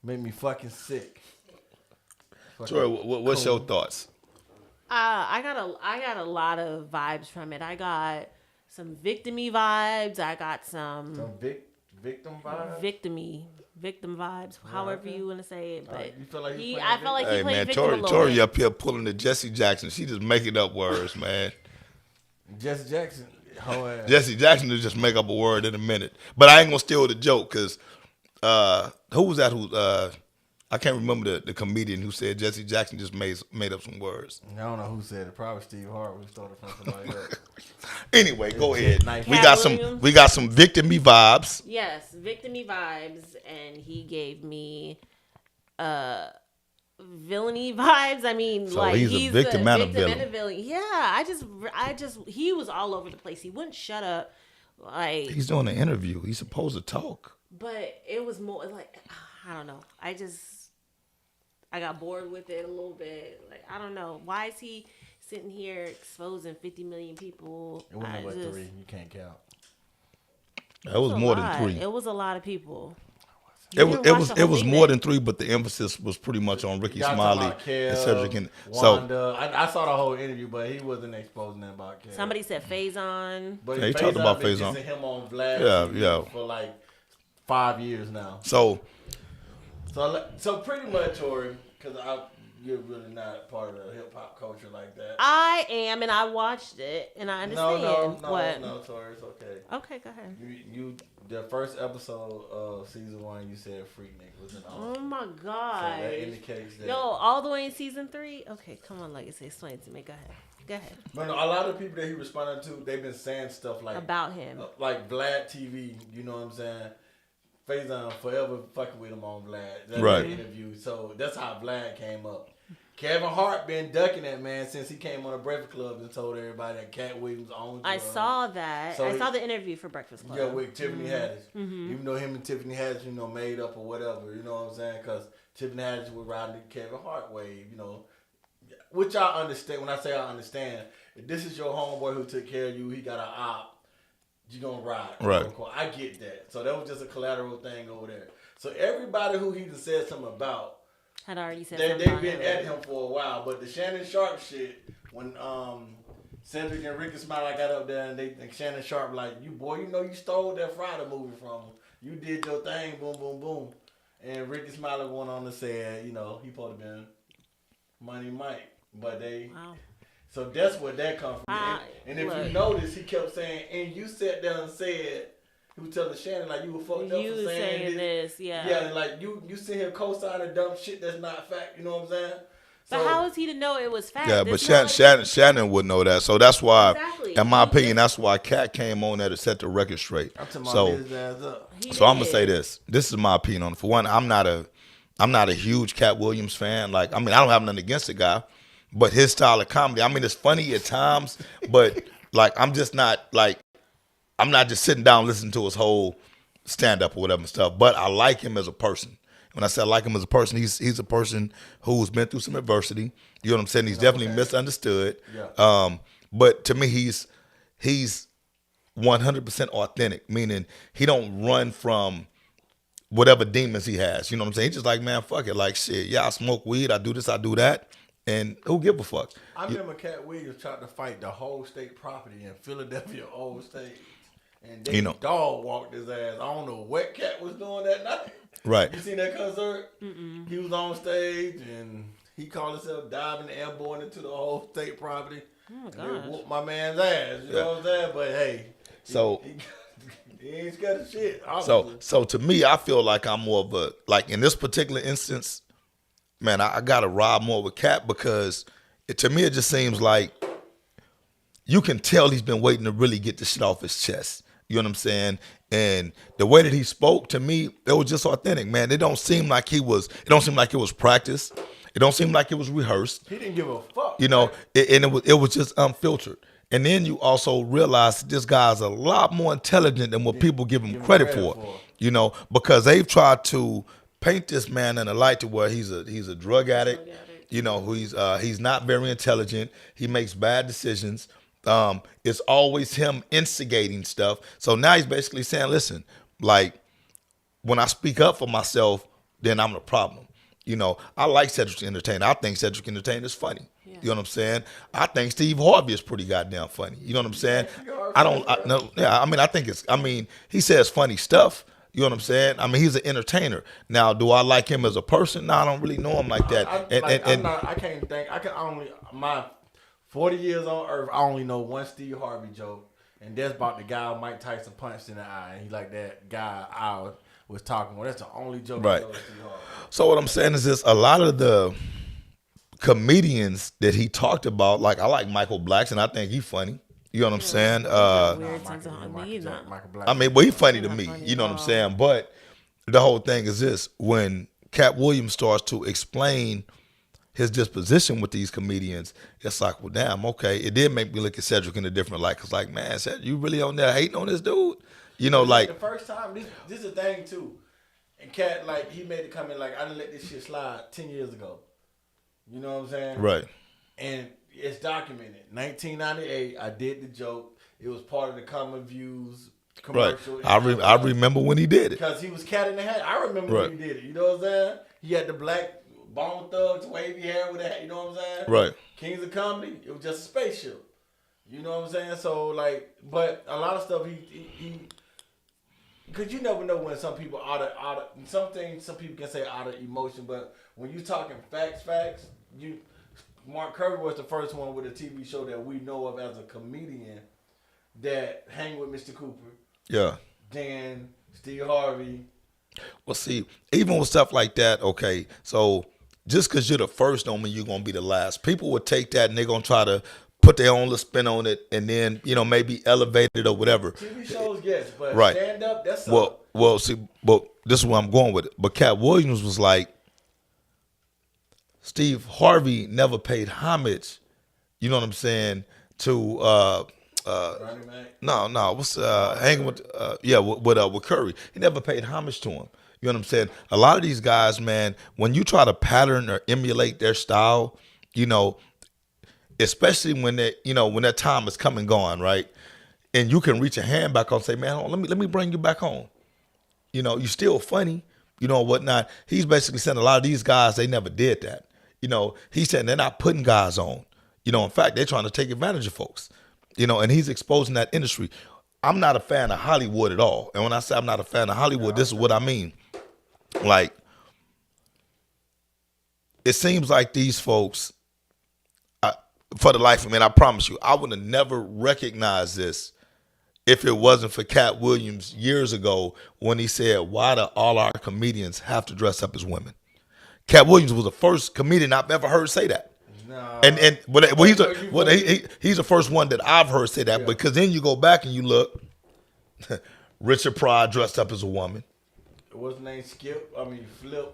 Made me fucking sick. Tori, what's your thoughts? I got a lot of vibes from it. I got some victim-y vibes. I got some Victim vibe? victim vibes, however you want to say it. But You feel like I felt like he Hey played man, victim a little Tori bit. up here pulling the Jesse Jackson. She just making up words, man. Jesse Jackson. Whole ass. Jesse Jackson will just make up a word in a minute. But I ain't gonna steal the joke because who was that? I can't remember the comedian who said Jesse Jackson just made up some words. I don't know who said it. Probably Steve Harvey started from somebody else. Anyway, go ahead. Nice. We Cat got Williams. we got some victim-y vibes. Yes, victim-y vibes, and he gave me villainy vibes. I mean, So like he's a victim and a villain. Yeah, I just he was all over the place. He wouldn't shut up. Like, He's doing an interview. He's supposed to talk. but it was more like, I don't know. I got bored with it a little bit. Like, I don't know. Why is he sitting here exposing 50 million people. It wasn't but 3. You can't count. It was more than 3. It was a lot of people. It was more than 3, but the emphasis was pretty much on Ricky Smiley and Cedric. And Wanda. I saw the whole interview, but he wasn't exposing that about Kel. Somebody said Faison. But he talked about Faison. Him on Vlad for like 5 years now. So pretty much, Tori, because you're really not part of the hip hop culture like that. I am, and I watched it, and I understand. No, Tori, it's okay. Okay, go ahead. You the first episode of season 1, you said freak nigga was an Oh my god. So that indicates that. Yo, all the way in season 3? Okay, come on, Legacy, explain it to me. Go ahead. No, a lot of people that he responded to, they've been saying stuff like about him, like Vlad TV. You know what I'm saying? Faison forever fucking with him on Vlad. That's right. The interview. So that's how Vlad came up. Kevin Hart been ducking that man since he came on the Breakfast Club and told everybody that Cat Williams owns. I saw that. So I saw the interview for Breakfast Club. Yeah, with Tiffany Haddish. Even though him and Tiffany Haddish, made up or whatever. You know what I'm saying? Because Tiffany Haddish was riding the Kevin Hart wave. Which I understand. When I say I understand, if this is your homeboy who took care of you, he got an op. You gonna ride. Right. I get that. So that was just a collateral thing over there. So everybody who he just said something about had already said they've been at him for a while. But the Shannon Sharp shit, when Cedric and Ricky Smiley got up there and Shannon Sharp like, you stole that Friday movie from him. You did your thing, boom, boom, boom. And Ricky Smiley went on to say, he supposed to been Money Mike. But wow. So that's where that comes from. And if you notice, he kept saying, and you sat down and said, he was telling Shannon, like, you were fucked up for saying this. Yeah. Yeah, and like, you sit here co-signing dumb shit that's not fact, you know what I'm saying? But how is he to know it was fact? Yeah, but Shannon would know that. So that's why, in my opinion, that's why Cat came on there to set the record straight. So I'm going to say this. This is my opinion on it. For one, I'm not a huge Cat Williams fan. Like, I don't have nothing against the guy. But his style of comedy, it's funny at times, but like I'm not just sitting down listening to his whole stand up or whatever stuff. But I like him as a person. When I say I like him as a person, he's a person who's been through some adversity. You know what I'm saying? He's definitely misunderstood. Yeah. But to me, he's 100% authentic, meaning he don't run from whatever demons he has. You know what I'm saying? He's just like, man, fuck it. Like, shit, yeah, I smoke weed, I do this, I do that. And who give a fuck? I remember Cat Williams tried to fight the whole state property in Philadelphia old state. And they dog walked his ass. I don't know what Cat was doing that night. Right. You seen that concert? Mm-mm. He was on stage and he called himself diving airborne into the whole state property. Oh my gosh. Whooped my man's ass. You know what I'm saying? But hey. So he ain't scared of shit. So to me, I feel like I'm more of a, like in this particular instance, man, I got to ride more with Cat because to me it just seems like you can tell he's been waiting to really get the shit off his chest. You know what I'm saying? And the way that he spoke to me, it was just authentic, man. It don't seem like it was practiced. It don't seem like it was rehearsed. He didn't give a fuck. It was just unfiltered. And then you also realize this guy's a lot more intelligent than what people give him credit for. Because they've tried to paint this man in a light to where he's a drug addict. He's not very intelligent. He makes bad decisions. It's always him instigating stuff. So now he's basically saying, listen, like when I speak up for myself, then I'm the problem. I like Cedric Entertainer. I think Cedric Entertainer is funny. Yeah. You know what I'm saying? I think Steve Harvey is pretty goddamn funny. You know what I'm saying? He says funny stuff. You know what I'm saying? He's an entertainer. Now, do I like him as a person? No, I don't really know him like that. My 40 years on earth, I only know one Steve Harvey joke, and that's about the guy Mike Tyson punched in the eye. And he like that guy I was talking about. That's the only joke I know of Steve Harvey. So what I'm saying is this, a lot of the comedians that he talked about, like I like Michael Blackson, I think he's funny. You know what I'm saying? He's funny to me. You know what I'm saying? But the whole thing is this, when Cat Williams starts to explain his disposition with these comedians, it's like, well, damn, okay. It did make me look at Cedric in a different light. Cause like, man, Cedric, you really on there hating on this dude? Like the first time, this is a thing too. And Cat, like, he made the comment like, I didn't let this shit slide 10 years ago. You know what I'm saying? Right. And it's documented. 1998, I did the joke. It was part of the Common Views Right. commercial. I remember when he did it. Because he was cat in the hat. I remember when he did it. You know what I'm saying? He had the black Bone Thugs wavy hair with that. You know what I'm saying? Right. Kings of Comedy. It was just a spaceship. You know what I'm saying? So like, but a lot of stuff he because you never know when some people out of some things some people can say out of emotion, but when you talking facts, Mark Kirby was the first one with a TV show that we know of as a comedian that hang with Mr. Cooper. Yeah. Dan, Steve Harvey. Well, see, even with stuff like that, okay, so just because you're the first don't mean you're going to be the last. People would take that and they're going to try to put their own little spin on it and then, maybe elevate it or whatever. TV shows, yes, but right. Stand up, that's well, see, but this is where I'm going with it. But Cat Williams was like, Steve Harvey never paid homage, you know what I'm saying, to what's hanging with with Curry. He never paid homage to him. You know what I'm saying? A lot of these guys, man, when you try to pattern or emulate their style, especially when they, when that time is come and gone, right? And you can reach a hand back on and say, man, let me bring you back home. You're still funny, whatnot. He's basically saying a lot of these guys, they never did that. He's saying they're not putting guys on. In fact, they're trying to take advantage of folks. And he's exposing that industry. I'm not a fan of Hollywood at all. And when I say I'm not a fan of Hollywood, this is what I mean. Like, it seems like these folks, for the life of me, and I promise you, I would have never recognized this if it wasn't for Cat Williams years ago when he said, why do all our comedians have to dress up as women? Cat Williams was the first comedian I've ever heard say that. No. He's the first one that I've heard say that, because then you go back and you look, Richard Pryor dressed up as a woman. What's his name? Flip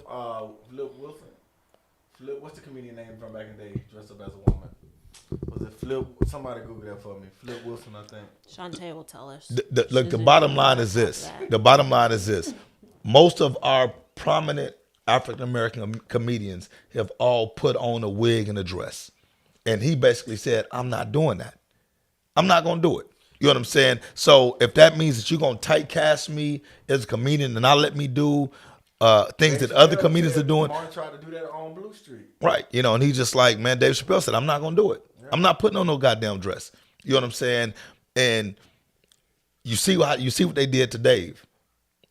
Wilson. Flip, what's the comedian name from back in the day? Dressed up as a woman. Was it Flip? Somebody Google that for me. Flip Wilson, I think. Shantae will tell us. The bottom line is this. The bottom line is this. Most of our prominent African American comedians have all put on a wig and a dress. And he basically said, I'm not doing that. I'm not going to do it. You know what I'm saying? So if that means that you're going to typecast me as a comedian and not let me do things that other comedians are doing. Martin tried to do that on Blue Street. Right. And he's just like, man, Dave Chappelle said, I'm not going to do it. Yeah. I'm not putting on no goddamn dress. You know what I'm saying? And you see what they did to Dave.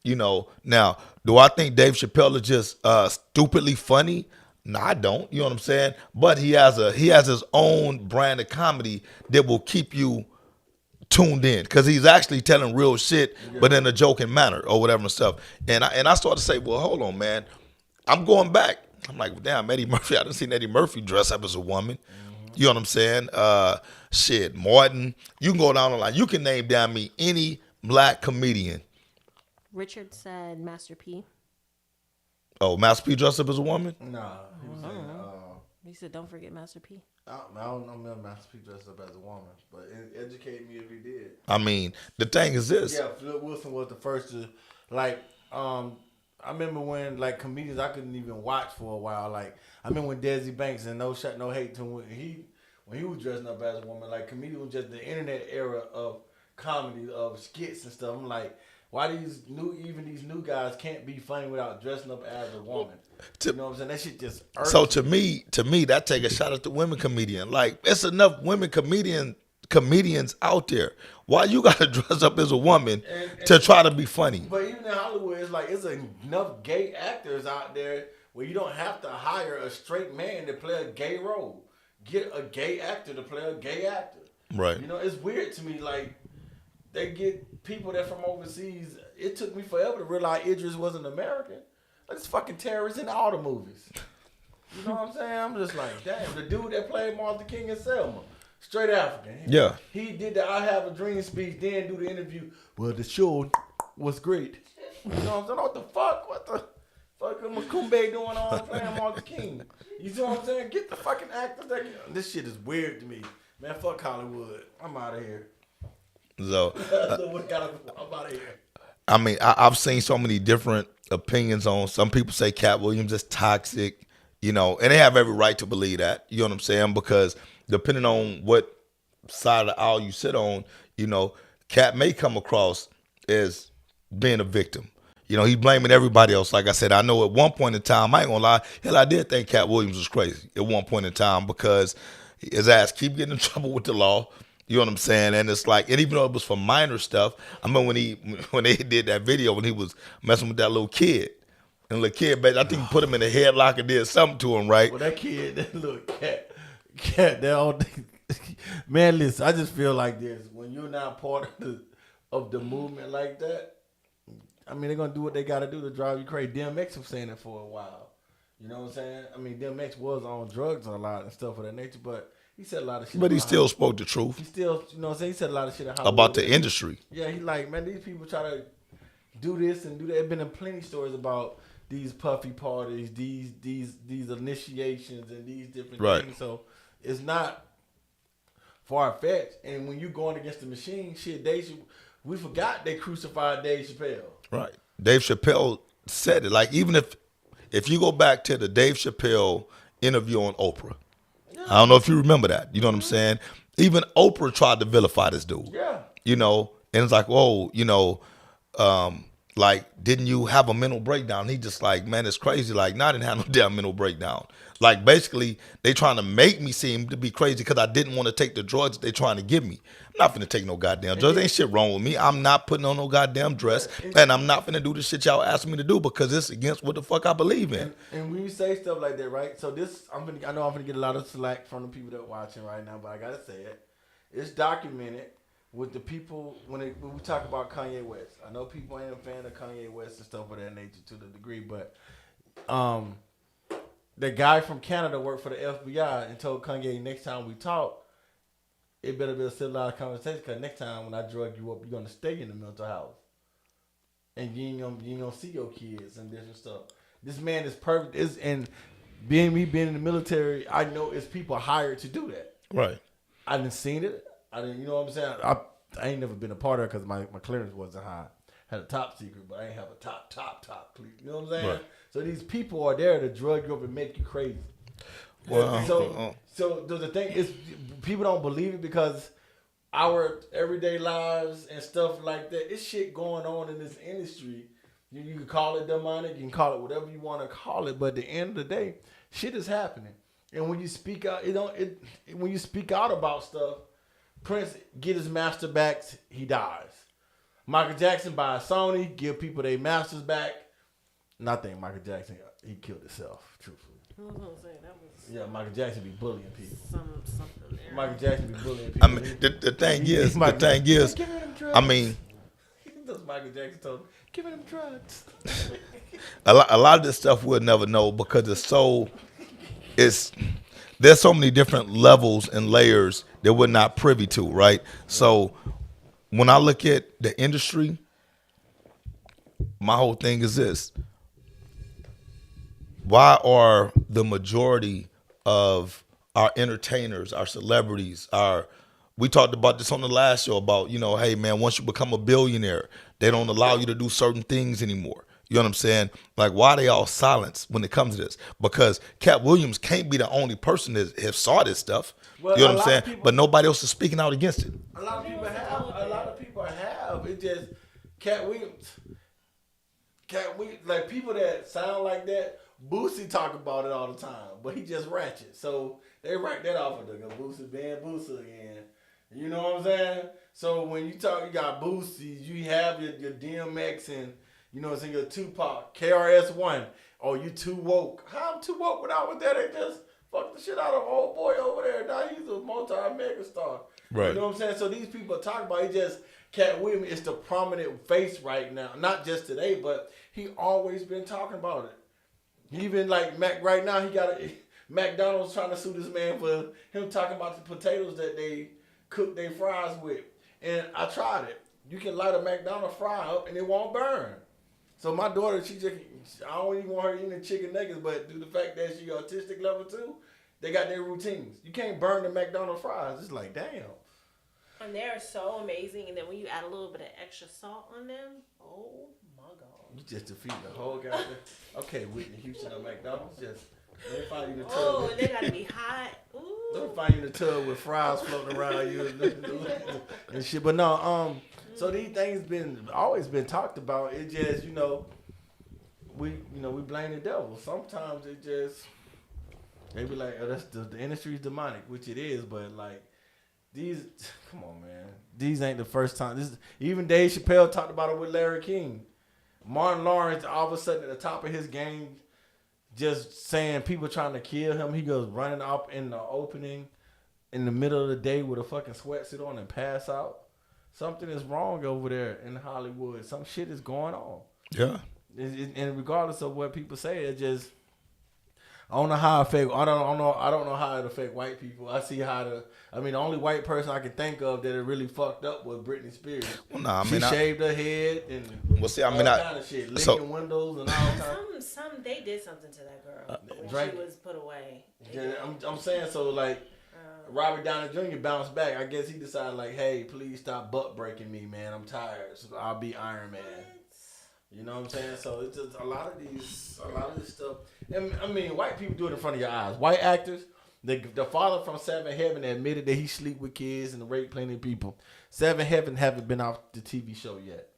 Now, do I think Dave Chappelle is just stupidly funny? No, I don't. You know what I'm saying? But he has his own brand of comedy that will keep you tuned in, because he's actually telling real shit, but in a joking manner or whatever and stuff. And I started to say, well, hold on, man. I'm going back. I'm like, well, damn, Eddie Murphy. I didn't see Eddie Murphy dress up as a woman. Mm-hmm. You know what I'm saying? Martin. You can go down the line. You can name down me any black comedian. Richard said Master P. Oh, Master P dressed up as a woman? Nah, he was saying. He said, don't forget Master P. I don't know Master P dressed up as a woman, but educate me if he did. I mean, the thing is this. Yeah, Flip Wilson was the first to, like, I remember when, like, comedians I couldn't even watch for a while. Like, I remember when Desi Banks, and no shot, no hate to him, when he was dressing up as a woman, like, comedian was just the internet era of comedy, of skits and stuff. I'm like, why these new guys can't be funny without dressing up as a woman? You know what I'm saying? That shit just irks so to me, that take a shot at the women comedian. Like, it's enough women comedians out there. Why you gotta dress up as a woman to try to be funny? But even in Hollywood, it's enough gay actors out there where you don't have to hire a straight man to play a gay role. Get a gay actor to play a gay actor. Right. It's weird to me, like, they get people that from overseas. It took me forever to realize Idris wasn't American. Like, this fucking terrorist in all the movies. You know what I'm saying? I'm just like, damn, the dude that played Martin Luther King in Selma, straight African. Yeah. He did the I Have a Dream speech, then do the interview. Well, the show was great. You know what I'm saying? What the fuck? What the fuck is Makumbe doing on playing Martin Luther King? You see what I'm saying? Get the fucking actors that. This shit is weird to me. Man, fuck Hollywood. I'm out of here. So, I'm out of here. I mean, I've seen so many different opinions on. Some people say Cat Williams is toxic. You know, and they have every right to believe that. You know what I'm saying? Because depending on what side of the aisle you sit on, you know, Cat may come across as being a victim. You know, he's blaming everybody else. Like I said, I know at one point in time, I ain't gonna lie, hell, I did think Cat Williams was crazy at one point in time because his ass keep getting in trouble with the law. You know what I'm saying? And it's like, and even though it was for minor stuff, I remember when they did that video when he was messing with that little kid. And the little kid, I think he put him in a headlock and did something to him, right? Well, that kid, that little cat, that all man, listen, I just feel like this. When you're not part of the movement like that, I mean, they're going to do what they got to do to drive you crazy. DMX was saying it for a while. You know what I'm saying? I mean, DMX was on drugs a lot and stuff of that nature, but he said a lot of shit. But he still spoke the truth. He still, you know what I'm saying? He said a lot of shit about the industry. Yeah, he like, man, these people try to do this and do that. There's been plenty of stories about these puffy parties, these initiations and these different things. So it's not far-fetched. And when you're going against the machine, shit, we forgot they crucified Dave Chappelle. Right. Dave Chappelle said it. Like, even if you go back to the Dave Chappelle interview on Oprah, I don't know if you remember that. You know what I'm saying? Even Oprah tried to vilify this dude. Yeah. You know, and it's like, whoa, you know, like, didn't you have a mental breakdown? He just like, man, it's crazy. Like, no, I didn't have no damn mental breakdown. Like, basically, they trying to make me seem to be crazy because I didn't want to take the drugs they trying to give me. I'm not finna take no goddamn drugs. There ain't shit wrong with me. I'm not putting on no goddamn dress, and I'm not finna do the shit y'all asking me to do because it's against what the fuck I believe in. And when you say stuff like that, right? So this, I know I'm gonna get a lot of slack from the people that are watching right now, but I gotta say it. It's documented with the people when we talk about Kanye West. I know people ain't a fan of Kanye West and stuff of that nature to the degree, but the guy from Canada worked for the FBI and told Kanye, next time we talk, it better be a civilized conversation because next time when I drug you up, you're gonna stay in the mental house, and you ain't gonna see your kids and different stuff. This man is perfect. And being in the military, I know it's people hired to do that. Right. I didn't seen it. I didn't. You know what I'm saying? I ain't never been a part of it because my clearance wasn't high. Had a top secret, but I ain't have a top clearance. You know what I'm saying? Right. So these people are there to drug you up and make you crazy. Well, so the thing is, people don't believe it because our everyday lives and stuff like that, it's shit going on in this industry. You can call it demonic, you can call it whatever you want to call it, but at the end of the day, shit is happening. And when you speak out, when you speak out about stuff, Prince get his master back, he dies. Michael Jackson buys Sony, give people their masters back. And I think Michael Jackson, he killed himself, truthfully. I was gonna say that was. Yeah, Michael Jackson be bullying people. Something there. Michael Jackson be bullying people. I mean, the thing is, I mean, Michael Jackson told him, give me them drugs. a lot of this stuff we'll never know because there's so many different levels and layers that we're not privy to, right? So when I look at the industry, my whole thing is this. Why are the majority of our entertainers, our celebrities, we talked about this on the last show about, you know, hey man, once you become a billionaire, they don't allow you to do certain things anymore. You know what I'm saying? Like, why are they all silenced when it comes to this? Because Cat Williams can't be the only person that have saw this stuff. Well, you know what I'm saying? But nobody else is speaking out against it. A lot of people have. It's just Cat Williams, like people that sound like that. Boosie talk about it all the time, but he just ratchet. So they write that off of the Boosie being Boosie again. You know what I'm saying? So when you got Boosie, you have your DMX and, you know what I'm saying, your Tupac, KRS-One. Oh, you too woke. How I'm too woke without with that? They just fuck the shit out of old boy over there. Now he's a multi-mega star. Right. You know what I'm saying? So these people are talking about, he just, Cat Williams is the prominent face right now. Not just today, but he always been talking about it. Even like Mac right now, he got McDonald's trying to sue this man for him talking about the potatoes that they cook their fries with. And I tried it. You can light a McDonald's fry up and it won't burn. So my daughter, I don't even want her eating chicken nuggets, but due to the fact that she autistic level 2, they got their routines. You can't burn the McDonald's fries. It's like, damn. And they're so amazing. And then when you add a little bit of extra salt on them, oh my God. You just defeat the whole goddamn. Okay, Whitney Houston or McDonald's, just They find you in the tub. Oh, and they gotta be hot. They Ooh. find you in the tub with fries floating around you and shit. But no, so these things always been talked about. It just, we blame the devil. Sometimes it just they be like, oh, that's the industry's demonic, which it is. But like these, come on, man, these ain't the first time. Even Dave Chappelle talked about it with Larry King. Martin Lawrence, all of a sudden at the top of his game, just saying people trying to kill him. He goes running up in the opening in the middle of the day with a fucking sweatsuit on and pass out. Something is wrong over there in Hollywood. Some shit is going on. Yeah. And regardless of what people say, it just I don't know how it affect. I don't know how it affect white people. I see how the only white person I can think of that it really fucked up was Britney Spears. Well, nah, she shaved her head and all kind of shit, licking windows and all kinds. They did something to that girl when she was put away. Yeah, I'm saying so. Like Robert Downey Jr. bounced back. I guess he decided like, hey, please stop butt breaking me, man. I'm tired. So I'll be Iron Man. You know what I'm saying? So it's just a lot of this stuff. And I mean, white people do it in front of your eyes. White actors, the father from Seven Heaven admitted that he sleep with kids and raped plenty of people. Seven Heaven haven't been off the TV show yet.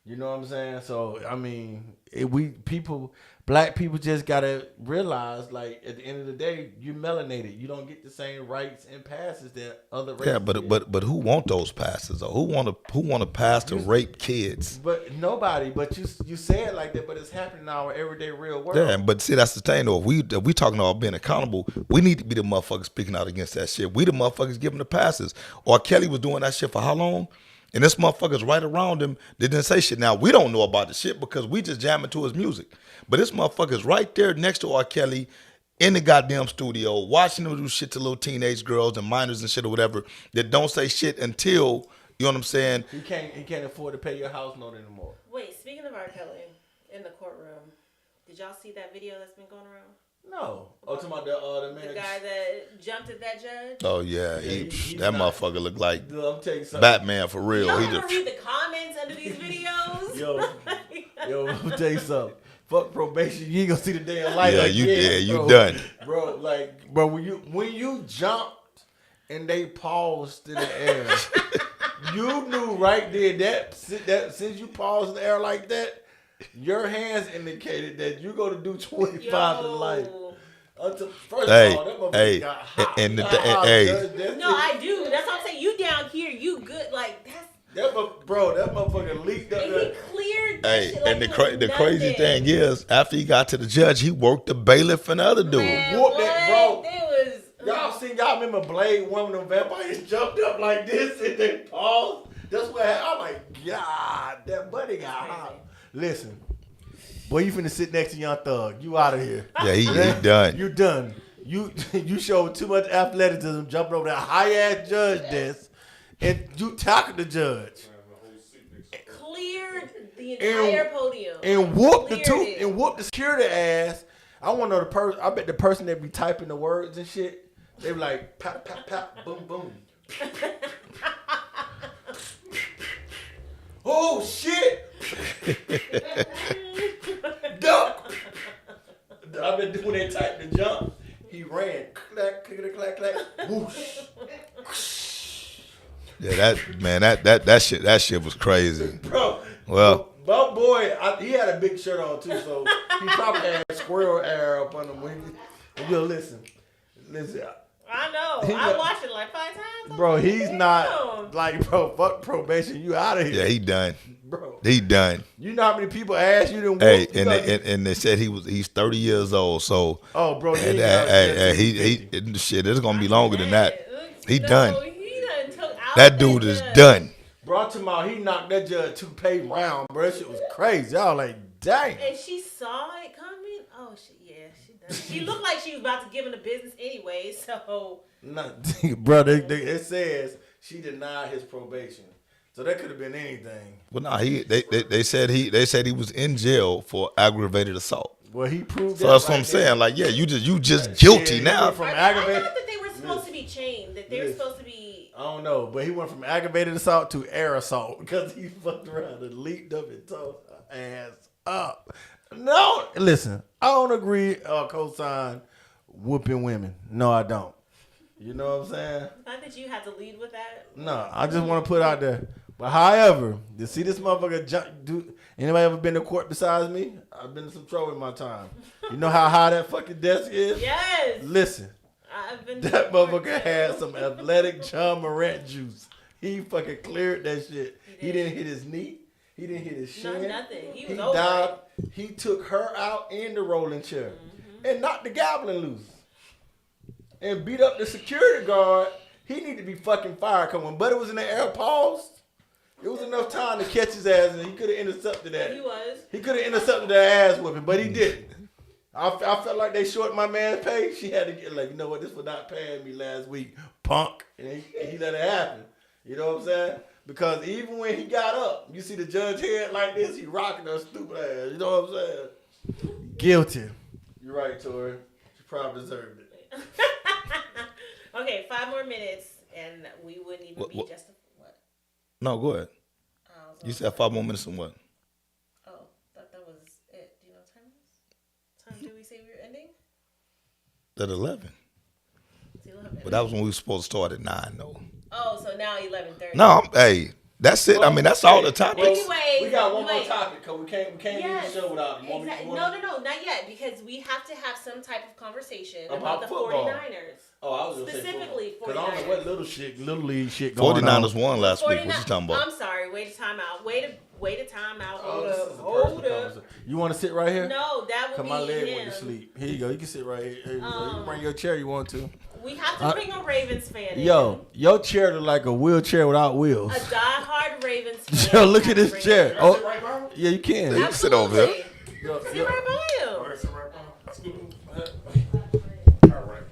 You know what I'm saying? So I mean, black people just gotta realize, like at the end of the day, you melanated. You don't get the same rights and passes that other races. Yeah, but who want those passes though? Who want to pass to rape kids? But nobody. But you say it like that, but it's happening in our everyday real world. Yeah, but see, that's the thing though. If we talking about being accountable, we need to be the motherfuckers speaking out against that shit. We the motherfuckers giving the passes. Or Kelly was doing that shit for how long? And this motherfucker's right around him. They didn't say shit. Now, we don't know about the shit because we just jamming to his music. But this motherfucker's right there next to R. Kelly in the goddamn studio watching him do shit to little teenage girls and minors and shit or whatever that don't say shit until, you know what I'm saying? He can't afford to pay your house note anymore. Wait, speaking of R. Kelly in the courtroom, did y'all see that video that's been going around? No. Oh, talking about the man. The guy that jumped at that judge? Oh, yeah. That motherfucker looked like Dude, I'm telling you something. Batman for real. Y'all He ever just, read the comments under these videos? Yo, I'm tell you something. Fuck probation. You ain't gonna see the day of light. Yeah, you done. Bro, when you jumped and they paused in the air, you knew right there that since you paused in the air like that, your hands indicated that you're gonna do 25 to life. First of all, that motherfucker got hot. No, I do. That's what I'm saying. You down here, you good. Like that motherfucker leaked up. And he cleared that shit and like the crazy thing is, after he got to the judge, he worked the bailiff and the other dude. Whooped that, bro. Y'all remember Blade, one of them vampires jumped up like this and they paused? That's what happened. I'm like, God, that buddy got hot. Listen, boy, you finna sit next to Young Thug. You out of here. Yeah, he done. You done. You showed too much athleticism jumping over that high ass judge desk, and you tackled the judge. Cleared the entire podium. And whooped the security ass. I want to know the person. I bet the person that be typing the words and shit, they be like, pop, pop, pop, boom, boom. Oh shit! Duck! I bet when they typed the jump, he ran. Clack, clack, clack, clack, whoosh. Yeah, that shit was crazy. Bro, well, my boy, he had a big shirt on too, so he probably had squirrel hair up on him. Yo, listen. I know. I watched it like 5 times. Bro, he's not fuck probation. You out of here. Yeah, he done. Bro, he done. You know how many people asked you to whoop? Hey, and they said he's 30 years old. So bro, shit, it's gonna be longer than that. He done. He done took out that dude is done. Bro, tomorrow he knocked that judge 2 pay round, bro. That shit was crazy. Y'all like, dang. And she saw it coming. Oh, she done. She looked like she was about to give him the business anyway. So, bro, it says she denied his probation. So that could have been anything. Well, no, they said he was in jail for aggravated assault. Well, he proved. So that's what I'm saying. Like, yeah, you just guilty now. I thought that they were supposed to be chained. That they were supposed to be. I don't know, but he went from aggravated assault to air assault because he fucked around and leaked up and tore her ass up. No, listen. I don't agree. Co-sign whooping women. No, I don't. You know what I'm saying? Not that you had to lead with that. No, I just want to put out there. But however, to see this motherfucker anybody ever been to court besides me? I've been in some trouble in my time. You know how high that fucking desk is? Yes. Listen, I've been that motherfucker had some athletic John Morant juice. He fucking cleared that shit. He didn't hit his knee. He didn't hit his shin. Nothing. He was He over died. it. He took her out in the rolling chair and knocked the goblin loose. And beat up the security guard. He need to be fucking fired. Cause when Buddy was in the air paused, it was enough time to catch his ass, and he could have intercepted that. He was. He could have intercepted that ass whipping, but he didn't. I felt like they short my man's pay. She had to get like, you know what, this was not paying me last week, punk. And he let it happen. You know what I'm saying? Because even when he got up, you see the judge head like this, he rocking her stupid ass. You know what I'm saying? Guilty. You're right, Tori. She probably deserved it. Okay, 5 more minutes, and we wouldn't even be just what? No, go ahead. You said 5 more minutes and what? Oh, thought that was it. Do you know what time it is? Time did we say we were ending? At 11. It's 11. But that was when we were supposed to start at 9, though. Oh, so now 11:30. No, hey, that's it. I mean, that's all the topics. Anyway, we got one more topic because we can't Yes, do the show without it. exactly. No, not yet, because we have to have some type of conversation About about the football. 49ers. Oh, I was gonna Specifically, say because I don't know 49ers. what little league shit going 49ers on. won last week. 49 What you talking about? I'm sorry. Wait a time out. Wait a time out. Oh, Hold this up. is a Hold personal up. conversation. You want to sit right here? No, that would Cause be my leg him. went to sleep. Here you go. You can sit right here. Here you go. You can bring your chair. You want to? We have to bring a Ravens fan in. Yo, your chair look like a wheelchair without wheels. A diehard Ravens fan. Yo, look We at have this to bring chair. in. Oh, Sit right by him? yeah, you can. You can sit over here. Absolutely. Sit right by him. Alright, sit right by him. Scoot. Alright.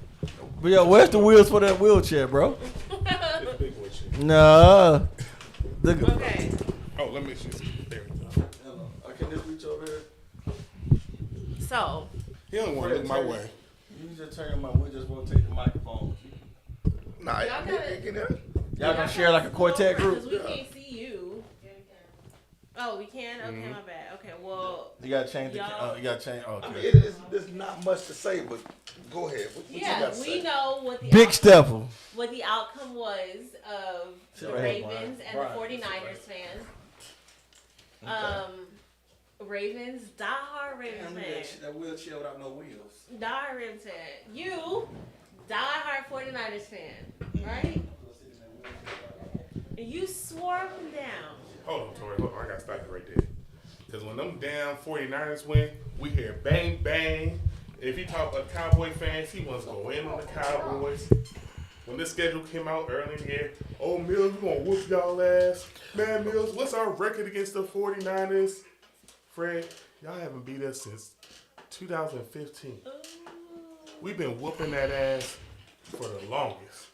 But yo, where's the wheels for that wheelchair, bro? It's big boy shit. Nah. Okay. Oh, let me see. There we go. I can just reach over here. So, He don't want to look my way. You can just turn your mic. We just rotate the microphone. Nah, Y'all gotta- Y'all gonna share like a quartet because group? we can't see you. Oh, we can? Okay, my bad. Okay, well, You gotta change the. Y'all- You gotta change. I mean, Okay. there's not much to say, but go ahead. What you yeah, got to we say? know what the Big outcome, Stepper. what the outcome was of Sit the right here, Ravens Brian. and Brian, the 49ers fans. Ravens, diehard Ravens fan. That wheelchair without no wheels. Diehard Ravens fan. You, diehard 49ers fan, right? And you swore them down. Hold on, Tori. Hold on. I got to stop you right there. Because when them damn 49ers win, we hear bang, bang. If you talk about Cowboy fans, he wants to go in on the Cowboys. When this schedule came out early in the year, oh, Mills, we going to whoop y'all ass. Man, Mills, what's our record against the 49ers? Fred, y'all haven't beat us since 2015. We've been whooping that ass for the longest.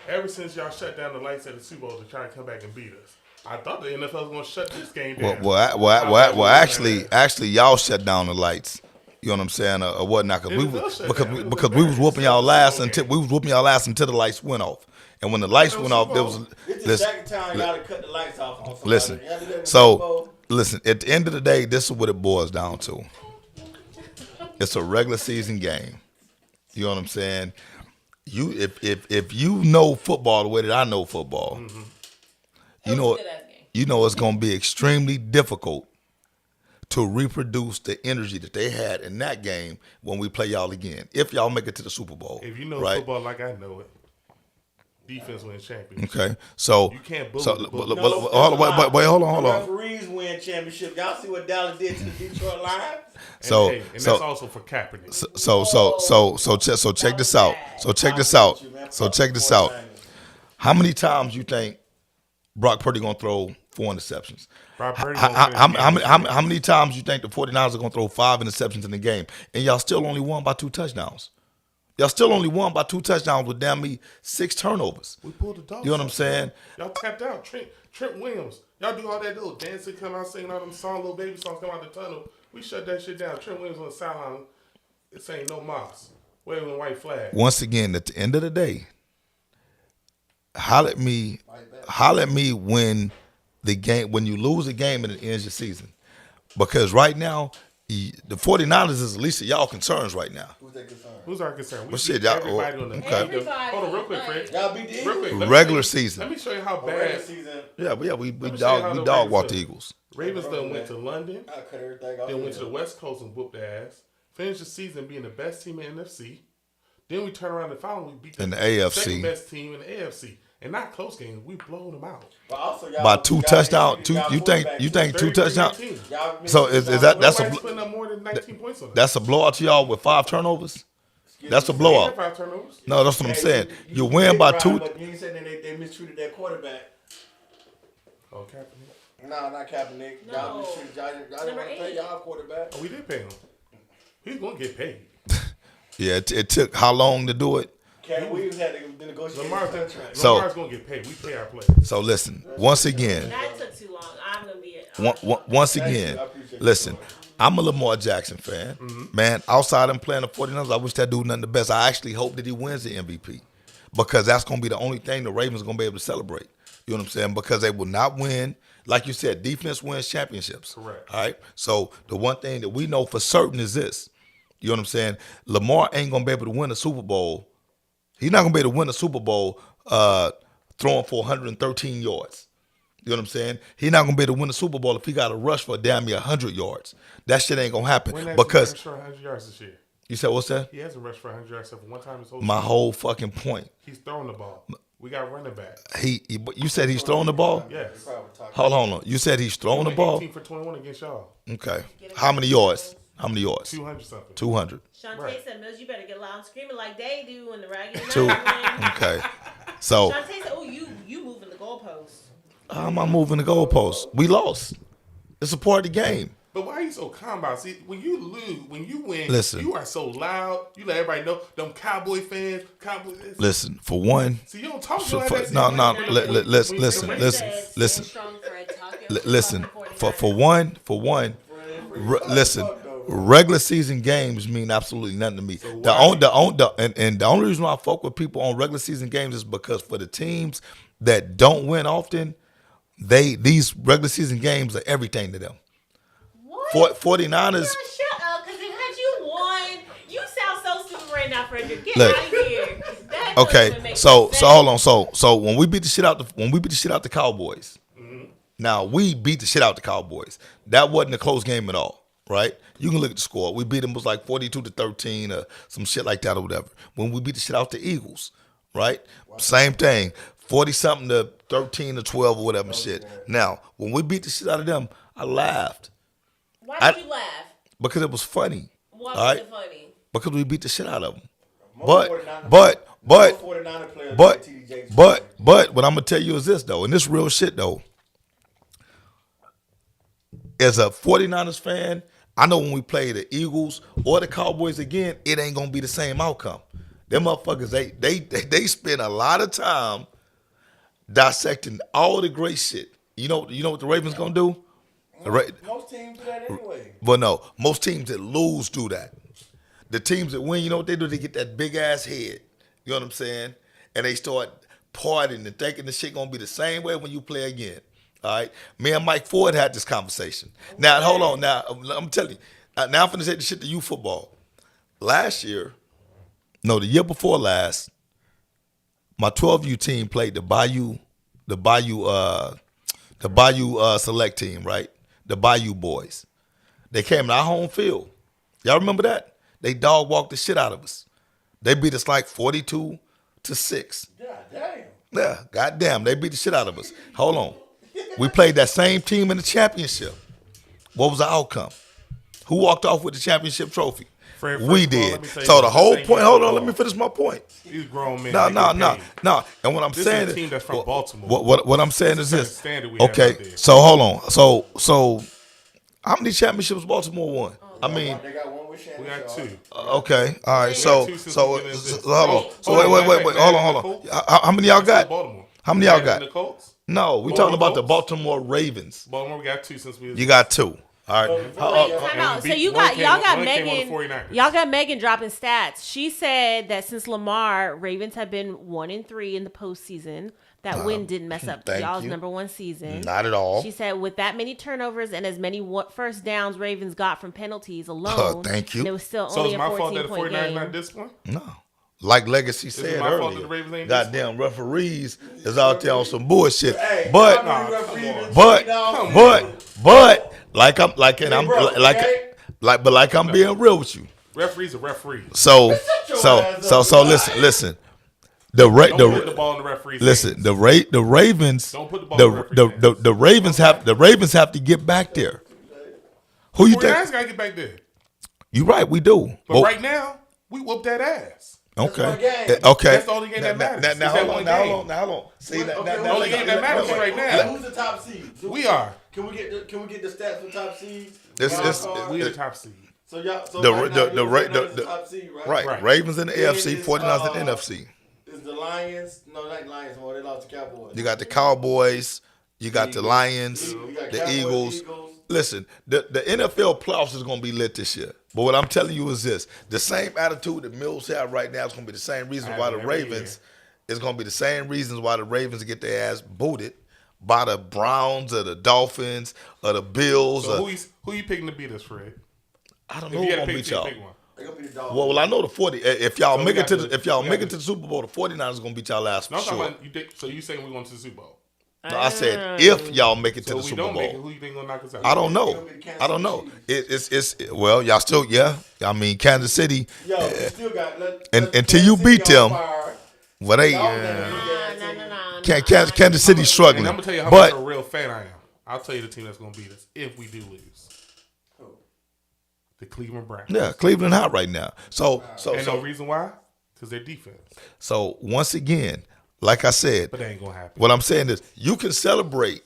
Ever since y'all shut down the lights at the Super Bowl to try to come back and beat us. I thought the NFL was going to shut this game down. Well, actually, y'all shut down the lights. You know what I'm saying, or whatnot? Because we was whooping y'all ass until the lights went off. And when the lights went off, there was. It's the second time y'all to cut the lights off on somebody. Listen, Y'all do that with so football? listen. At the end of the day, this is what it boils down to. It's a regular season game. You know what I'm saying? You if you know football the way that I know football, you know it's gonna be extremely difficult to reproduce the energy that they had in that game when we play y'all again. If y'all make it to the Super Bowl, If you know right? football like I know it, defense wins championship. Okay, so You can't bully so the bully. hold on, hold on. The referees win championship. Y'all see what Dallas did to the Detroit Lions? So And that's also for Kaepernick. so check this out. So check this out. So check this out. How many times you think Brock Purdy gonna throw 4 interceptions? Brock Purdy gonna finish the game. How many times you think the 49ers are gonna throw 5 interceptions in the game, and y'all still only won by 2 touchdowns? Y'all still only won by 2 touchdowns with damn me 6 turnovers. We pulled the dogs. You know what I'm saying? Y'all tapped out. Trent Williams. Y'all do all that little dancing, come out singing all them little baby songs, come out the tunnel. We shut that shit down. Trent Williams on the sideline. It saying no mas. Waving a white flag. Once again, at the end of the day, holler at me when the game, when you lose a game and it ends your season. Because right now, The 49ers is the least of y'all concerns right now. Who's that concern? Who's our concern? We Well, beat shit, y'all- everybody on the okay. Everybody, Hold on, real quick, Fred. Y'all beat the Real Eagles? quick. Let me Regular show you- season. Let me show you how Regular bad season. Yeah, we Let me show you dog how the walked Ravens the do. Eagles. Ravens done went to London, I cut everything off. then went to the West Coast and whooped their ass. Finished the season being the best team in the NFC. Then we turn around the following week, beat In the the AFC. second best team in the AFC. And not close games. We blown them out. But also, y'all, By 2 touchdowns. You think 2 touchdowns? 33-19. So is that that's Nobody's a putting up more than 19 points on us. that's a blowout to y'all with 5 turnovers? That's a blowout. 5 turnovers. No, that's what I'm saying. You win by 2. But you ain't saying they mistreated that quarterback. Oh, Kaepernick. No, not Kaepernick. Y'all No. mistreated. Y'all didn't Number want to pay 8. y'all quarterback. Oh, we did pay him. He's going to get paid. Yeah, it took how long to do it? Cat Williams had to negotiate Lamar's his contract. So- going to get paid. We pay our players. So listen, once again, That took too long. I'm gonna be. once again, listen. I'm a Lamar Jackson fan. Man, outside him playing the 49ers, I wish that dude nothing the best. I actually hope that he wins the MVP because that's going to be the only thing the Ravens are going to be able to celebrate. You know what I'm saying? Because they will not win. Like you said, defense wins championships. Correct. All right? So the one thing that we know for certain is this. You know what I'm saying? Lamar ain't going to be able to win a Super Bowl. He's not going to be able to win a Super Bowl throwing for 113 yards. You know what I'm saying? He's not going to be able to win a Super Bowl if he got to rush for damn near 100 yards. That shit ain't going to happen. When has Because, he rushed for 100 yards this year? you said what's that? He hasn't rushed for 100 yards except for one time his whole My season. whole fucking point. He's throwing the ball. We got running back. But you said he's throwing the ball? Yes. Hold on. You said he's throwing the ball? 18 for 21 against y'all. Okay. How many yards? 200 something. 200. Shantae Right. said, "Mills, you better get loud and screaming like they do when the raggedy Two. man win." Okay. So, Shantae said, "Oh, you moving the goalposts." how am I moving the goalposts? We lost. It's a part of the game. But why are you so calm about it? See, when you lose, when you win, Listen. you are so loud. You let everybody know. Them Cowboy fans, Cowboys. Listen, for one, See, you don't talk So like for- that. See, no, when- no, when- li- li- when- listen, when- listen, when- listen. Listen, for one, listen. Regular season games mean absolutely nothing to me. The only reason why I fuck with people on regular season games is because for the teams that don't win often, these regular season games are everything to them. What? 49ers. Shut up, because had you won, you sound so stupid right now, Frederick. Get Look. out of here. That doesn't Okay, make so sense. hold on. So when we beat the shit out the Cowboys, now we beat the shit out the Cowboys. That wasn't a close game at all, right? You can look at the score. We beat them, it was like 42-13 or some shit like that or whatever. When we beat the shit out the Eagles, right? Same thing, 40-something to 13-12 or whatever shit. Now when we beat the shit out of them, I laughed Why did you laugh? because it was funny. Why all was right? it funny? Because we beat the shit out of them. Most But 49er players But like TD Jakes. what I'm gonna tell you is this though, and this real shit though. As a 49ers fan, I know when we play the Eagles or the Cowboys again, it ain't gonna be the same outcome. Them motherfuckers, they spend a lot of time dissecting all the great shit. You know what the Ravens gonna do? Most teams do that anyway. Well, no, most teams that lose do that. The teams that win, you know what they do? They get that big ass head. You know what I'm saying? And they start partying and thinking the shit gonna be the same way when you play again. All right. Me and Mike Ford had this conversation. Now, hold on. Now, I'm telling you. Now I'm finna say the shit to you football. The year before last, my 12U team played the Bayou select team, right? The Bayou boys. They came to our home field. Y'all remember that? They dog walked the shit out of us. They beat us like 42-6. God damn. Yeah, goddamn, they beat the shit out of us. Hold on. We played that same team in the championship. What was the outcome? Who walked off with the championship trophy? Fred, We first of all, did. let me tell you So the something. whole This ain't point, getting hold on, involved. let me finish my point. These grown men. No. they get paid. And what I'm This saying is a team that's from Baltimore. What I'm saying is This this. is the standard we have Okay, out there. so hold on. So how many championships Baltimore won? I mean, They got one with Shannon. We got Sharp. two. okay, all right. We So got two since so we've been in this. hold on. So Hold on, wait. wait, Hold wait, on. wait. How many y'all got? Baltimore. How many y'all Madden and got? The Colts. No, we Baltimore talking about the Colts? Baltimore Ravens. Baltimore, we got two since we. You got two. All right. Wait, time out. So y'all got Megan dropping stats. She said that since Lamar, Ravens have been 1-3 in the postseason. That win didn't mess up y'all's number one season. Not at all. She said with that many turnovers and as many first downs Ravens got from penalties alone. Thank you. And it was still So only it's a my 14 fault that the point 49ers game. not disciplined? No. Like Legacy said my fault that the earlier, Ravens ain't goddamn referees is out there on some bullshit. Hey, But like I'm being real with you. Referees are referees. So listen. The Don't put the ball in the referee's hands. the Ravens. Don't put the ball in the referee's hands. The Ravens have to get back there. Who you 49ers think? gotta get back there. You right, we do. But right now, we whoop that ass. Okay. That's the only game that matters. Now hold on. See The only game that matters right now. Who's the top seed? We are. Can we get the stats for top seeds? We the top seed. So y'all. So The top seed, right. Ravens in the AFC, 49ers in the NFC. Is the Lions? No, not Lions. Well, they lost to Cowboys. You got the Cowboys. You got the Lions. The Eagles. Listen, the NFL playoffs is going to be lit this year. But what I'm telling you is this. The same attitude that Mills have right now is going to be the same reason why the Ravens is going to be the same reasons why the Ravens get their ass booted by the Browns or the Dolphins or the Bills. So who you picking to beat us, Fred? I don't know who's going to beat y'all. They're gonna be the Dolphins. Well, I know the 40. If y'all make it to the Super Bowl, the 49ers is going to beat y'all ass for sure. So you saying we're going to the Super Bowl? No, I said if y'all make it to So the we Super don't Bowl. make it, who you think gonna knock us out? I don't know. It's well, y'all still I mean, Kansas City. Yo, you still got Until you beat them, well they Kansas City struggling. And I'm gonna tell you how but much of a real fan I am. I'll tell you the team that's gonna beat us if we do lose. The Cleveland Browns. yeah, Cleveland hot right now. So no reason why? Because their defense. So once again, like I said, But that ain't gonna happen. what I'm saying is you can celebrate.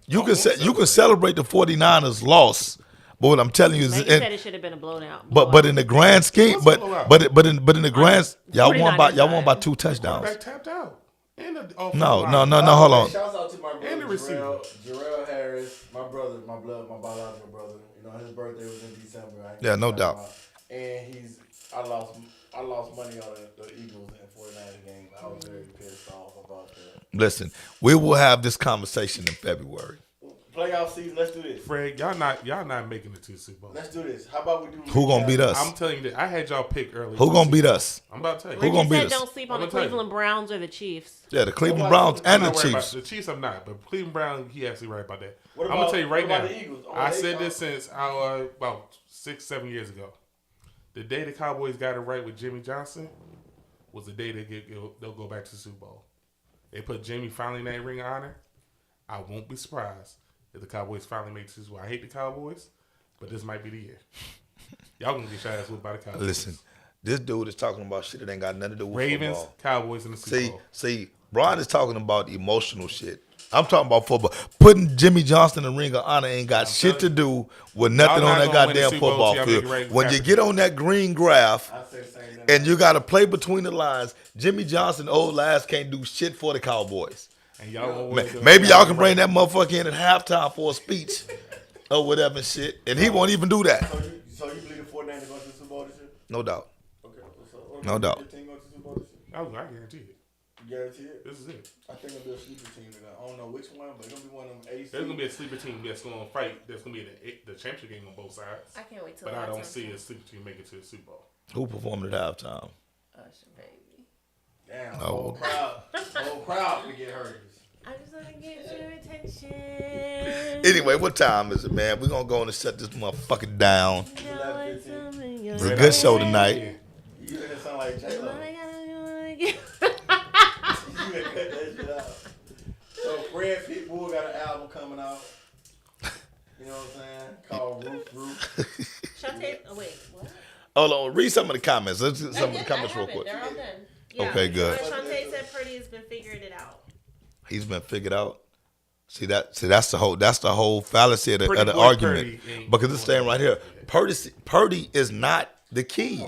You can celebrate the 49ers loss. But what I'm telling you is, Like you said, it should have been a blowout. but in the grand scheme, but in the grand, y'all won by 2 touchdowns. Quarterback tapped out. And the No, hold on. Shouts out to my And the brother receiver. Jarrell Harris, my brother, my biological brother. You know, his birthday was in December. Yeah, no doubt. And I lost money on the Eagles and 49ers game. I was very pissed off about that. Listen, we will have this conversation in February. Playoff season, let's do this. Fred, y'all not making it to the Super Bowl. Let's do this. How about we do? Who gonna beat us? I'm telling you that I had y'all pick early. Who gonna beat us? I'm about to tell you. Who gonna beat said us? don't sleep on the I'm gonna tell you. Cleveland Browns or the Chiefs. Yeah, the Cleveland Browns and the I'm not worried about Chiefs. the Chiefs, I'm not, but Cleveland Brown, he actually right about that. What I'm gonna about- tell you right what now. about the Eagles? Oh, I they said come. this since about 6-7 years ago. The day the Cowboys got it right with Jimmy Johnson was the day they'll go back to the Super Bowl. They put Jimmy finally in that ring of honor. I won't be surprised if the Cowboys finally make the Super Bowl. I hate the Cowboys, but this might be the year. Y'all gonna get your ass whooped by the Cowboys. Listen, this dude is talking about shit that ain't got nothing to do with Ravens, football. Cowboys in the Super Bowl. See, Brian is talking about emotional shit. I'm talking about football. Putting Jimmy Johnson in the ring of honor ain't got shit to do with nothing Y'all on not that gonna win the goddamn Super Bowl football till y'all field. make it right When you with get on that green graph I say the same thing. and you got to play between the lines, Jimmy Johnson, old ass, can't do shit for the Cowboys. And y'all won't Maybe y'all can bring that motherfucker in at halftime for a speech or whatever and shit, and he won't even do that. So you believe the 49ers going to the Super Bowl this year? No doubt. Okay. So No doubt. Your team going to the Super Bowl this year? I guarantee it. You guarantee it? This is it. I think it'll be a sleeper team. I don't know which one, but it's gonna be one of them AC. There's gonna be a sleeper team that's gonna fight. There's gonna be the championship game on both sides. I can't wait till. But I don't see a sleeper team make it to the Super Bowl. Who performed at halftime? Usher, baby. Damn, Oh. whole crowd to get hurt. I just want to get your attention. Anyway, what time is it, man? We're gonna go on and shut this motherfucker down. It's a good show tonight. You hear that sound like J-Lo. You better cut that shit out. So Fred Pitbull got an album coming out. You know what I'm saying? Called Roof. Shantae, oh wait, what? Hold on, read some of the comments. Let's do some of the comments real quick. They're all done. Yeah. Okay, good. Shantae said Purdy has been figuring it out. He's been figured out. See that's the whole fallacy of the Pretty boy argument. Purdy ain't Because this thing right here, Purdy is not the key.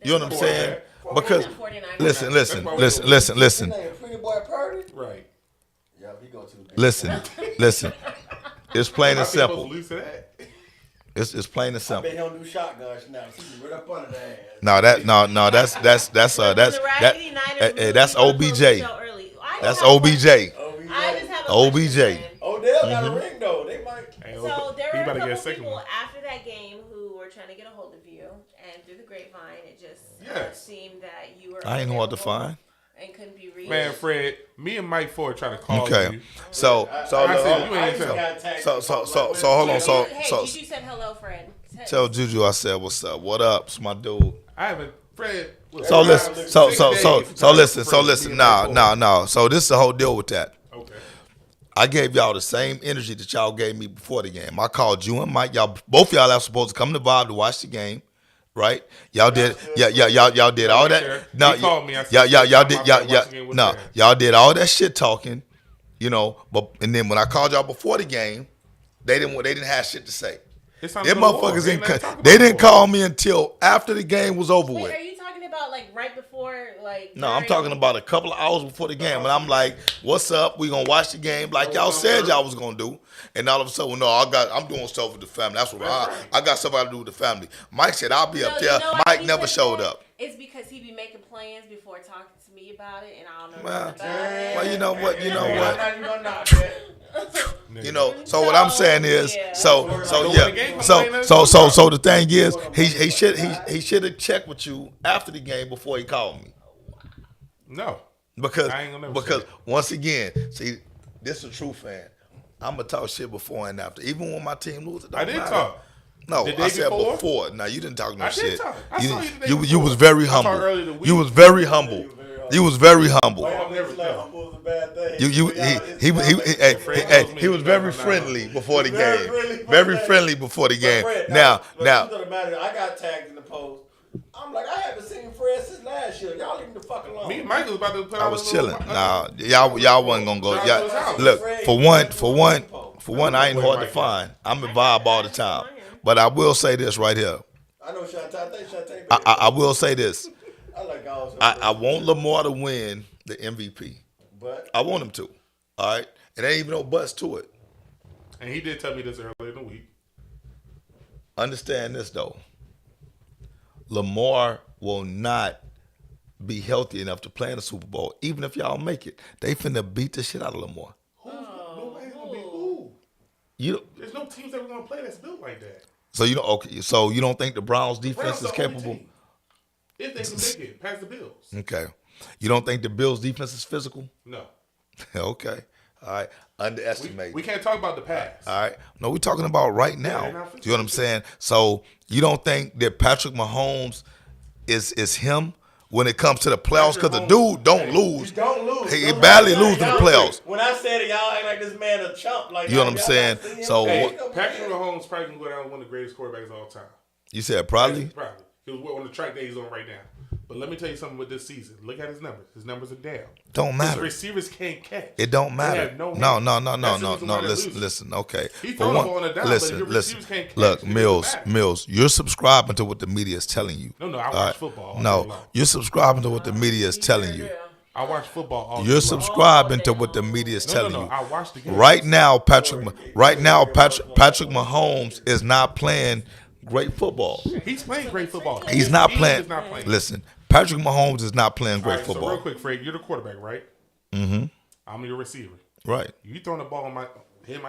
You know what I'm saying? Because listen. Pretty boy Purdy. Right. Yeah, he go too big. Listen. It's plain My and team supposed simple. to lose to that. It's plain and I simple. bet he don't do shotguns now. He can right up under the ass. No, that's The Raggedy Niners that's lose, you wanna close the OBJ. show early. I That's just have a OBJ. question. OBJ. I just have a OBJ. question, man. Odell got a ring though. They might. Hey, So there he were about a to get a couple second people one. after that game who were trying to get a hold of you, and through the grapevine, it just Yes. seemed that you were. I ain't know what to unavailable find. and couldn't be reached. Man, Fred, me and Mike Ford trying to call Okay. you. So I said, you ain't just tell. got tagged. So hold on. Hey, Juju said hello, friend. Tell Juju I said what's up. What up? It's my dude. I haven't, Fred. was So around listen. 6 So days to listen. try to Listen. me and Mike Ford. No. So this is the whole deal with that. Okay. I gave y'all the same energy that y'all gave me before the game. I called you and Mike. Both y'all are supposed to come to Bob to watch the game, right? Y'all did. Y'all did all that. No, He called me. I said, y'all did. I'm out there watching it with No, Fred. y'all did all that shit talking, But and then when I called y'all before the game, they didn't have shit to say. It's time Them to go to war. motherfuckers Ain't nothing to didn't. talk They about didn't no more. call me until after the game was over Wait, with. are you talking about like right before, like? No, I'm during- talking about a couple of hours before the game, and I'm like, "What's up? We gonna watch the game like y'all said y'all was gonna do." And all of a sudden, no, I'm doing stuff with the family. That's what I got stuff I to do with the family. Mike said I'll be up No, there. you know why Mike he never said showed that? up. It's because he be making plans before talking to me about it, and I don't know Well, nothing about it. well, you know what? I'm not even gonna knock that. So what I'm saying is, Yeah. so the thing is, he should have checked with you after the game before he called me. No. Because I ain't gonna never say that. once again, see, this is a true fan. I'm gonna talk shit before and after, even when my team loses. I did talk. No, The day I said before? before. No, you didn't talk no I did shit. talk. I saw you the day you before. was very I talked humble. earlier the week. You was very humble. You was very humble. Like, humble is a bad thing. He was very friendly before the Very game. friendly before Very the game. friendly before the game. Fred, Now, the truth of the matter, I got tagged in the post. I'm like, I haven't seen Fred since last year. Y'all leave me the fuck alone. Me and Mike was about to put I out was a little- chilling. Nah, y'all wasn't gonna go. Y'all, look, for one, I ain't hard to find. I'm in Vibe all the time. But I will say this right here. I know Shantae. Shantae. I will say this. I like all. I want Lamar to win the MVP. But I want him to. All right? It ain't even no buts to it. And he did tell me this earlier in the week. Understand this, though. Lamar will not be healthy enough to play in the Super Bowl, even if y'all make it. They finna beat the shit out of Lamar. Nobody's gonna be who? There's no teams that we're gonna play that's built like that. So you don't think the Browns defense Browns is the only capable? team. If they can make it past the Bills. Okay. You don't think the Bills defense is physical? No. Okay. All right. Underestimate. We can't talk about the past. All right. No, we're talking about right now. they're not You know what I'm saying? So you don't think that Patrick Mahomes is him when it comes to the playoffs? Because the dude don't lose. you don't lose. He barely loses in the playoffs. When I said it, y'all act like this man a chump. Like You know what I'm y'all saying? not seeing So him. Hey, what- Patrick Mahomes probably can go down as one of the greatest quarterbacks of all time. You said probably? Probably. He was on the track that he's on right now. But let me tell you something with this season. Look at his numbers. His numbers are down. Don't His matter. receivers can't catch. It don't They matter. have no No. hands. That's the reason why they're Listen, losing. listen. Okay. He For throwing the one- ball on the down, but listen, your listen. receivers can't catch. Look, It doesn't matter. Mills, you're subscribing to what the media is telling you. No, I watch All right? football all day No, long. you're subscribing to what the media is telling you. I watch football all day You're long. subscribing to what the media is telling No. you. I watch the game. Right now, Patrick Mahomes is not playing great football. He's playing great football. He's not He playing. is not playing. Listen, Patrick Mahomes is not playing All great right, so football. real quick, Fred, you're the quarterback, right? Mm-hmm. I'm your receiver. Right. You throwing the ball in my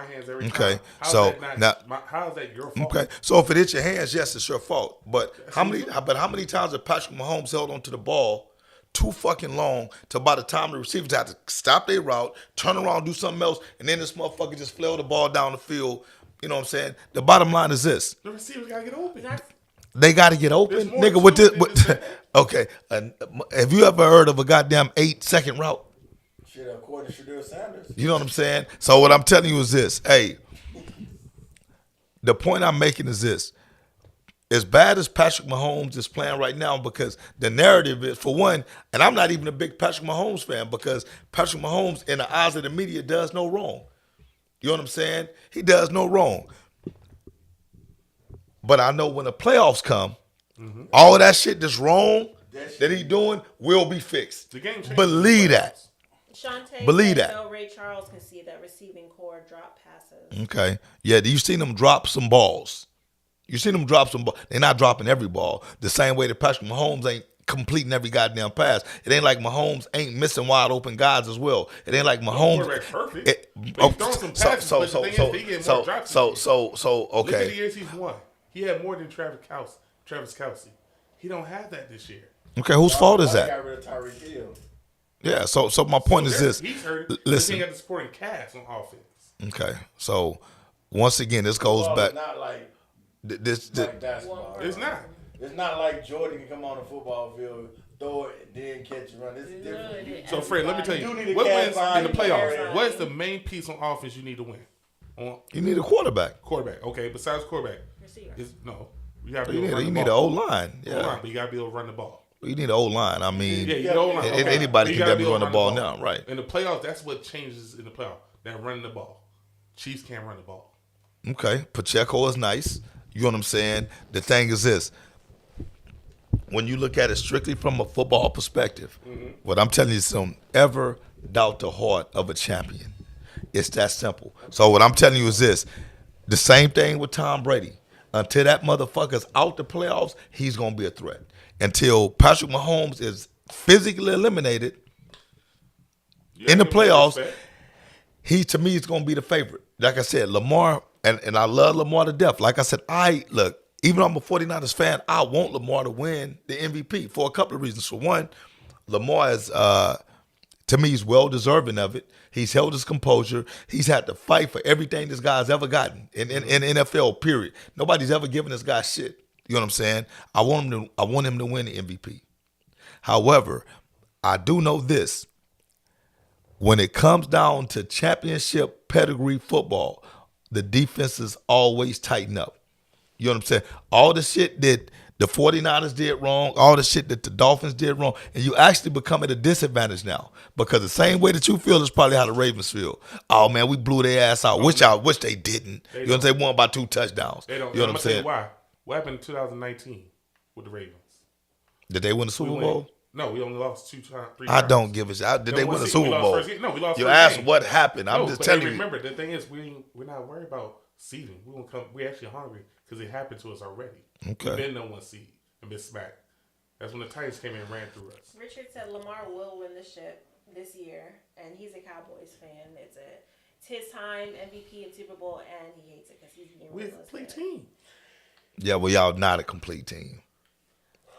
hands every Okay, time. How's so that now- how is that your fault? Okay. So if it hits your hands, yes, it's your fault. But how many times have Patrick Mahomes held onto the ball too fucking long till by the time the receivers have to stop their route, turn around, do something else, and then this motherfucker just flail the ball down the field? You know what I'm saying? The bottom line is this. The receivers gotta get open. They got to get There's open, more nigga. With to this, it than just that. okay. Have you ever heard of a goddamn 8-second route? Shit, according to Shadeur Sanders. You know what I'm saying? So what I'm telling you is this. Hey, the point I'm making is this. As bad as Patrick Mahomes is playing right now, because the narrative is, for one, and I'm not even a big Patrick Mahomes fan, because Patrick Mahomes, in the eyes of the media, does no wrong. You know what I'm saying? He does no wrong. But I know when the playoffs come, all of that shit that's wrong that he doing will be fixed. The game changed. Believe that. Shantae Believe said that. no Ray Charles can see that receiving core drop passes. Okay. Yeah, you seen them drop some balls. You seen them drop some balls. They're not dropping every ball. The same way that Patrick Mahomes ain't completing every goddamn pass. It ain't like Mahomes ain't missing wide open guys as well. It ain't like Mahomes. Quarterback's perfect. But he's throwing some passes, but the thing is, he getting more drops. Okay. Look at the years he's won. He had more than Travis Kelce. He don't have that this year. Okay, whose fault is They that? got rid of Tyreek Hill. Yeah, so my point is this. He's hurt. Listen. He got the supporting cast on offense. Okay, so once again, this goes Football back. is not like Like basketball. It's not. It's not like Jordan can come on the football field, throw it, then catch and run. It's different. So, Fred, let me tell You you, do need a what cast wins line, in the you need playoffs? everything. What is the main piece on offense you need to win? On You need a quarterback. quarterback. Okay, besides quarterback, Receiver. you got to be You able to run need the an ball. O line. O-line, Yeah, but you got to be able to run the ball. you need an O line. I mean, Yeah, you know, O-line. Okay. anybody You can gotta definitely be able run to the ball now, right? In the playoffs, that's what changes in the playoffs. That running the ball. Chiefs can't run the ball. Okay, Pacheco is nice. You know what I'm saying? The thing is this. When you look at it strictly from a football perspective, what I'm telling you is don't ever doubt the heart of a champion. It's that simple. So what I'm telling you is this. The same thing with Tom Brady. Until that motherfucker's out the playoffs, he's going to be a threat. Until Patrick Mahomes is physically eliminated in the playoffs, he, to me, is going to be the favorite. Like I said, Lamar, and I love Lamar to death. Like I said, look, even though I'm a 49ers fan, I want Lamar to win the MVP for a couple of reasons. For one, Lamar is, to me, he's well-deserving of it. He's held his composure. He's had to fight for everything this guy's ever gotten in NFL, period. Nobody's ever given this guy shit. You know what I'm saying? I want him to win the MVP. However, I do know this. When it comes down to championship pedigree football, the defenses always tighten up. You know what I'm saying? All the shit that the 49ers did wrong, all the shit that the Dolphins did wrong, and you actually become at a disadvantage now. Because the same way that you feel is probably how the Ravens feel. Oh man, we blew their ass out. Wish they didn't. You know what I'm saying? They won by 2 touchdowns. They don't. You know what I'm saying? Why? What happened in 2019 with the Ravens? Did they win the Super Bowl? No, we only lost 3 times. I don't give a shit. Did they win the Super Bowl? No, we lost. You first asked game. what happened. I'm No, just but telling you. remember, the thing is, we're not worried about seeding. We won't come. We're actually hungry because it happened to us already. Okay. We've been no one seed and been smacked. That's when the Titans came in and ran through us. Richard said Lamar will win the ship this year, and he's a Cowboys fan. It's his time, MVP and Super Bowl, and he hates it because he's being We're a complete team. Yeah, well, y'all not a complete team.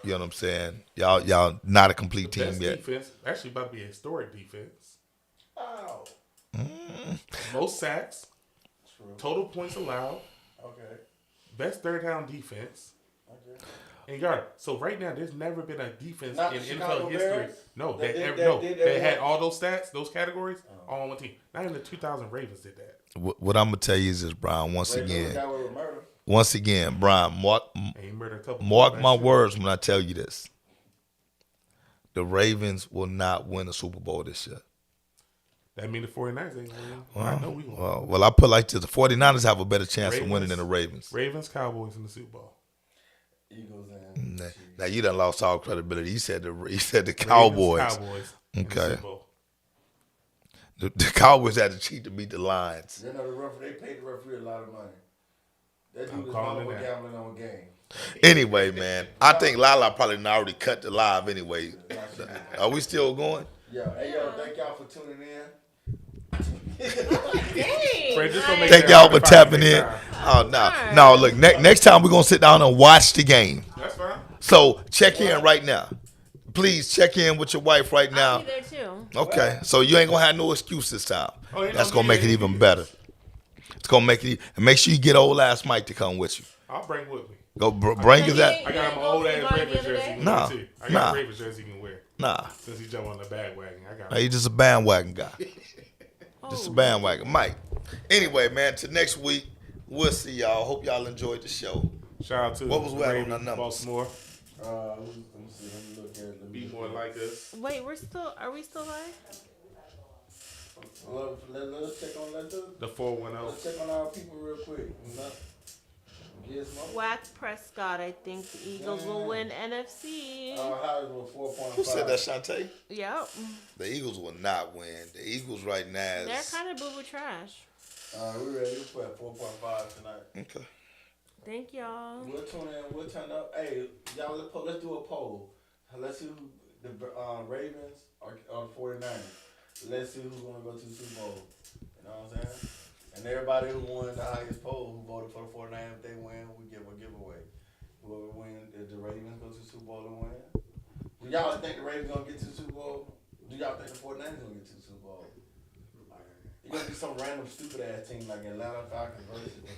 You know what I'm saying? Y'all not a complete team Best yet. defense, actually about to be a historic defense. Oh. Most sacks, True. total points allowed, Okay. best third down defense, Okay. and yard. So right now, there's never been a defense Not in the NFL Chicago history. Bears? No, That they did had that? all those stats, those categories, all on one team. Not even the 2000 Ravens did that. What I'm gonna tell you is this, Brian. Once Ray Lewis again, got away with murder. Brian. And he murdered a couple. Mark quarterbacks, my too. words when I tell you this. The Ravens will not win a Super Bowl this year. That mean the 49ers ain't gonna win. I know we gonna. Well, I put like this: the 49ers have a better chance of winning than the Ravens. Ravens, Cowboys in the Super Bowl. Eagles and Now you done lost all credibility. You said the Cowboys. Ravens, Cowboys in the Okay. Super Bowl. The Cowboys had to cheat to beat the Lions. you know the referee. They paid the referee a lot of money. That I'm dude is calling known it for now. gambling on game. Anyway, man, I think Lala probably done already cut the live anyway. Are we still going? Yeah. Hey, yo, thank y'all for tuning in. Dang. Fred, just gonna make Thank that y'all hard for to find tapping next in. time. Oh no, look, next time we're gonna sit down and watch the game. That's fine. So check in right now. Please check in with your wife right I'll now. be there too. Okay, so you ain't gonna have no excuse this time. Oh, ain't That's no gonna make it excuse. even better. It's gonna make it, and make sure you get old ass Mike to come with you. I'll bring with me. Go bring his ass. I got my old ass Ravens jersey. He can Nah, wear too. I nah. got a Ravens jersey he can wear Nah, since he jumped on the bandwagon. I got. he's just a bandwagon guy. Just a bandwagon, Mike. Anyway, man, till next week, we'll see y'all. Hope y'all enjoyed the show. Shout out to What was the we at on Ravens, our numbers? Baltimore. Let me see. Let me look at it. Be more like us. Wait, are we still live? Let's check on The 410. let's check on our people real quick. Gizmo. Whack Prescott. I think the Eagles will win NFC. Howard was 4.5. Who said that, Shantae? Yep. The Eagles will not win. The Eagles right now They're is kind of boo-boo trash. We ready. We put 4.5 tonight. Okay. Thank y'all. We'll tune in. We'll turn up. Hey, y'all, let's do a poll. Let's see who the Ravens or the 49ers. Let's see who's going to go to the Super Bowl. You know what I'm saying? And everybody who won the highest poll, who voted for the 49ers, if they win, we give a giveaway. Whoever win, if the Ravens go to the Super Bowl and win. Do y'all think the Ravens going to get to the Super Bowl? Do y'all think the 49ers going to get to the Super Bowl? It's going to be some random stupid ass team like Atlanta Falcons versus the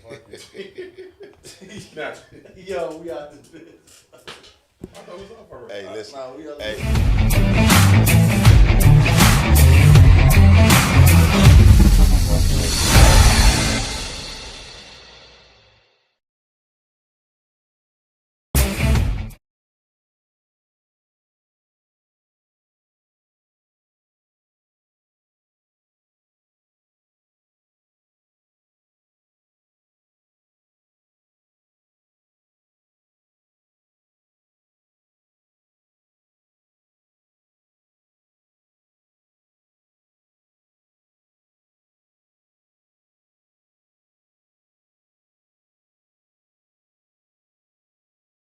fucking. Yo, we out to this. I thought it was off already. Hey, listen. Nah, we out Hey.